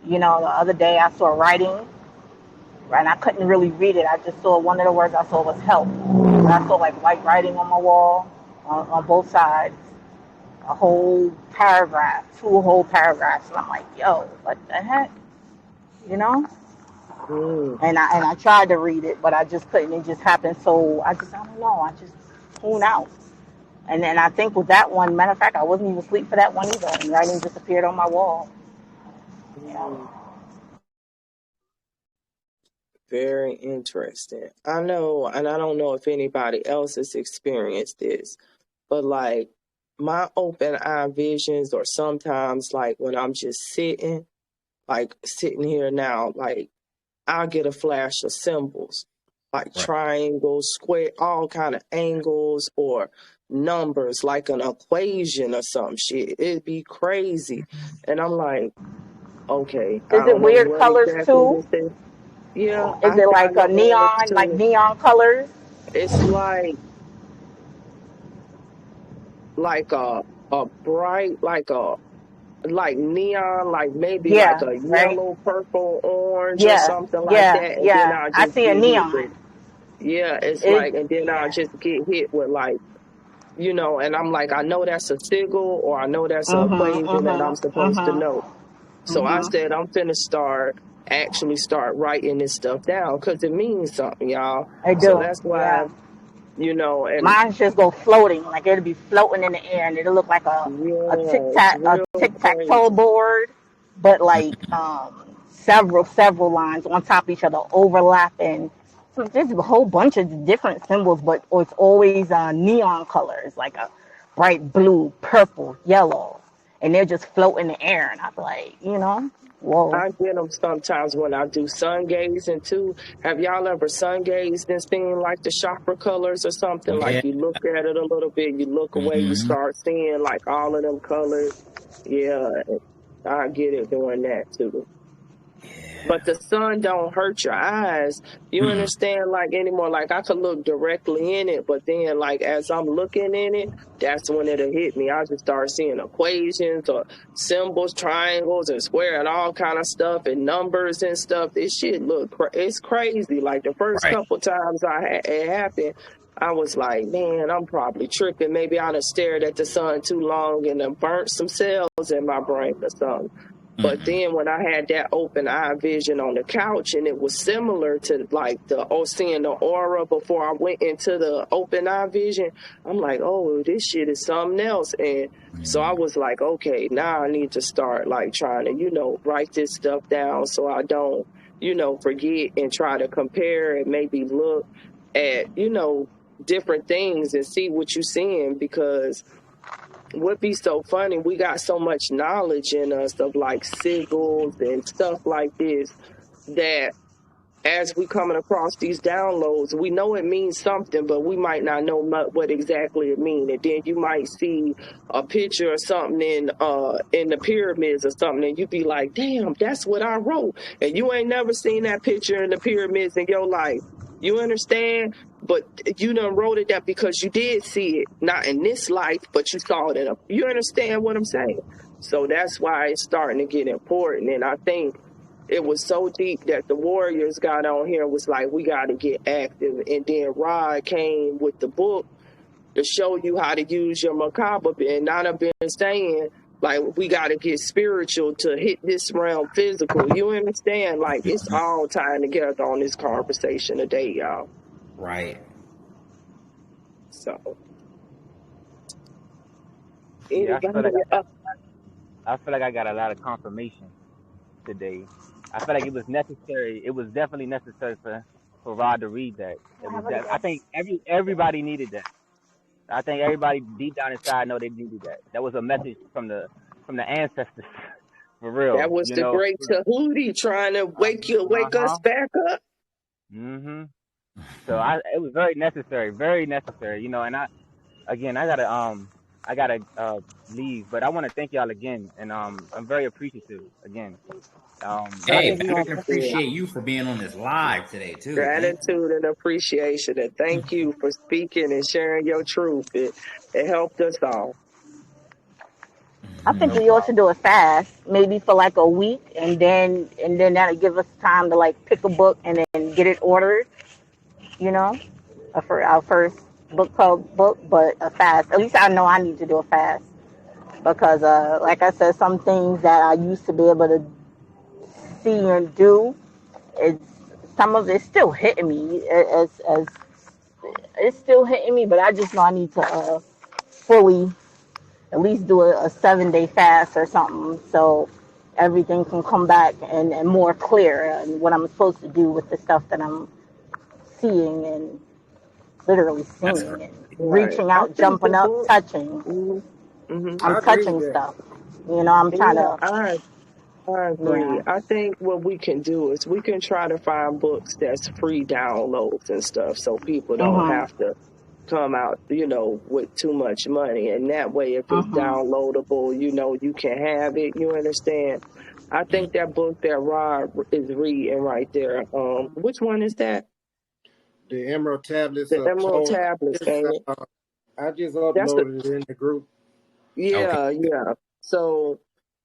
F: you know, the other day I saw writing, and I couldn't really read it. I just saw one of the words I saw was help. And I saw like white writing on my wall on both sides, a whole paragraph, two whole paragraphs. And I'm like, yo, what the heck? You know?
A: Mm.
F: And I tried to read it, but I just couldn't. It just happened. So I don't know. I just tune out. And then I think with that one, matter of fact, I wasn't even asleep for that one either. And writing just appeared on my wall. Yeah.
A: Mm. Very interesting. I know, and I don't know if anybody else has experienced this, but like my open eye visions, or sometimes like when I'm just sitting, like sitting here now, like I'll get a flash of symbols, like
C: Right.
A: triangles, square, all kind of angles, or numbers, like an equation or some shit. It'd be crazy. And I'm like, okay, I
F: Is it
A: don't know
F: weird
A: what
F: colors
A: exactly
F: too?
A: this is. Yeah,
F: Is
A: I
F: it
A: got
F: like a
A: numbers
F: like
A: too.
F: neon colors?
A: It's like a bright, like neon, like maybe like
F: Yeah,
A: a
F: right.
A: yellow, purple, orange, or
F: Yeah,
A: something like
F: yeah,
A: that. And then
F: yeah.
A: I'll
F: I
A: just
F: see a
A: get hit with,
F: neon.
A: yeah, it's
F: It,
A: like, and then I'll
F: yeah.
A: just get hit with like, you know, and I'm like, I know that's a sigil, or I know that's an
F: Mhm,
A: equation that I'm
F: mhm,
A: supposed to
F: mhm,
A: know. So I
F: mhm.
A: said, I'm finna actually start writing this stuff down, because it means something, y'all.
F: I
A: So
F: do.
A: that's why,
F: Yeah.
A: you know, and
F: Mine just go floating, like it'll be floating in the air, and it'll look like
A: yeah, it's
F: a
A: real
F: tic tac toe
A: crazy.
F: board, but like several lines on top of each other, overlapping. So there's a whole bunch of different symbols, but it's always neon colors, like a bright blue, purple, yellow, and they're just floating in the air. And I'm like, you know, whoa,
A: I get them sometimes when I do sun gazing too. Have y'all ever sun gazed and seen like the chakra colors or something?
C: Yeah.
A: Like you look at it a little bit, you look away, you
C: Hmm.
A: start seeing like all of them colors. Yeah, I get it doing that too. But the sun don't hurt your eyes. You
C: Mm.
A: understand? Like anymore, like I could look directly in it, but then like as I'm looking in it, that's when it'll hit me. I just start seeing equations or symbols, triangles and square and all kind of stuff and numbers and stuff. This shit it's crazy. Like the first
C: Right.
A: couple times it happened, I was like, man, I'm probably tripping. Maybe I done stared at the sun too long and done burnt some cells in my brain or something. But then when I had that open eye vision on the couch, and it was similar to like seeing the aura before I went into the open eye vision, I'm like, oh, this shit is something else. And so I was like, okay, now I need to start like trying to, write this stuff down so I don't, forget, and try to compare and maybe look at, different things and see what you're seeing, because what be so funny, we got so much knowledge in us of like sigils and stuff like this, that as we coming across these downloads, we know it means something, but we might not know what exactly it means. And then you might see a picture or something in the pyramids or something, and you be like, damn, that's what I wrote. And you ain't never seen that picture in the pyramids in your life. You understand? But you done wrote it that because you did see it, not in this life, but you saw it you understand what I'm saying? So that's why it's starting to get important. And I think it was so deep that the Warriors got on here and was like, we got to get active. And then Rod came with the book to show you how to use your macabre. And I've been saying, like, we got to get spiritual to hit this realm physical. You understand? Like, it's all tying together on this conversation today, y'all.
C: Right.
A: So,
E: Yeah,
A: anybody else?
E: I feel like I got a lot of confirmation today. I feel like it was necessary. It was definitely necessary for Rod to read that. It was that. I think everybody needed that. I think everybody deep down inside know they needed that. That was a message from the ancestors, for real.
A: That was the great Tahuti trying to wake us back up.
E: So it was very necessary, and I gotta leave, but I want to thank y'all again, and I'm very appreciative again.
C: Hey, man, I can appreciate you for being on this live today too.
A: Gratitude and appreciation, and thank you for speaking and sharing your truth. It helped us all.
F: I think we ought to do a fast, maybe for like a week, and then that'll give us time to like pick a book and then get it ordered. For our first book club book, but a fast. At least I know I need to do a fast because, like I said, some things that I used to be able to see and do, some of it's still hitting me. As it's still hitting me, but I just know I need to fully at least do a 7-day fast or something, so everything can come back and more clear, and what I'm supposed to do with the stuff that I'm seeing and literally seeing and reaching out, jumping up, touching. I'm touching stuff. I'm trying to.
A: I agree. I think what we can do is we can try to find books that's free downloads and stuff, so people don't have to come out, with too much money. And that way, if it's downloadable, you can have it. You understand? I think that book that Rod is reading right there. Which one is that?
H: The Emerald Tablets.
A: The Emerald Tablets.
H: I just uploaded it in the group.
A: Yeah, yeah. So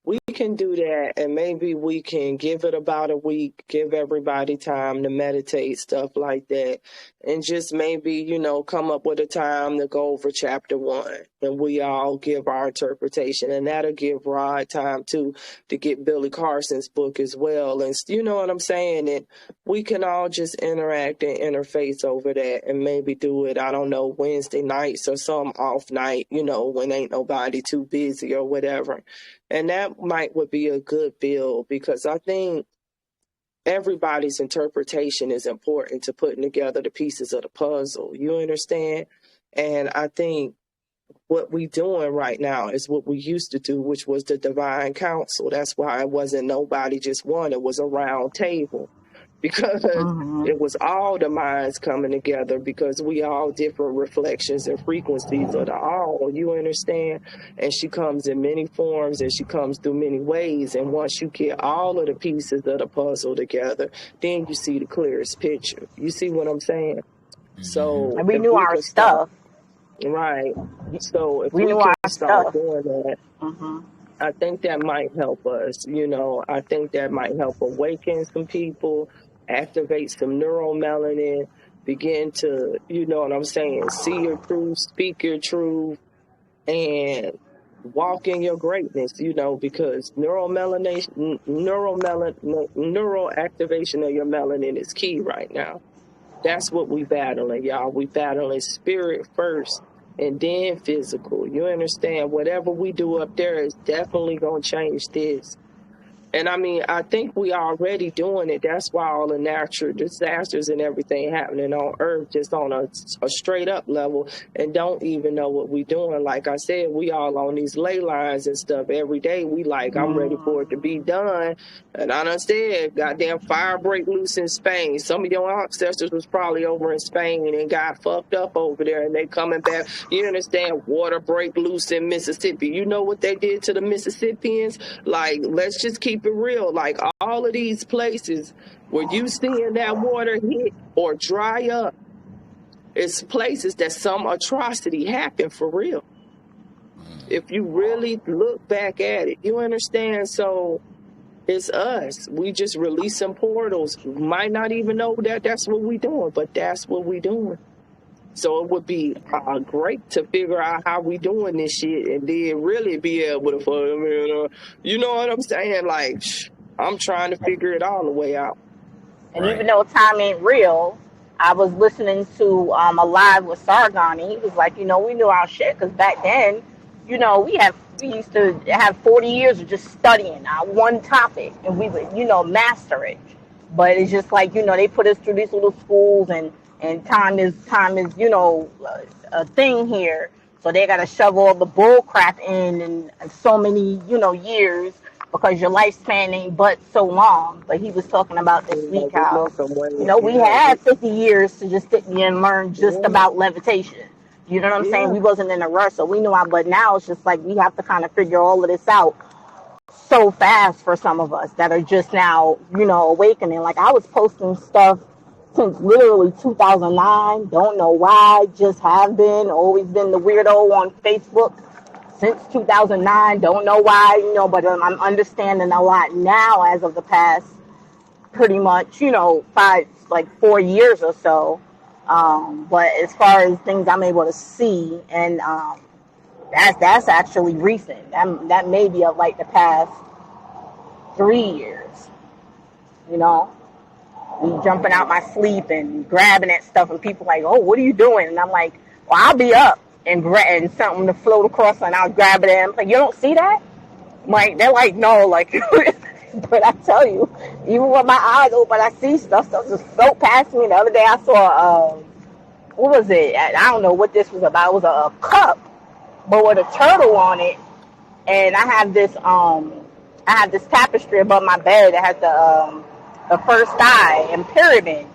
A: we can do that, and maybe we can give it about a week, give everybody time to meditate, stuff like that, and just maybe, come up with a time to go over chapter 1, and we all give our interpretation, and that'll give Rod time to get Billy Carson's book as well, and you know what I'm saying, and we can all just interact and interface over that, and maybe do it, I don't know, Wednesday nights or some off night, when ain't nobody too busy or whatever. And that would be a good build, because I think everybody's interpretation is important to putting together the pieces of the puzzle. You understand? And I think what we doing right now is what we used to do, which was the divine council. That's why it wasn't nobody just one. It was a round table, because it was all the minds coming together, because we all different reflections and frequencies of the all. You understand? And she comes in many forms, and she comes through many ways. And once you get all of the pieces of the puzzle together, then you see the clearest picture. You see what I'm saying? So
F: and we knew our stuff.
A: Right. So if we can start doing that, I think that might help us. I think that might help awaken some people, activate some neuromelanin, begin to, you know what I'm saying, see your truth, speak your truth, and walk in your greatness, you know, because neural activation of your melanin is key right now. That's what we battling, y'all. We battling spirit first and then physical. You understand? Whatever we do up there is definitely going to change this. And I mean, I think we already doing it. That's why all the natural disasters and everything happening on Earth just on a straight up level and don't even know what we doing. Like I said, we all on these ley lines and stuff every day. We like, I'm ready for it to be done. And I done said, goddamn fire break loose in Spain. Some of your ancestors was probably over in Spain and got fucked up over there and they coming back. You understand? Water break loose in Mississippi. You know what they did to the Mississippians? Like, let's just keep it real. Like, all of these places where you seeing that water hit or dry up, it's places that some atrocity happened for real. If you really look back at it, you understand? So it's us. We just releasing portals. Might not even know that that's what we doing, but that's what we doing. So it would be great to figure out how we doing this shit and then really be able to, you know what I'm saying? Like, I'm trying to figure it all the way out.
F: And even though time ain't real, I was listening to a live with Sargon, and he was like, you know, we knew our shit because back then, you know, we used to have 40 years of just studying our one topic, and we would, you know, master it. But it's just like, you know, they put us through these little schools, and time is, you know, a thing here. So they got to shove all the bull crap in so many, you know, years because your lifespan ain't but so long. But he was talking about this week how, you know, we had 50 years to just sit there and learn just about levitation. You know what I'm saying? We wasn't in a rush, so we knew how. But now it's just like we have to kind of figure all of this out so fast for some of us that are just now, you know, awakening. Like I was posting stuff since literally 2009. Don't know why. Just have been. Always been the weirdo on Facebook since 2009. Don't know why, you know, but I'm understanding a lot now as of the past pretty much, you know, 4 years or so. But as far as things I'm able to see, and that's actually recent. That may be of like the past 3 years, you know. Me jumping out my sleep and grabbing at stuff, and people like, oh, what are you doing? And I'm like, well, I'll be up and something to float across, and I'll grab it. And I'm like, you don't see that? Like, they're like, no, like, but I tell you, even with my eyes open, I see stuff just float past me. The other day I saw, what was it? I don't know what this was about. It was a cup, but with a turtle on it. And I have this tapestry above my bed that has the first eye and pyramid,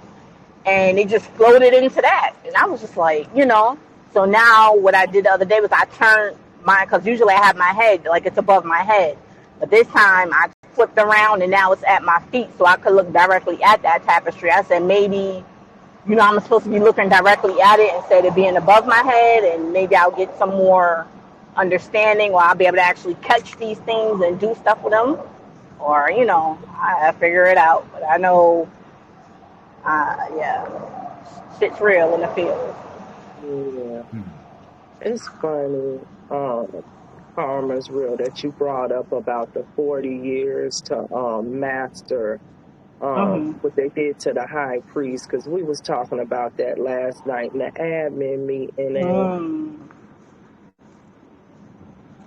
F: and it just floated into that. And I was just like, you know. So now what I did the other day was I turned mine, because usually I have my head, like it's above my head. But this time I flipped around and now it's at my feet so I could look directly at that tapestry. I said maybe, you know, I'm supposed to be looking directly at it instead of being above my head, and maybe I'll get some more understanding, or I'll be able to actually catch these things and do stuff with them. Or, you know, I figure it out. But I know, shit's real in the field.
A: Yeah. It's funny, Karma's real, that you brought up about the 40 years to master what they did to the high priest, because we was talking about that last night in the admin meeting,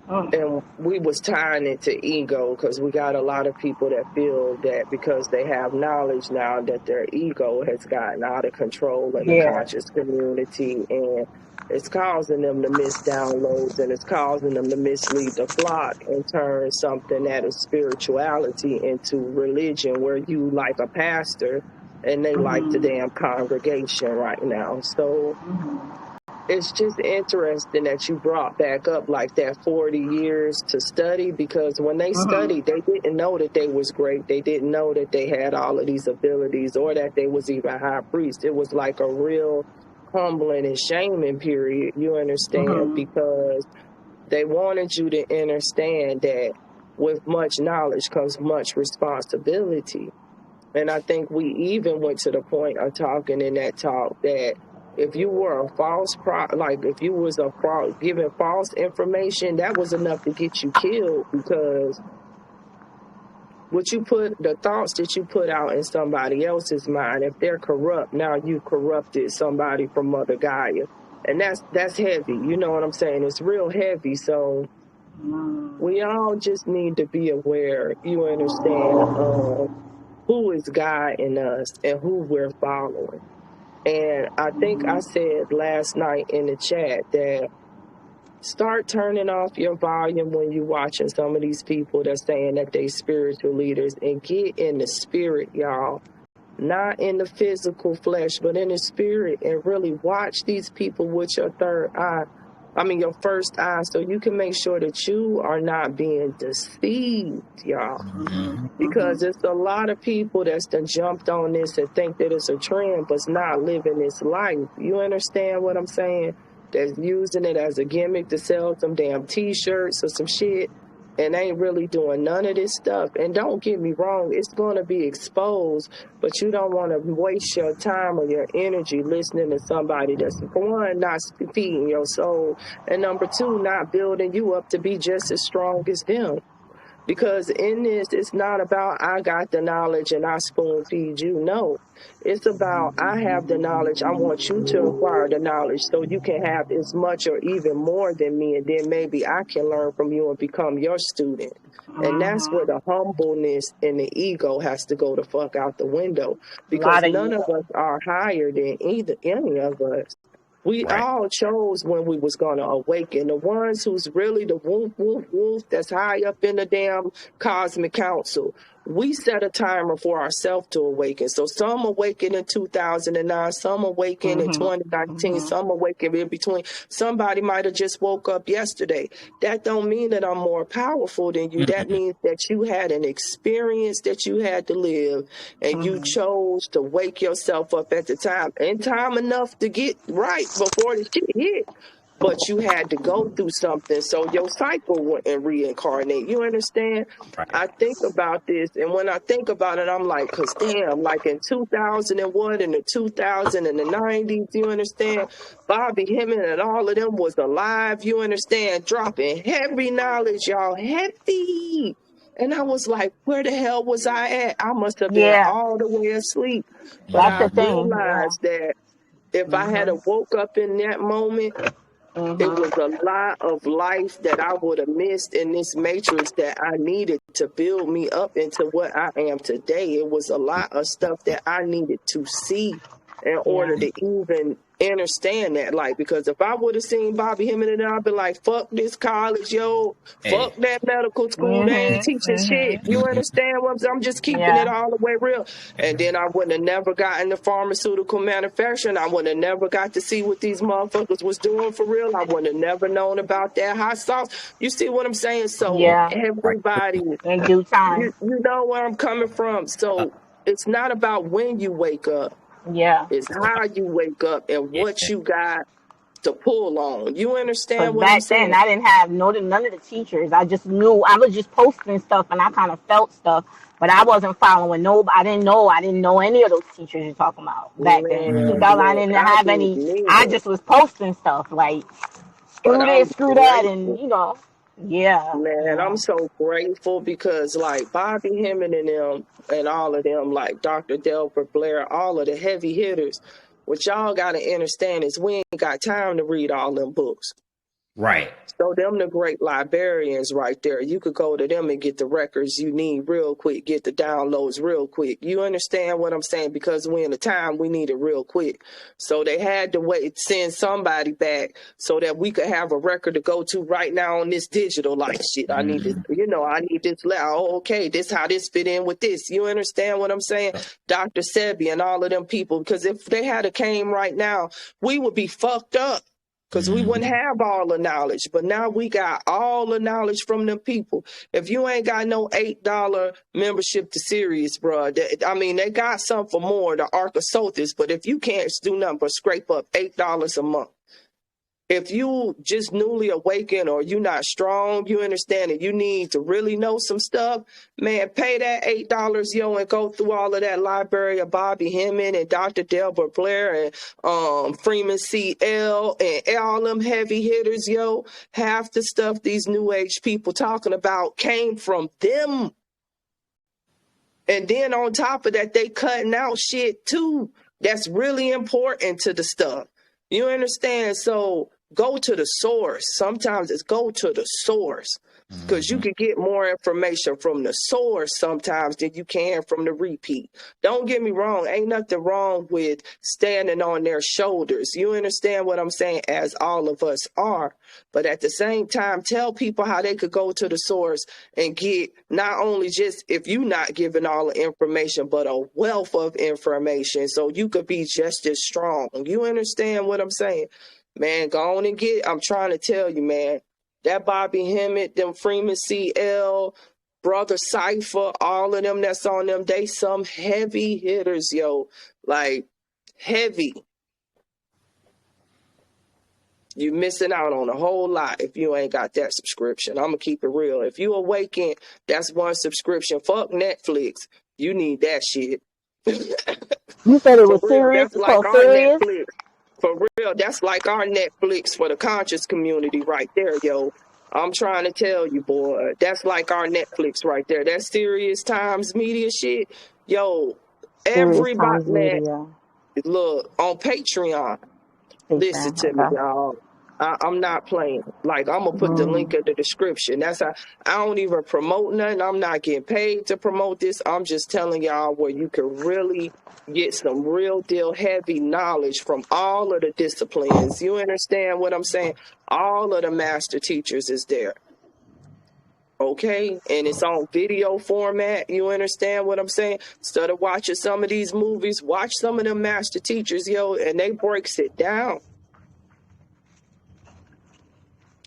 A: and we was tying it to ego, because we got a lot of people that feel that because they have knowledge now that their ego has gotten out of control in the conscious community, and it's causing them to miss downloads, and it's causing them to mislead the flock and turn something that is spirituality into religion, where you like a pastor and they like the damn congregation right now. So it's just interesting that you brought back up like that 40 years to study, because when they studied, they didn't know that they was great. They didn't know that they had all of these abilities or that they was even high priest. It was like a real humbling and shaming period, you understand, because they wanted you to understand that with much knowledge comes much responsibility. And I think we even went to the point of talking in that talk that if you were a false like if you was a fraud giving false information, that was enough to get you killed, because the thoughts that you put out in somebody else's mind, if they're corrupt, now you corrupted somebody from Mother Gaia. And that's heavy. You know what I'm saying? It's real heavy. So we all just need to be aware, you understand, who is guiding us and who we're following. And I think I said last night in the chat that start turning off your volume when you're watching some of these people that's saying that they spiritual leaders, and get in the spirit, y'all. Not in the physical flesh, but in the spirit, and really watch these people with your your first eye, so you can make sure that you are not being deceived, y'all. Because it's a lot of people that's done jumped on this and think that it's a trend, but's not living this life. You understand what I'm saying? That's using it as a gimmick to sell some damn t-shirts or some shit, and ain't really doing none of this stuff. And don't get me wrong, it's going to be exposed, but you don't want to waste your time or your energy listening to somebody that's, for one, not feeding your soul, and number two, not building you up to be just as strong as them. Because in this, it's not about I got the knowledge and I spoon feed you. No, it's about I have the knowledge. I want you to acquire the knowledge so you can have as much or even more than me. And then maybe I can learn from you and become your student. And that's where the humbleness and the ego has to go the fuck out the window.
F: A
A: Because
F: lot of
A: none of
F: ego.
A: us are higher than any of us. We
C: Right.
A: all chose when we was going to awaken. The ones who's really the wolf that's high up in the damn cosmic council. We set a timer for ourselves to awaken. So some awaken in 2009, some awaken in 2019, some awaken in between. Somebody might have just woke up yesterday. That don't mean that I'm more powerful than you. That means that you had an experience that you had to live, and you chose to wake yourself up at the time, in time enough to get right before the shit hit. But you had to go through something, so your cycle went and reincarnate. You understand?
C: Right.
A: I think about this, and when I think about it, I'm like, cause damn, like in 2001 and the 2000 and the 90s, you understand? Bobby Hemming and all of them was alive, you understand? Dropping heavy knowledge, y'all, heavy. And I was like, where the hell was I at? I must have been
F: Yeah,
A: all the way asleep. But
F: that's
A: I
F: the thing. Yeah.
A: realized that if I had a woke up in that moment, it was a lot of life that I would have missed in this matrix that I needed to build me up into what I am today. It was a lot of stuff that I needed to see in
F: Yeah.
A: order to even understand that. Like, because if I would have seen Bobby Hemming and I'd been like, fuck this college, yo, fuck
C: Hey.
A: that medical school, they ain't teaching shit. You understand what I'm saying? I'm just keeping it
F: Yeah.
A: all the way real. And then I wouldn't have never gotten the pharmaceutical manufacturing. I would have never got to see what these motherfuckers was doing for real. I would have never known about that hot sauce. You see what I'm saying? So
F: Yeah.
C: Right.
A: everybody,
F: In due time.
A: you know where I'm coming from. So it's not about when you wake up.
F: Yeah.
A: It's how you wake up and
C: Yeah.
A: what you got to pull on. You
F: Because
A: understand what I'm
F: back then
A: saying?
F: I didn't have none of the teachers. I just knew I was just posting stuff and I kind of felt stuff, but I wasn't following nobody. I didn't know any of those teachers you're talking about back then.
A: Man,
F: 2000, I
A: look,
F: didn't
A: I
F: have
A: didn't
F: any. I
A: neither.
F: just was posting stuff like
A: But
F: screw
A: I'm
F: this, screw that, and
A: grateful.
F: yeah,
A: Man, I'm
F: yeah,
A: so grateful because like Bobby Hemming and them and all of them, like Dr. Delbert Blair, all of the heavy hitters, what y'all got to understand is we ain't got time to read all them books.
C: Right.
A: So them the great librarians right there. You could go to them and get the records you need real quick, get the downloads real quick. You understand what I'm saying? Because we're in a time we need it real quick. So they had to wait, send somebody back so that we could have a record to go to right now on this digital. Like, shit, I need this, I need this. Oh, okay, this how this fit in with this. You understand what I'm saying? Dr. Sebi and all of them people. Because if they had a came right now, we would be fucked up. Because we wouldn't have all the knowledge. But now we got all the knowledge from them people. If you ain't got no $8 membership to Sirius, bro, they got some for more, the Arc of Sothis. But if you can't do nothing but scrape up $8 a month, if you just newly awakened or you not strong, you understand that you need to really know some stuff, man, pay that $8, yo, and go through all of that library of Bobby Hemming and Dr. Delbert Blair and Freeman C.L. and all them heavy hitters, yo. Half the stuff these new age people talking about came from them. And then on top of that, they cutting out shit too. That's really important to the stuff. You understand? So go to the source. Sometimes it's go to the source. Because you can get more information from the source sometimes than you can from the repeat. Don't get me wrong. Ain't nothing wrong with standing on their shoulders. You understand what I'm saying? As all of us are. But at the same time, tell people how they could go to the source and get not only just if you're not giving all the information, but a wealth of information so you could be just as strong. You understand what I'm saying? Man, go on and get, I'm trying to tell you, man, that Bobby Hemmett, them Freeman C.L., Brother Cypher, all of them that's on them, they some heavy hitters, yo. Like, heavy. You missing out on a whole lot if you ain't got that subscription. I'm going to keep it real. If you awaken, that's one subscription. Fuck Netflix. You need that shit.
F: You said it
A: For
F: was
A: real,
F: serious?
A: that's
F: It's
A: like
F: called
A: our
F: Serious?
A: Netflix. For real, that's like our Netflix for the conscious community right there, yo. I'm trying to tell you, boy. That's like our Netflix right there. That Serious Times Media shit. Yo,
F: Serious
A: everybody,
F: Times
A: man,
F: Media.
A: look, on Patreon. Listen
F: Patreon.
A: to me,
F: Okay.
A: y'all. I'm not playing. Like, I'm going to put the link
F: Mm.
A: in the description. That's how I don't even promote nothing. I'm not getting paid to promote this. I'm just telling y'all where you can really get some real deal heavy knowledge from all of the disciplines. You understand what I'm saying? All of the master teachers is there. Okay? And it's on video format. You understand what I'm saying? Instead of watching some of these movies, watch some of them master teachers, yo, and they breaks it down.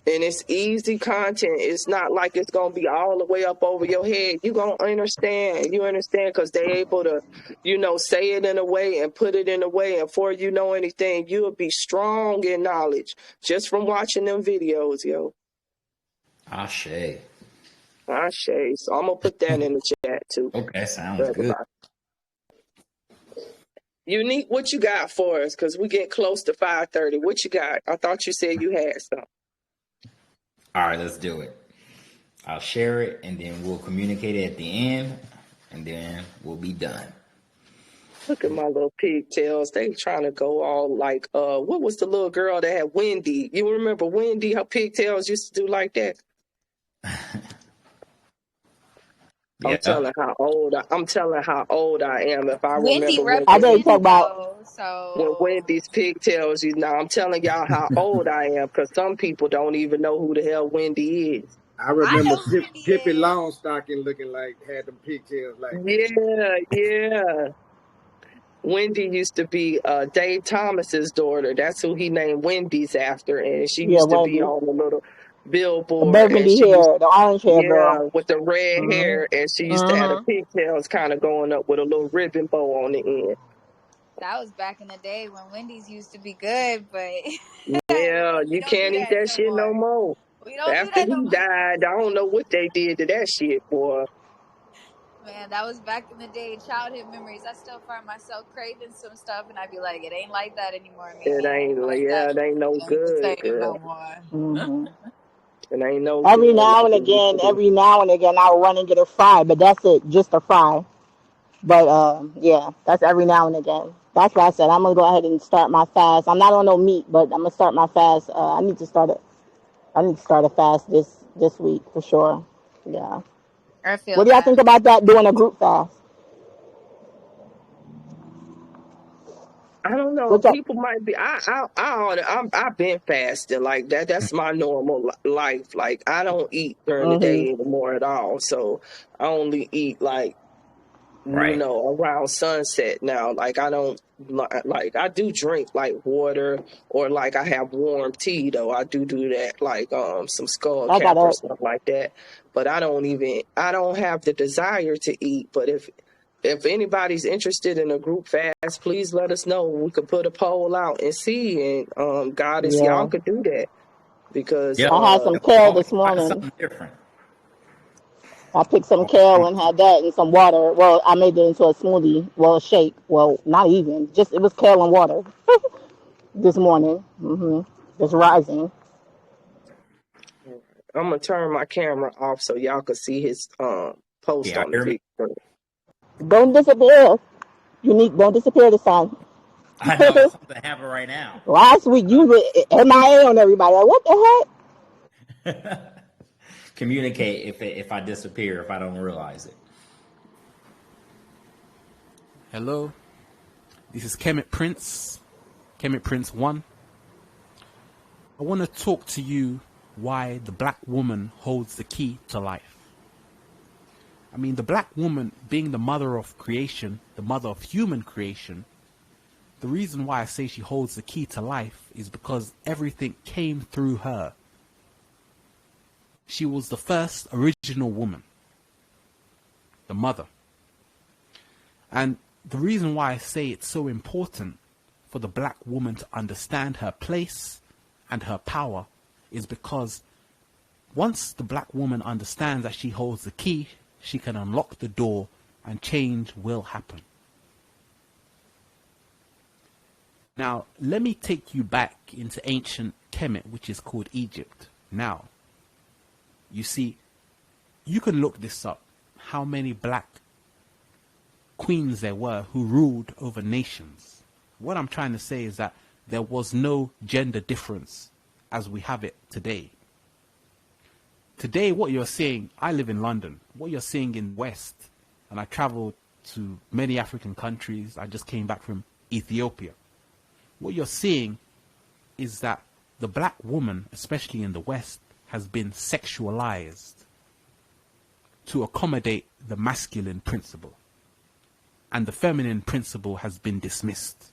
A: And it's easy content. It's not like it's going to be all the way up over your head. You're going to understand. You understand because they're able to, say it in a way and put it in a way. And before you know anything, you'll be strong in knowledge just from watching them videos, yo.
C: Ashe.
A: Ashe. So I'm going to put that in the chat too.
C: Okay, sounds
A: For
C: good.
A: everybody. Unique, what you got for us? Because we get close to 5:30. What you got? I thought you said you had some.
C: All right, let's do it. I'll share it, and then we'll communicate it at the end, and then we'll be done.
A: Look at my little pigtails. They trying to go all like, what was the little girl that had Wendy? You remember Wendy? Her pigtails used to do like that. I'm
C: Yeah.
A: telling how old I am if I
G: Wendy
A: remember when
F: I know you
G: represents
F: talk about.
G: though,
A: when
G: so
A: Wendy's pigtails. I'm telling y'all how old I am because some people don't even know who the hell Wendy is.
H: I
G: I
H: remember
G: know who Wendy
H: Pippi
G: is.
H: Longstocking looking like had them pigtails like that.
A: Yeah. Wendy used to be Dave Thomas's daughter. That's who he named Wendy's after, and she
F: Yeah,
A: used to be
F: Wendy.
A: on the little
F: The
A: billboard, and
F: burgundy
A: she used,
F: hair, the orange hair
A: yeah,
F: girl.
A: with the red hair, and she
F: Mm-hmm.
A: used to have the
F: Mm-hmm.
A: pigtails kind of going up with a little ribbon bow on the end.
G: That was back in the day when Wendy's used to be good, but
A: Yeah,
G: we
A: you
G: don't do
A: can't eat
G: that
A: that
G: no
A: shit no
G: more.
A: more.
G: We don't do
A: After
G: that no
A: he
G: more.
A: died, I don't know what they did to that shit, boy.
G: Man, that was back in the day, childhood memories. I still find myself craving some stuff, and I'd be like, it ain't like that anymore,
A: It
G: Mimi. It ain't
A: ain't,
G: like
A: yeah,
G: that.
A: it ain't no
G: It ain't the
A: good,
G: same no
A: girl.
G: more.
F: Mm-hmm.
A: It ain't no
F: Every
A: good
F: now
A: like
F: and
A: it used to
F: again,
A: be.
F: I'll run and get a fry, but that's it, just a fry. But yeah, that's every now and again. That's why I said I'm gonna go ahead and start my fast. I'm not on no meat, but I'm gonna start my fast. I need to start a fast this week for sure. Yeah.
G: I feel
F: What do y'all
G: that.
F: think about that? Doing a group fast?
A: I don't know.
F: Which
A: People might be. I've been fasting like that. That's my normal life. Like I don't eat during the
F: mm-hmm.
A: day anymore at all. So I only eat like
C: Right.
A: around sunset now. Like I don't like I do drink like water or like I have warm tea though. I do that like some skull
F: I
A: cap or
F: gotta
A: stuff like that. But I don't have the desire to eat. But if If anybody's interested in a group fast, please let us know. We could put a poll out and see. And Goddess, y'all
F: Yeah.
A: could do that because
C: Yep.
F: I had some
C: We
F: kale
C: always
F: this
C: find
F: morning.
C: something different.
F: I picked some kale and had that and some water. Well, I made it into a smoothie. Well, a shake. Well, not even. Just it was kale and water this morning. Just rising.
A: I'm gonna turn my camera off so y'all can see his post
C: Yeah, I
A: on the
C: hear me.
A: big screen.
F: Don't disappear. Unique. Don't disappear this time.
C: I know something happened right now.
F: Last week you were MIA on everybody. Like, what the
C: Communicate if I disappear, if I don't realize it.
J: Hello, this is Kemet Prince 1. I want to talk to you why the black woman holds the key to life. I mean, the black woman being the mother of creation, the mother of human creation, the reason why I say she holds the key to life is because everything came through her. She was the first original woman, the mother. And the reason why I say it's so important for the black woman to understand her place and her power is because once the black woman understands that she holds the key, she can unlock the door and change will happen. Now, let me take you back into ancient Kemet, which is called Egypt. Now, you see, you can look this up, how many black queens there were who ruled over nations. What I'm trying to say is that there was no gender difference as we have it today. Today, what you're seeing, I live in London, what you're seeing in the West, and I traveled to many African countries, I just came back from Ethiopia. What you're seeing is that the black woman, especially in the West, has been sexualized to accommodate the masculine principle. And the feminine principle has been dismissed.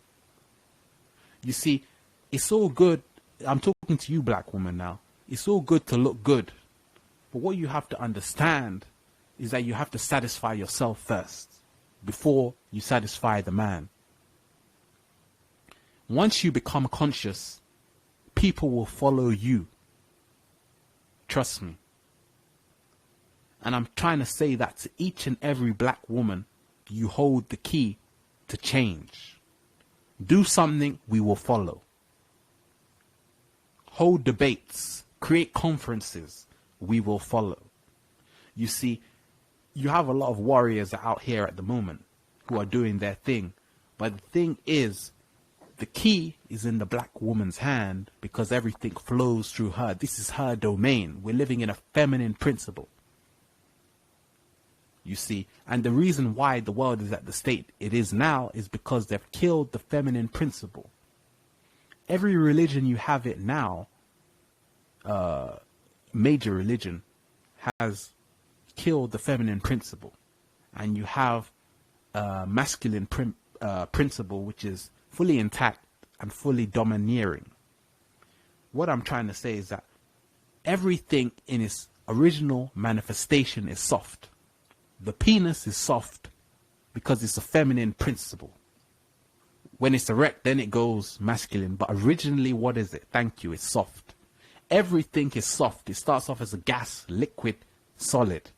J: You see, it's all good. I'm talking to you, black woman, now. It's all good to look good. But what you have to understand is that you have to satisfy yourself first before you satisfy the man. Once you become conscious, people will follow you. Trust me. And I'm trying to say that to each and every black woman, you hold the key to change. Do something, we will follow. Hold debates, create conferences, we will follow. You see, you have a lot of warriors out here at the moment who are doing their thing. But the thing is, the key is in the black woman's hand because everything flows through her. This is her domain. We're living in a feminine principle. You see, and the reason why the world is at the state it is now is because they've killed the feminine principle. Every religion you have it now, major religion, has killed the feminine principle. And you have a masculine principle which is fully intact and fully domineering. What I'm trying to say is that everything in its original manifestation is soft. The penis is soft because it's a feminine principle. When it's erect, then it goes masculine. But originally, what is it? Thank you, it's soft. Everything is soft. It starts off as a gas, liquid, solid.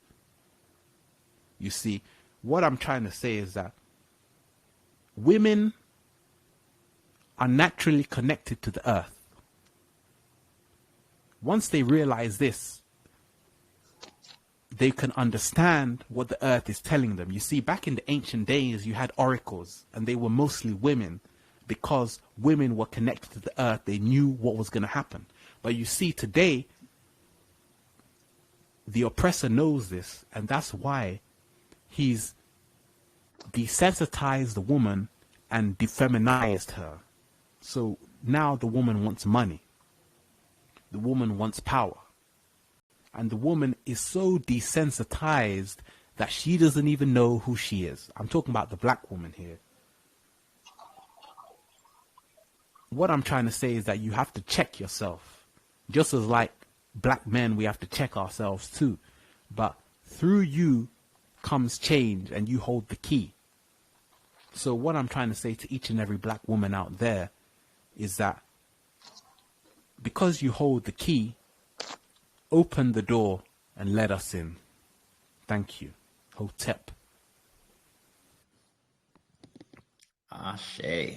J: You see, what I'm trying to say is that women are naturally connected to the earth. Once they realize this, they can understand what the earth is telling them. You see, back in the ancient days, you had oracles, and they were mostly women because women were connected to the earth. They knew what was going to happen. But you see, today, the oppressor knows this, and that's why he's desensitized the woman and defeminized her. So now the woman wants money. The woman wants power. And the woman is so desensitized that she doesn't even know who she is. I'm talking about the black woman here. What I'm trying to say is that you have to check yourself. Just as like black men, we have to check ourselves too. But through you comes change and you hold the key. So what I'm trying to say to each and every black woman out there is that because you hold the key, open the door and let us in. Thank you. Hotep.
C: Ashe.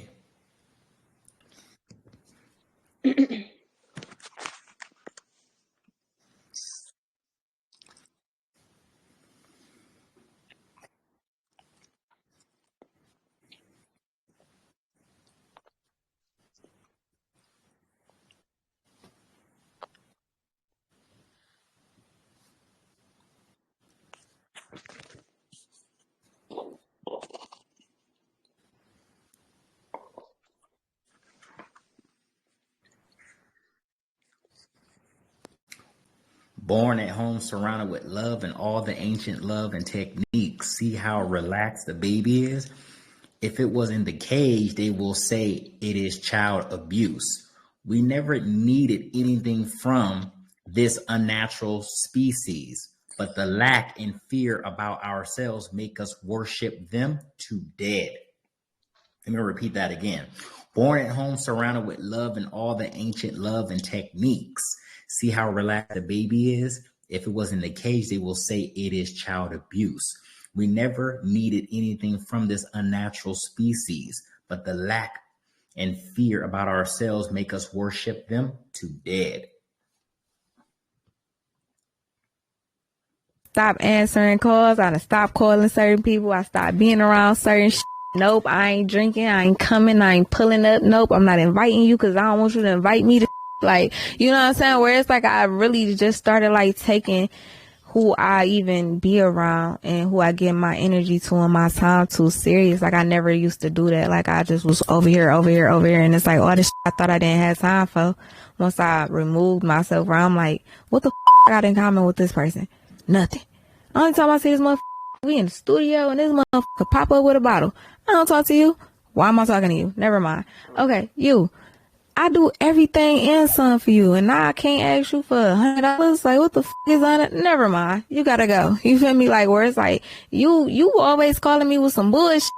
C: Born at home, surrounded with love and all the ancient love and techniques. See how relaxed the baby is? If it was in the cage, they will say it is child abuse. We never needed anything from this unnatural species, but the lack and fear about ourselves make us worship them to dead. Let me repeat that again. Born at home, surrounded with love and all the ancient love and techniques. See how relaxed the baby is? If it was in the cage, they will say it is child abuse. We never needed anything from this unnatural species, but the lack and fear about ourselves make us worship them to dead.
K: Stop answering calls. I done stopped calling certain people. I stopped being around certain shit. Nope, I ain't drinking. I ain't coming. I ain't pulling up. Nope, I'm not inviting you because I don't want you to invite me to like, you know what I'm saying? Where it's like I really just started like taking who I even be around and who I give my energy to and my time to serious. Like I never used to do that. Like I just was over here. And it's like all this shit I thought I didn't have time for. Once I removed myself where I'm like, what the I got in common with this person? Nothing. Only time I see this motherfucker, we in the studio and this motherfucker pop up with a bottle. I don't talk to you. Why am I talking to you? Never mind. Okay, you. I do everything and some for you, and now I can't ask you for $100. Like, what the is on it? Never mind. You gotta go. You feel me? Like, where it's like, you always calling me with some bullshit.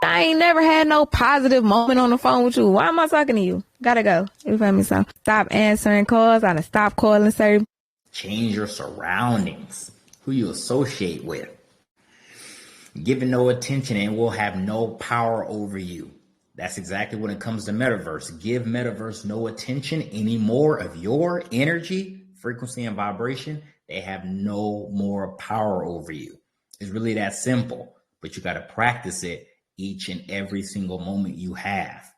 K: I ain't never had no positive moment on the phone with you. Why am I talking to you? Gotta go. You feel me? So, stop answering calls. I done stop calling certain.
C: Change your surroundings, who you associate with. Give it no attention and will have no power over you. That's exactly when it comes to metaverse. Give metaverse no attention anymore of your energy, frequency, and vibration. They have no more power over you. It's really that simple, but you got to practice it each and every single moment you have.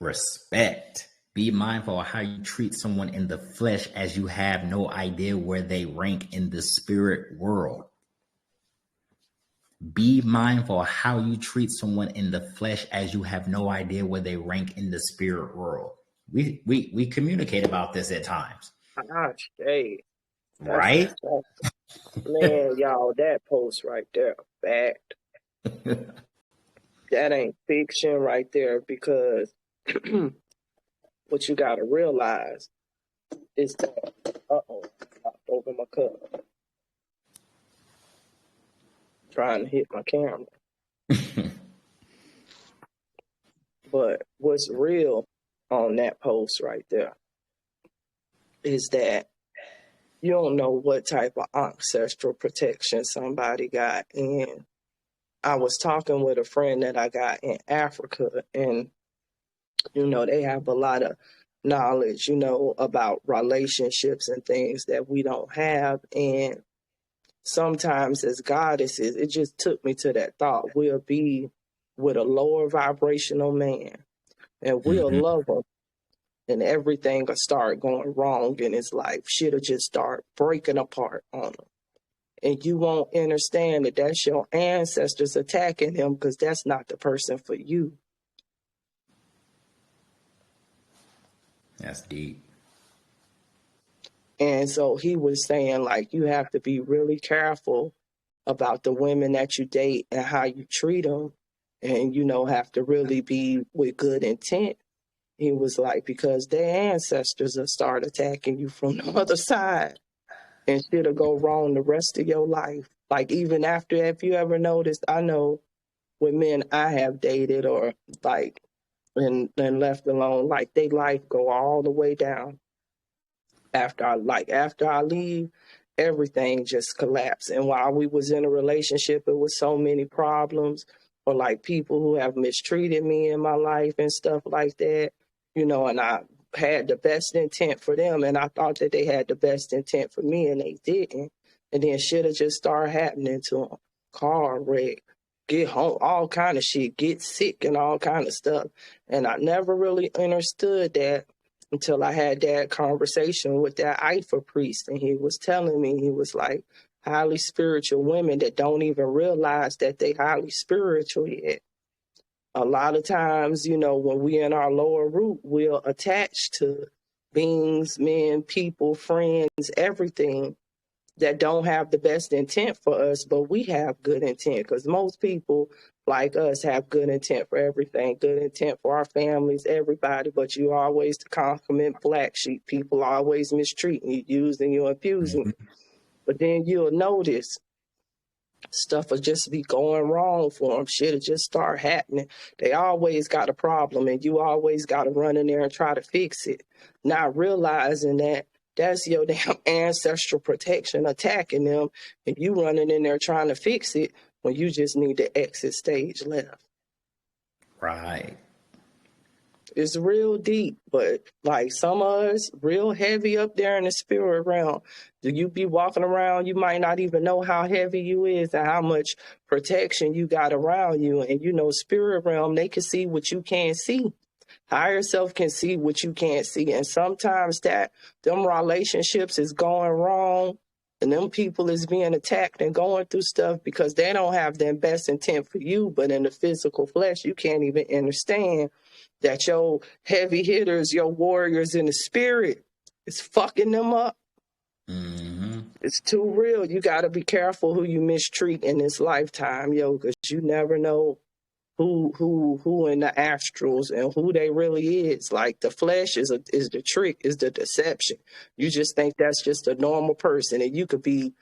C: Respect. Be mindful of how you treat someone in the flesh, as you have no idea where they rank in the spirit world. Be mindful of how you treat someone in the flesh, as you have no idea where they rank in the spirit world. We communicate about this at times.
A: Gosh, hey,
C: Right?
A: Man, y'all, that post right there, fact. That ain't fiction right there, because what you got to realize is that, uh-oh, I knocked over my cup. Trying to hit my camera. But what's real on that post right there is that you don't know what type of ancestral protection somebody got. And I was talking with a friend that I got in Africa, and you know, they have a lot of knowledge, you know, about relationships and things that we don't have. And sometimes as goddesses, it just took me to that thought. We'll be with a lower vibrational man and we'll love him, and everything will start going wrong in his life. Shit'll just start breaking apart on him. And you won't understand that that's your ancestors attacking him, because that's not the person for you.
C: That's deep.
A: And so he was saying, like, you have to be really careful about the women that you date and how you treat them. And, you know, have to really be with good intent. He was like, because their ancestors will start attacking you from the other side. and shit'll go wrong the rest of your life. Like even after, if you ever noticed, I know with men I have dated or like and left alone, like they life go all the way down after I leave, everything just collapsed. And while we was in a relationship, it was so many problems, or like people who have mistreated me in my life and stuff like that, you know, and I had the best intent for them and I thought that they had the best intent for me and they didn't. And then shit have just started happening to them. Car wreck, get home, all kind of shit, get sick and all kind of stuff. And I never really understood that until I had that conversation with that Ifa priest. And he was telling me, he was like, highly spiritual women that don't even realize that they highly spiritual yet. A lot of times, you know, when we in our lower root, we'll attach to beings, men, people, friends, everything that don't have the best intent for us, but we have good intent because most people like us have good intent for everything, good intent for our families, everybody, but you always the consummate black sheep. People always mistreating you, using you, abusing you. But then you'll notice stuff will just be going wrong for them. Shit'll just start happening. They always got a problem, and you always got to run in there and try to fix it, not realizing that that's your damn ancestral protection attacking them, and you running in there trying to fix it when you just need to exit stage left.
C: Right.
A: It's real deep, but like some of us, real heavy up there in the spirit realm. Do you be walking around, you might not even know how heavy you is and how much protection you got around you. And you know, spirit realm, they can see what you can't see. Higher self can see what you can't see. And sometimes that them relationships is going wrong and them people is being attacked and going through stuff because they don't have their best intent for you, but in the physical flesh, you can't even understand that your heavy hitters, your warriors in the spirit, is fucking them up.
C: Mm-hmm.
A: It's too real. You got to be careful who you mistreat in this lifetime, yo, because you never know who in the astrals and who they really is. Like the flesh is the trick, is the deception. You just think that's just a normal person, and you could be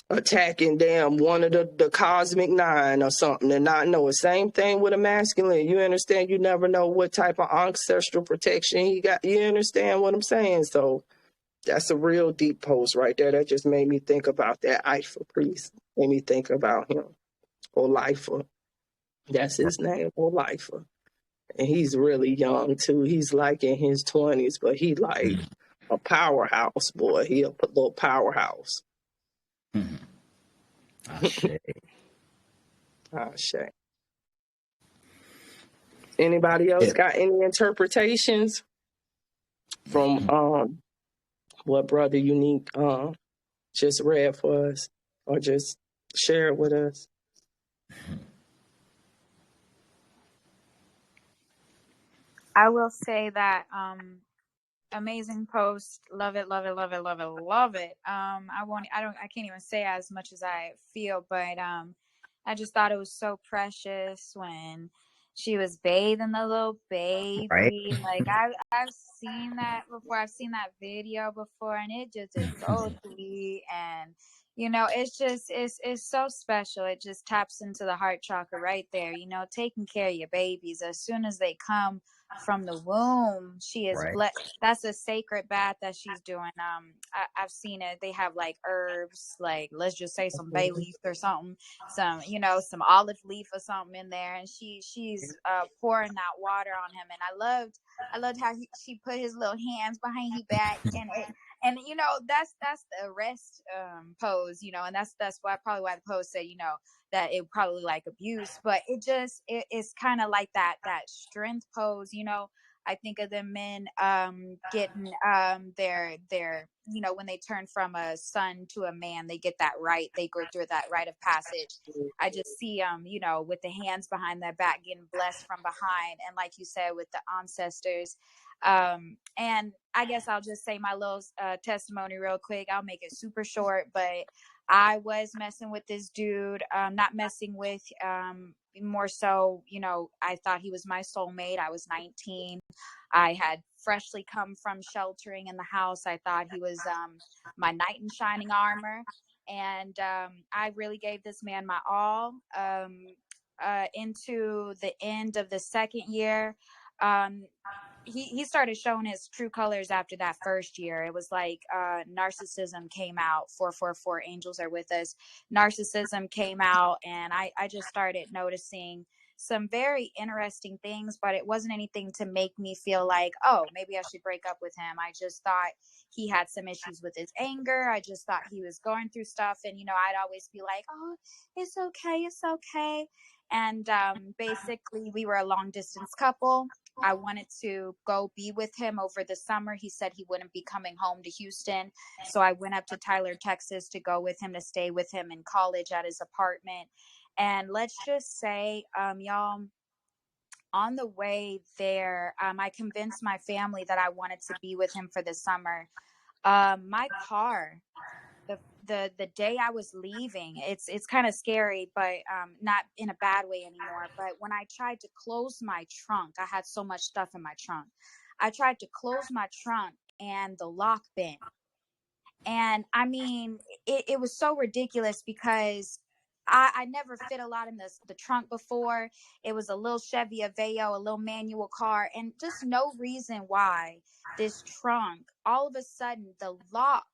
A: attacking damn one of the cosmic nine or something and not know it. Same thing with a masculine. You understand? You never know what type of ancestral protection he got. You understand what I'm saying? So that's a real deep post right there. That just made me think about that Ifa priest. Made me think about him. Olifa. That's his name, Olifa. And he's really young too. He's like in his 20s, but he like a powerhouse boy. He a little powerhouse.
C: Ashe.
A: Shame. Anybody else
C: Yeah.
A: got any interpretations from what Brother Unique just read for us, or just share it with us?
G: I will say that amazing post. Love it, love it, love it, love it, love it. I can't even say as much as I feel, but I just thought it was so precious when she was bathing the little
C: Right.
G: baby. Like I've seen that before. I've seen that video before, and it just is so sweet. And you know, it's so special. It just taps into the heart chakra right there. You know, taking care of your babies as soon as they come from the womb. She is
C: Right.
G: blessed. That's a sacred bath that she's doing. I've seen it. They have like herbs, like let's just say some bay leaf or something, some some olive leaf or something in there, and she's pouring that water on him. And I loved how she put his little hands behind his back, and that's the rest pose, and that's why probably why the pose said that it probably like abuse, but it's kind of like that strength pose. I think of the men getting their when they turn from a son to a man, they get that right, they go through that rite of passage. I just see with the hands behind their back getting blessed from behind, and like you said, with the ancestors. And I guess I'll just say my little testimony real quick. I'll make it super short, but I was messing with this dude, not messing with, more so, I thought he was my soulmate. I was 19. I had freshly come from sheltering in the house. I thought he was my knight in shining armor. And I really gave this man my all. Into the end of the second year, um, he started showing his true colors after that first year. It was like narcissism came out. 444 angels are with us. Narcissism came out, and I just started noticing some very interesting things, but it wasn't anything to make me feel like, oh, maybe I should break up with him. I just thought he had some issues with his anger. I just thought he was going through stuff. And, you know, I'd always be like, oh, it's okay. It's okay. And basically, we were a long distance couple. I wanted to go be with him over the summer. He said he wouldn't be coming home to Houston. So I went up to Tyler, Texas to go with him, to stay with him in college at his apartment. And let's just say, y'all, on the way there, I convinced my family that I wanted to be with him for the summer. My car, the day I was leaving, it's kind of scary, but not in a bad way anymore. But when I tried to close my trunk, I had so much stuff in my trunk. I tried to close my trunk and the lock bent. And I mean, it was so ridiculous because I never fit a lot in the trunk before. It was a little Chevy Aveo, a little manual car, and just no reason why this trunk, all of a sudden, the lock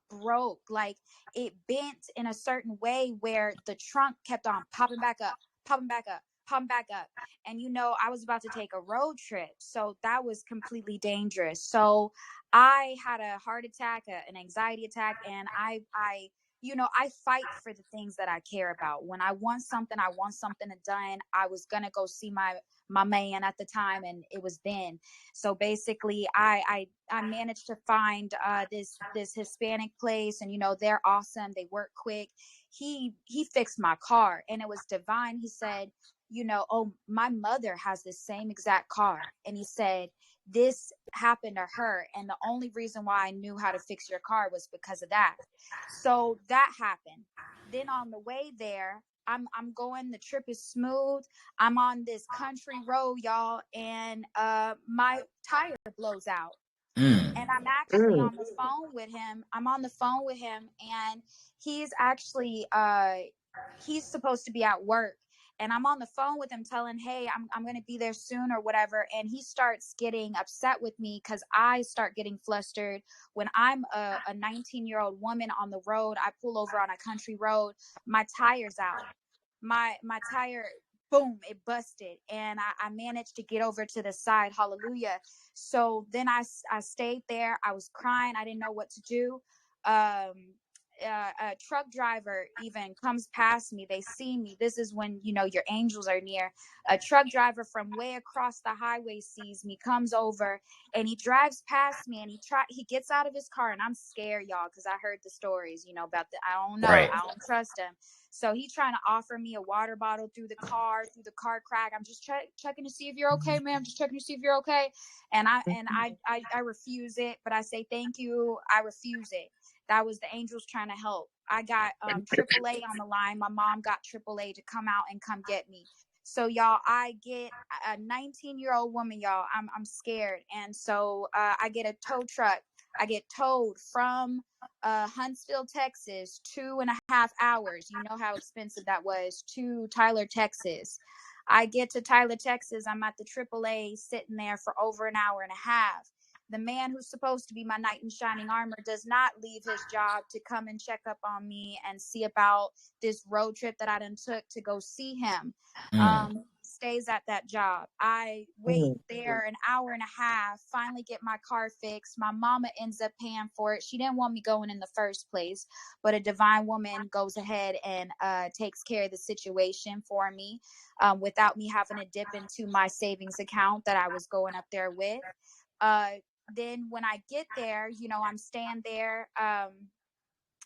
G: broke. Like, it bent in a certain way where the trunk kept on popping back up, popping back up, popping back up. And, you know, I was about to take a road trip. So that was completely dangerous. So I had a heart attack, an anxiety attack, and you know, I fight for the things that I care about. When I want something done. I was gonna go see my man at the time, and it was then. So basically, I managed to find this Hispanic place, and you know, they're awesome. They work quick. He fixed my car, and it was divine. He said, you know, oh, my mother has the same exact car, and he said, this happened to her, and the only reason why I knew how to fix your car was because of that. So that happened. Then on the way there, I'm going, the trip is smooth. I'm on this country road, y'all, and my tire blows out. And I'm actually
A: Mm.
G: on the phone with him. I'm on the phone with him, and he's actually he's supposed to be at work. And I'm on the phone with him telling, hey, I'm going to be there soon or whatever. And he starts getting upset with me because I start getting flustered. When I'm a 19-year-old woman on the road, I pull over on a country road, my tire's out. My tire, boom, it busted. And I managed to get over to the side. Hallelujah. So then I stayed there. I was crying. I didn't know what to do. A truck driver even comes past me. They see me. This is when, you know, your angels are near. A truck driver from way across the highway sees me, comes over, and he drives past me, and he gets out of his car, and I'm scared, y'all, because I heard the stories, you know, about I don't know,
C: Right.
G: I don't trust him. So he's trying to offer me a water bottle through the car crack. I'm just checking to see if you're okay, ma'am. Just checking to see if you're okay. And I refuse it, but I say thank you. I refuse it. That was the angels trying to help. I got AAA on the line. My mom got AAA to come out and come get me. So y'all, I get a 19-year-old woman, y'all. I'm scared, and so I get a tow truck. I get towed from Huntsville, Texas, 2.5 hours. You know how expensive that was, to Tyler, Texas. I get to Tyler, Texas. I'm at the AAA sitting there for over an hour and a half. The man who's supposed to be my knight in shining armor does not leave his job to come and check up on me and see about this road trip that I done took to go see him. Stays at that job. I wait there an hour and a half, finally get my car fixed. My mama ends up paying for it. She didn't want me going in the first place, but a divine woman goes ahead and takes care of the situation for me without me having to dip into my savings account that I was going up there with. Then when I get there, you know, I'm staying there.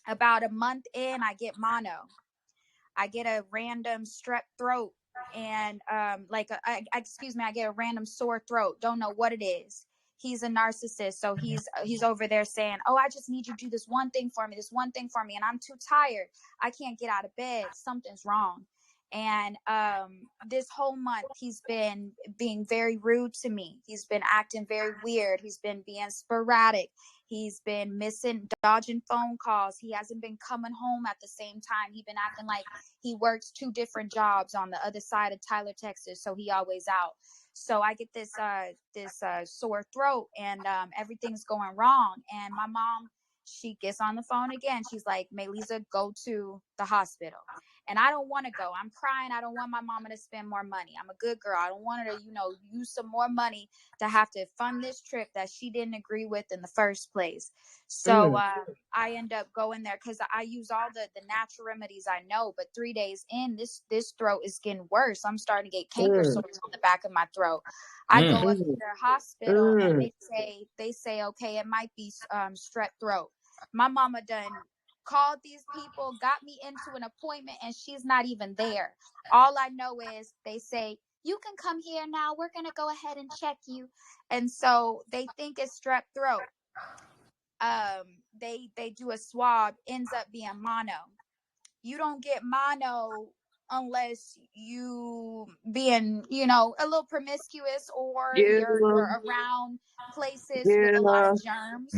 G: About a month in, I get mono. I get a random strep throat, and I get a random sore throat. Don't know what it is. He's a narcissist, so he's over there saying, "Oh, I just need you to do this one thing for me, and I'm too tired. I can't get out of bed. Something's wrong." And this whole month he's been being very rude to me. He's been acting very weird. He's been being sporadic. He's been dodging phone calls. He hasn't been coming home at the same time. He's been acting like he works 2 different jobs on the other side of Tyler, Texas, so he always out. So I get this sore throat, and everything's going wrong. And my mom, she gets on the phone again. She's like, Maylisa, go to the hospital. And I don't want to go. I'm crying. I don't want my mama to spend more money. I'm a good girl. I don't want her to, use some more money to have to fund this trip that she didn't agree with in the first place. So I end up going there because I use all the natural remedies I know. But 3 days in, this throat is getting worse. I'm starting to get canker sores on the back of my throat. I go up to the hospital and they say, okay, it might be strep throat. My mama done called these people, got me into an appointment, and she's not even there. All I know is they say, you can come here now. We're going to go ahead and check you. And so they think it's strep throat. They do a swab, ends up being mono. You don't get mono unless you being, a little promiscuous, or you're around places with a lot of germs.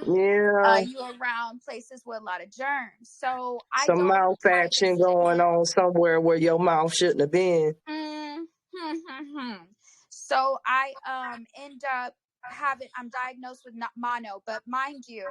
G: You're around places with a lot of germs. So I
A: Some
G: don't
A: mouth
G: kind of
A: action going on somewhere where your mouth shouldn't have been.
G: So I end up I'm diagnosed with mono, but mind you,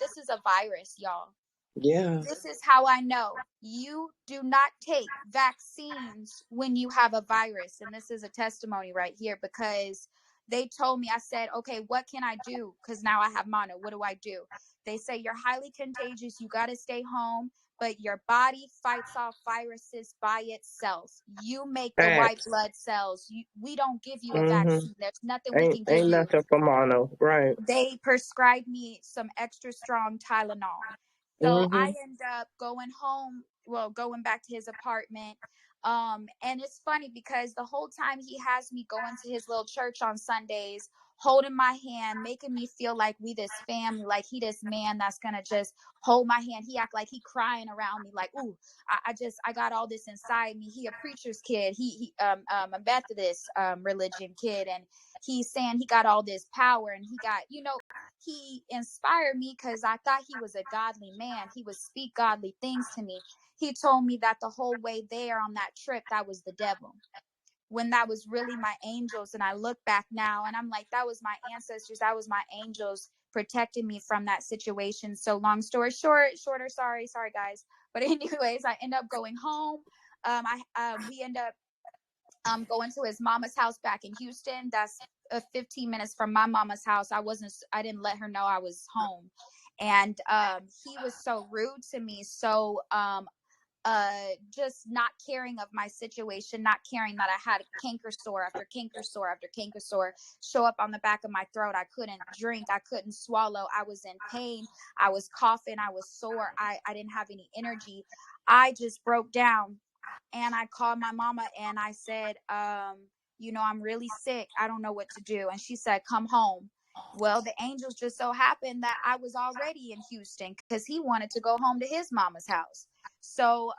G: this is a virus, y'all.
A: Yeah.
G: This is how I know. You do not take vaccines when you have a virus. And this is a testimony right here, because they told me, I said, okay, what can I do? Because now I have mono. What do I do? They say, you're highly contagious. You got to stay home, but your body fights off viruses by itself. You make the white blood cells. We don't give you a vaccine. There's nothing we can give
A: Ain't
G: you.
A: nothing for mono, right?
G: They prescribed me some extra strong Tylenol. So I end up going back to his apartment. And it's funny because the whole time he has me going to his little church on Sundays, holding my hand, making me feel like we this family, like he this man that's gonna just hold my hand. He act like he crying around me, like, ooh, I got all this inside me. He a preacher's kid. He a Methodist religion kid, and he's saying he got all this power, and he got, he inspired me because I thought he was a godly man. He would speak godly things to me. He told me that the whole way there on that trip, that was the devil, when that was really my angels. And I look back now and I'm like, that was my ancestors. That was my angels protecting me from that situation. So long story shorter, sorry guys. But anyways, I end up going home. We end up going to his mama's house back in Houston. That's 15 minutes from my mama's house. I didn't let her know I was home. And he was so rude to me. So just not caring of my situation, not caring that I had canker sore after canker sore after canker sore show up on the back of my throat. I couldn't drink. I couldn't swallow. I was in pain. I was coughing. I was sore. I didn't have any energy. I just broke down. And I called my mama and I said, I'm really sick. I don't know what to do. And she said, come home. Well, the angels just so happened that I was already in Houston because he wanted to go home to his mama's house. So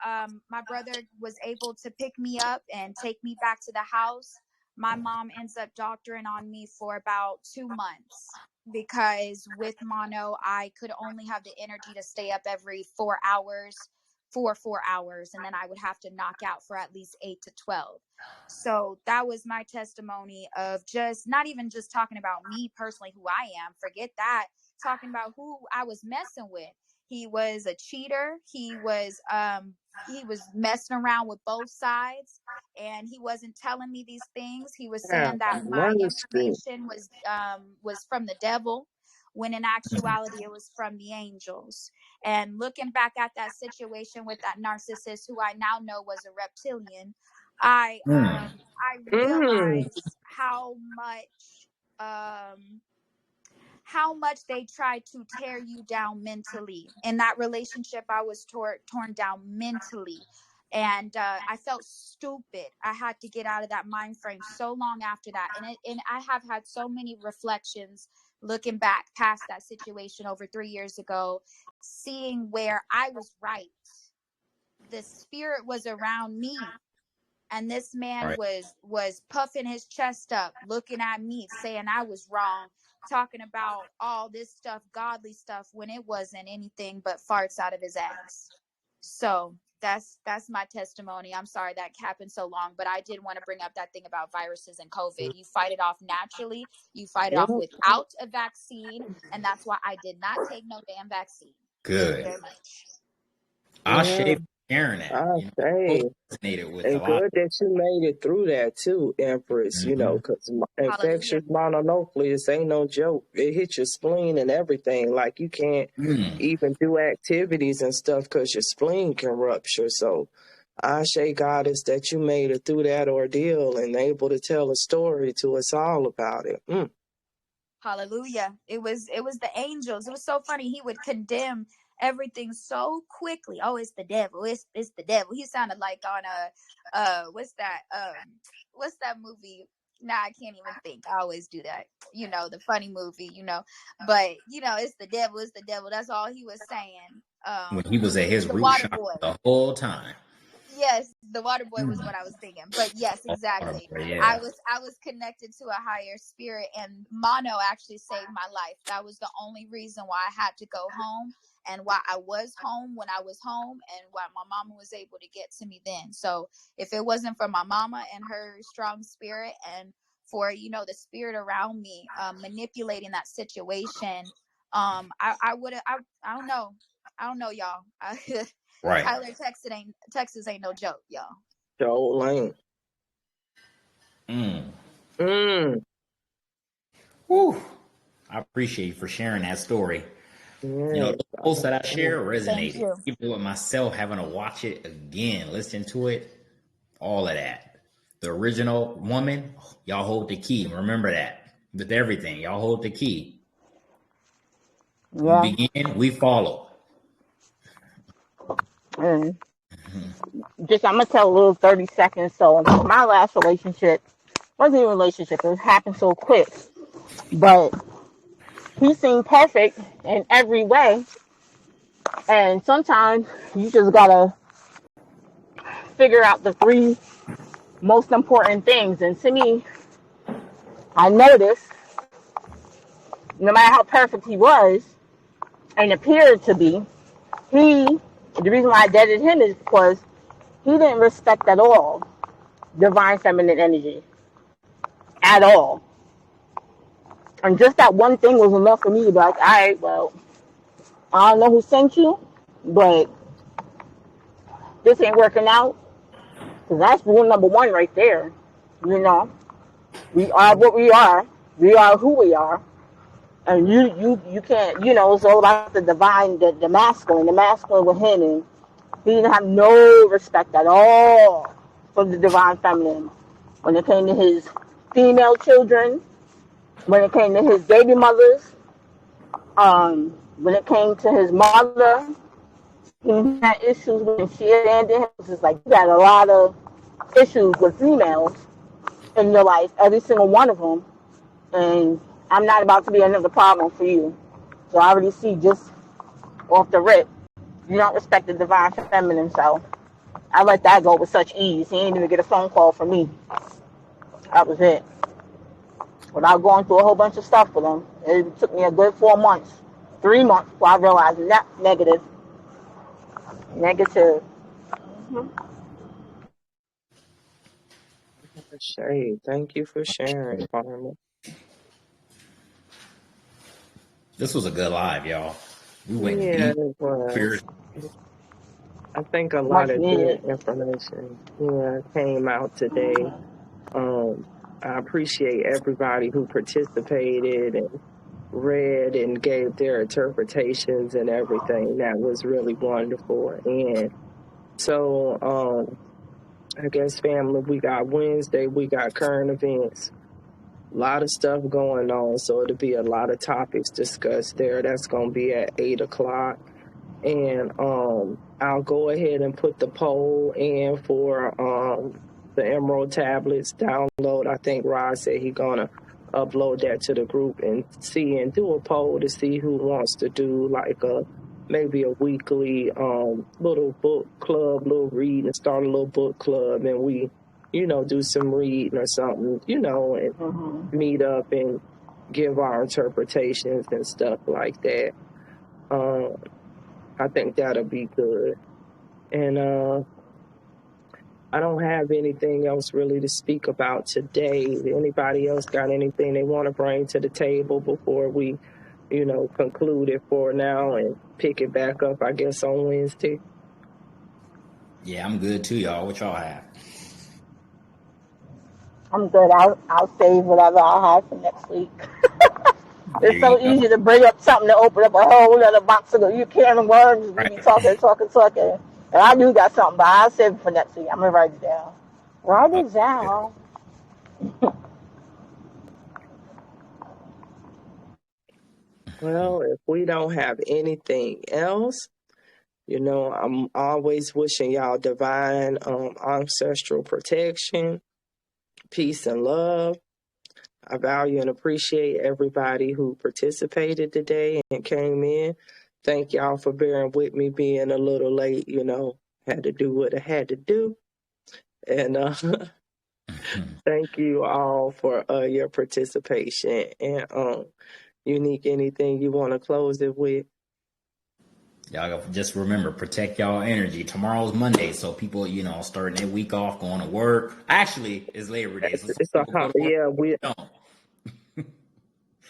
G: my brother was able to pick me up and take me back to the house. My mom ends up doctoring on me for about 2 months because with mono, I could only have the energy to stay up every 4 hours for 4 hours, and then I would have to knock out for at least 8 to 12. So that was my testimony of just not even just talking about me personally, who I am, forget that, talking about who I was messing with. He was a cheater. He was messing around with both sides, and he wasn't telling me these things. He was saying that my information was from the devil, when in actuality it was from the angels. And looking back at that situation with that narcissist, who I now know was a reptilian, I realized how much they tried to tear you down mentally. In that relationship, I was torn down mentally. And I felt stupid. I had to get out of that mind frame so long after that. And I have had so many reflections looking back past that situation over 3 years ago, seeing where I was right the spirit was around me, and this man
C: Right.
G: was puffing his chest up, looking at me, saying I was wrong, talking about all this stuff, godly stuff, when it wasn't anything but farts out of his ass. So that's my testimony. I'm sorry that happened so long, but I did want to bring up that thing about viruses and COVID. You fight it off naturally, you fight it
A: Yeah,
G: off without a vaccine, and that's why I did not take no damn vaccine. Thank you
C: Good.
G: very much.
C: I'll
A: yeah.
C: shave sharing that.
A: I say.
C: Resonated with a
A: And
C: lot.
A: good that you made it through that too, Empress,
C: Mm-hmm.
A: because
G: Hallelujah.
A: infectious mononucleus ain't no joke. It hits your spleen and everything. Like you can't
C: Mm.
A: even do activities and stuff because your spleen can rupture. So I say, Goddess, that you made it through that ordeal and able to tell a story to us all about it.
G: Hallelujah. It was the angels. It was so funny. He would condemn everything so quickly. Oh, it's the devil. It's the devil. He sounded like on a what's that movie? Nah, I can't even think. I always do that. The funny movie, But it's the devil, it's the devil. That's all he was saying.
C: When he was at his
G: The
C: root
G: water
C: chakra
G: boy.
C: the whole time.
G: Yes, the water boy was
C: Mm.
G: what I was thinking. But yes,
C: Water
G: exactly.
C: boy,
G: I
C: yeah.
G: was I was connected to a higher spirit, and mono actually saved my life. That was the only reason why I had to go home, and why I was home when I was home, and why my mama was able to get to me then. So if it wasn't for my mama and her strong spirit, and for the spirit around me manipulating that situation, I would have. I don't know, y'all.
C: Right.
G: Tyler, Texas ain't no joke, y'all.
A: Joel Lane.
C: Mm.
A: Mm.
C: Whew. I appreciate you for sharing that story.
A: Yes.
C: The post that I
A: Mm.
C: shared
G: Thank
C: resonated.
G: you.
C: Even with myself having to watch it again, listen to it, all of that. The original woman, y'all hold the key. Remember that. With everything, y'all hold the key. You
F: Yeah.
C: begin, we follow.
F: And I'm gonna tell a little 30 seconds. So my last relationship wasn't even a relationship. It happened so quick. But he seemed perfect in every way. And sometimes you just gotta figure out the three most important things. And to me, I noticed no matter how perfect he was and appeared to be, the reason why I dated him is because he didn't respect at all divine feminine energy at all. And just that one thing was enough for me to be like, all right, well, I don't know who sent you, but this ain't working out. Because that's rule number one right there. You know, we are what we are. We are who we are. And you can't, it's all about the divine, the masculine. The masculine with him. And he didn't have no respect at all for the divine feminine. When it came to his female children, when it came to his baby mothers, when it came to his mother, he had issues when she abandoned him. It's just like you got a lot of issues with females in your life, every single one of them, and I'm not about to be another problem for you. So I already see just off the rip, you don't respect the divine feminine, so I let that go with such ease. He didn't even get a phone call from me. That was it. Without going through a whole bunch of stuff with him, it took me a good 4 months, 3 months before I realized that negative.
A: Shay, thank you for sharing, Karma.
C: This was a good live, y'all. We went
A: Yeah,
C: deep.
A: it was.
C: Spiritual.
A: I think a lot
F: Much
A: of good
F: needed.
A: information, came out today. I appreciate everybody who participated and read and gave their interpretations and everything. That was really wonderful. And so, I guess, family, we got Wednesday, we got current events, a lot of stuff going on. So it'll be a lot of topics discussed there. That's going to be at 8 o'clock. And I'll go ahead and put the poll in for the Emerald tablets download. I think Rod said he's gonna upload that to the group and do a poll to see who wants to do like a maybe a weekly little book club, little reading, start a little book club, and we, do some reading or something, and meet up and give our interpretations and stuff like that. I think that'll be good. And I don't have anything else really to speak about today. Anybody else got anything they want to bring to the table before we, conclude it for now and pick it back up, I guess, on Wednesday?
C: Yeah, I'm good too, y'all. What y'all have?
F: I'm good. I'll save whatever I have for next week.
C: There
F: It's
C: you
F: so
C: go.
F: easy to bring up something to open up a whole other box of you can of worms. We be
C: Right.
F: talking. And I do got something, but I'll save it for next week. I'm gonna write it down. Write it down.
A: Well, if we don't have anything else, I'm always wishing y'all divine ancestral protection, peace, and love. I value and appreciate everybody who participated today and came in. Thank y'all for bearing with me being a little late, had to do what I had to do. And thank you all for your participation. And Unique, anything you want to close it with?
C: Y'all just remember, protect y'all energy. Tomorrow's Monday, so people, starting their week off, going to work. Actually, it's Labor Day, so some people go to work.
A: Yeah,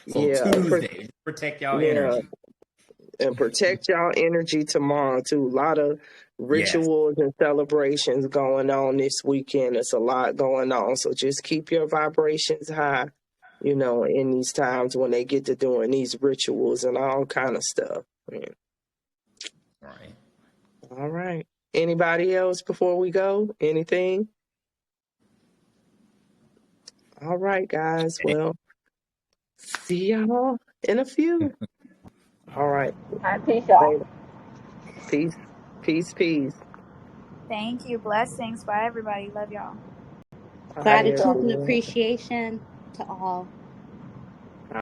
C: So
A: yeah,
C: Tuesday, protect y'all
A: yeah,
C: energy.
A: and protect y'all energy tomorrow too. A lot of
C: Yes.
A: rituals and celebrations going on this weekend. It's a lot going on, so just keep your vibrations high. In these times when they get to doing these rituals and all kind of stuff. Yeah.
C: Right.
A: All right. Anybody else before we go? Anything? All right, guys. Well, see y'all in a few. All right.
F: All right, peace, y'all.
A: Later. Peace. Peace. Peace.
G: Thank you. Blessings. Bye, everybody. Love y'all.
A: Bye,
F: Peace,
L: Gratitude
F: y'all.
L: and
A: everyone.
L: appreciation to all.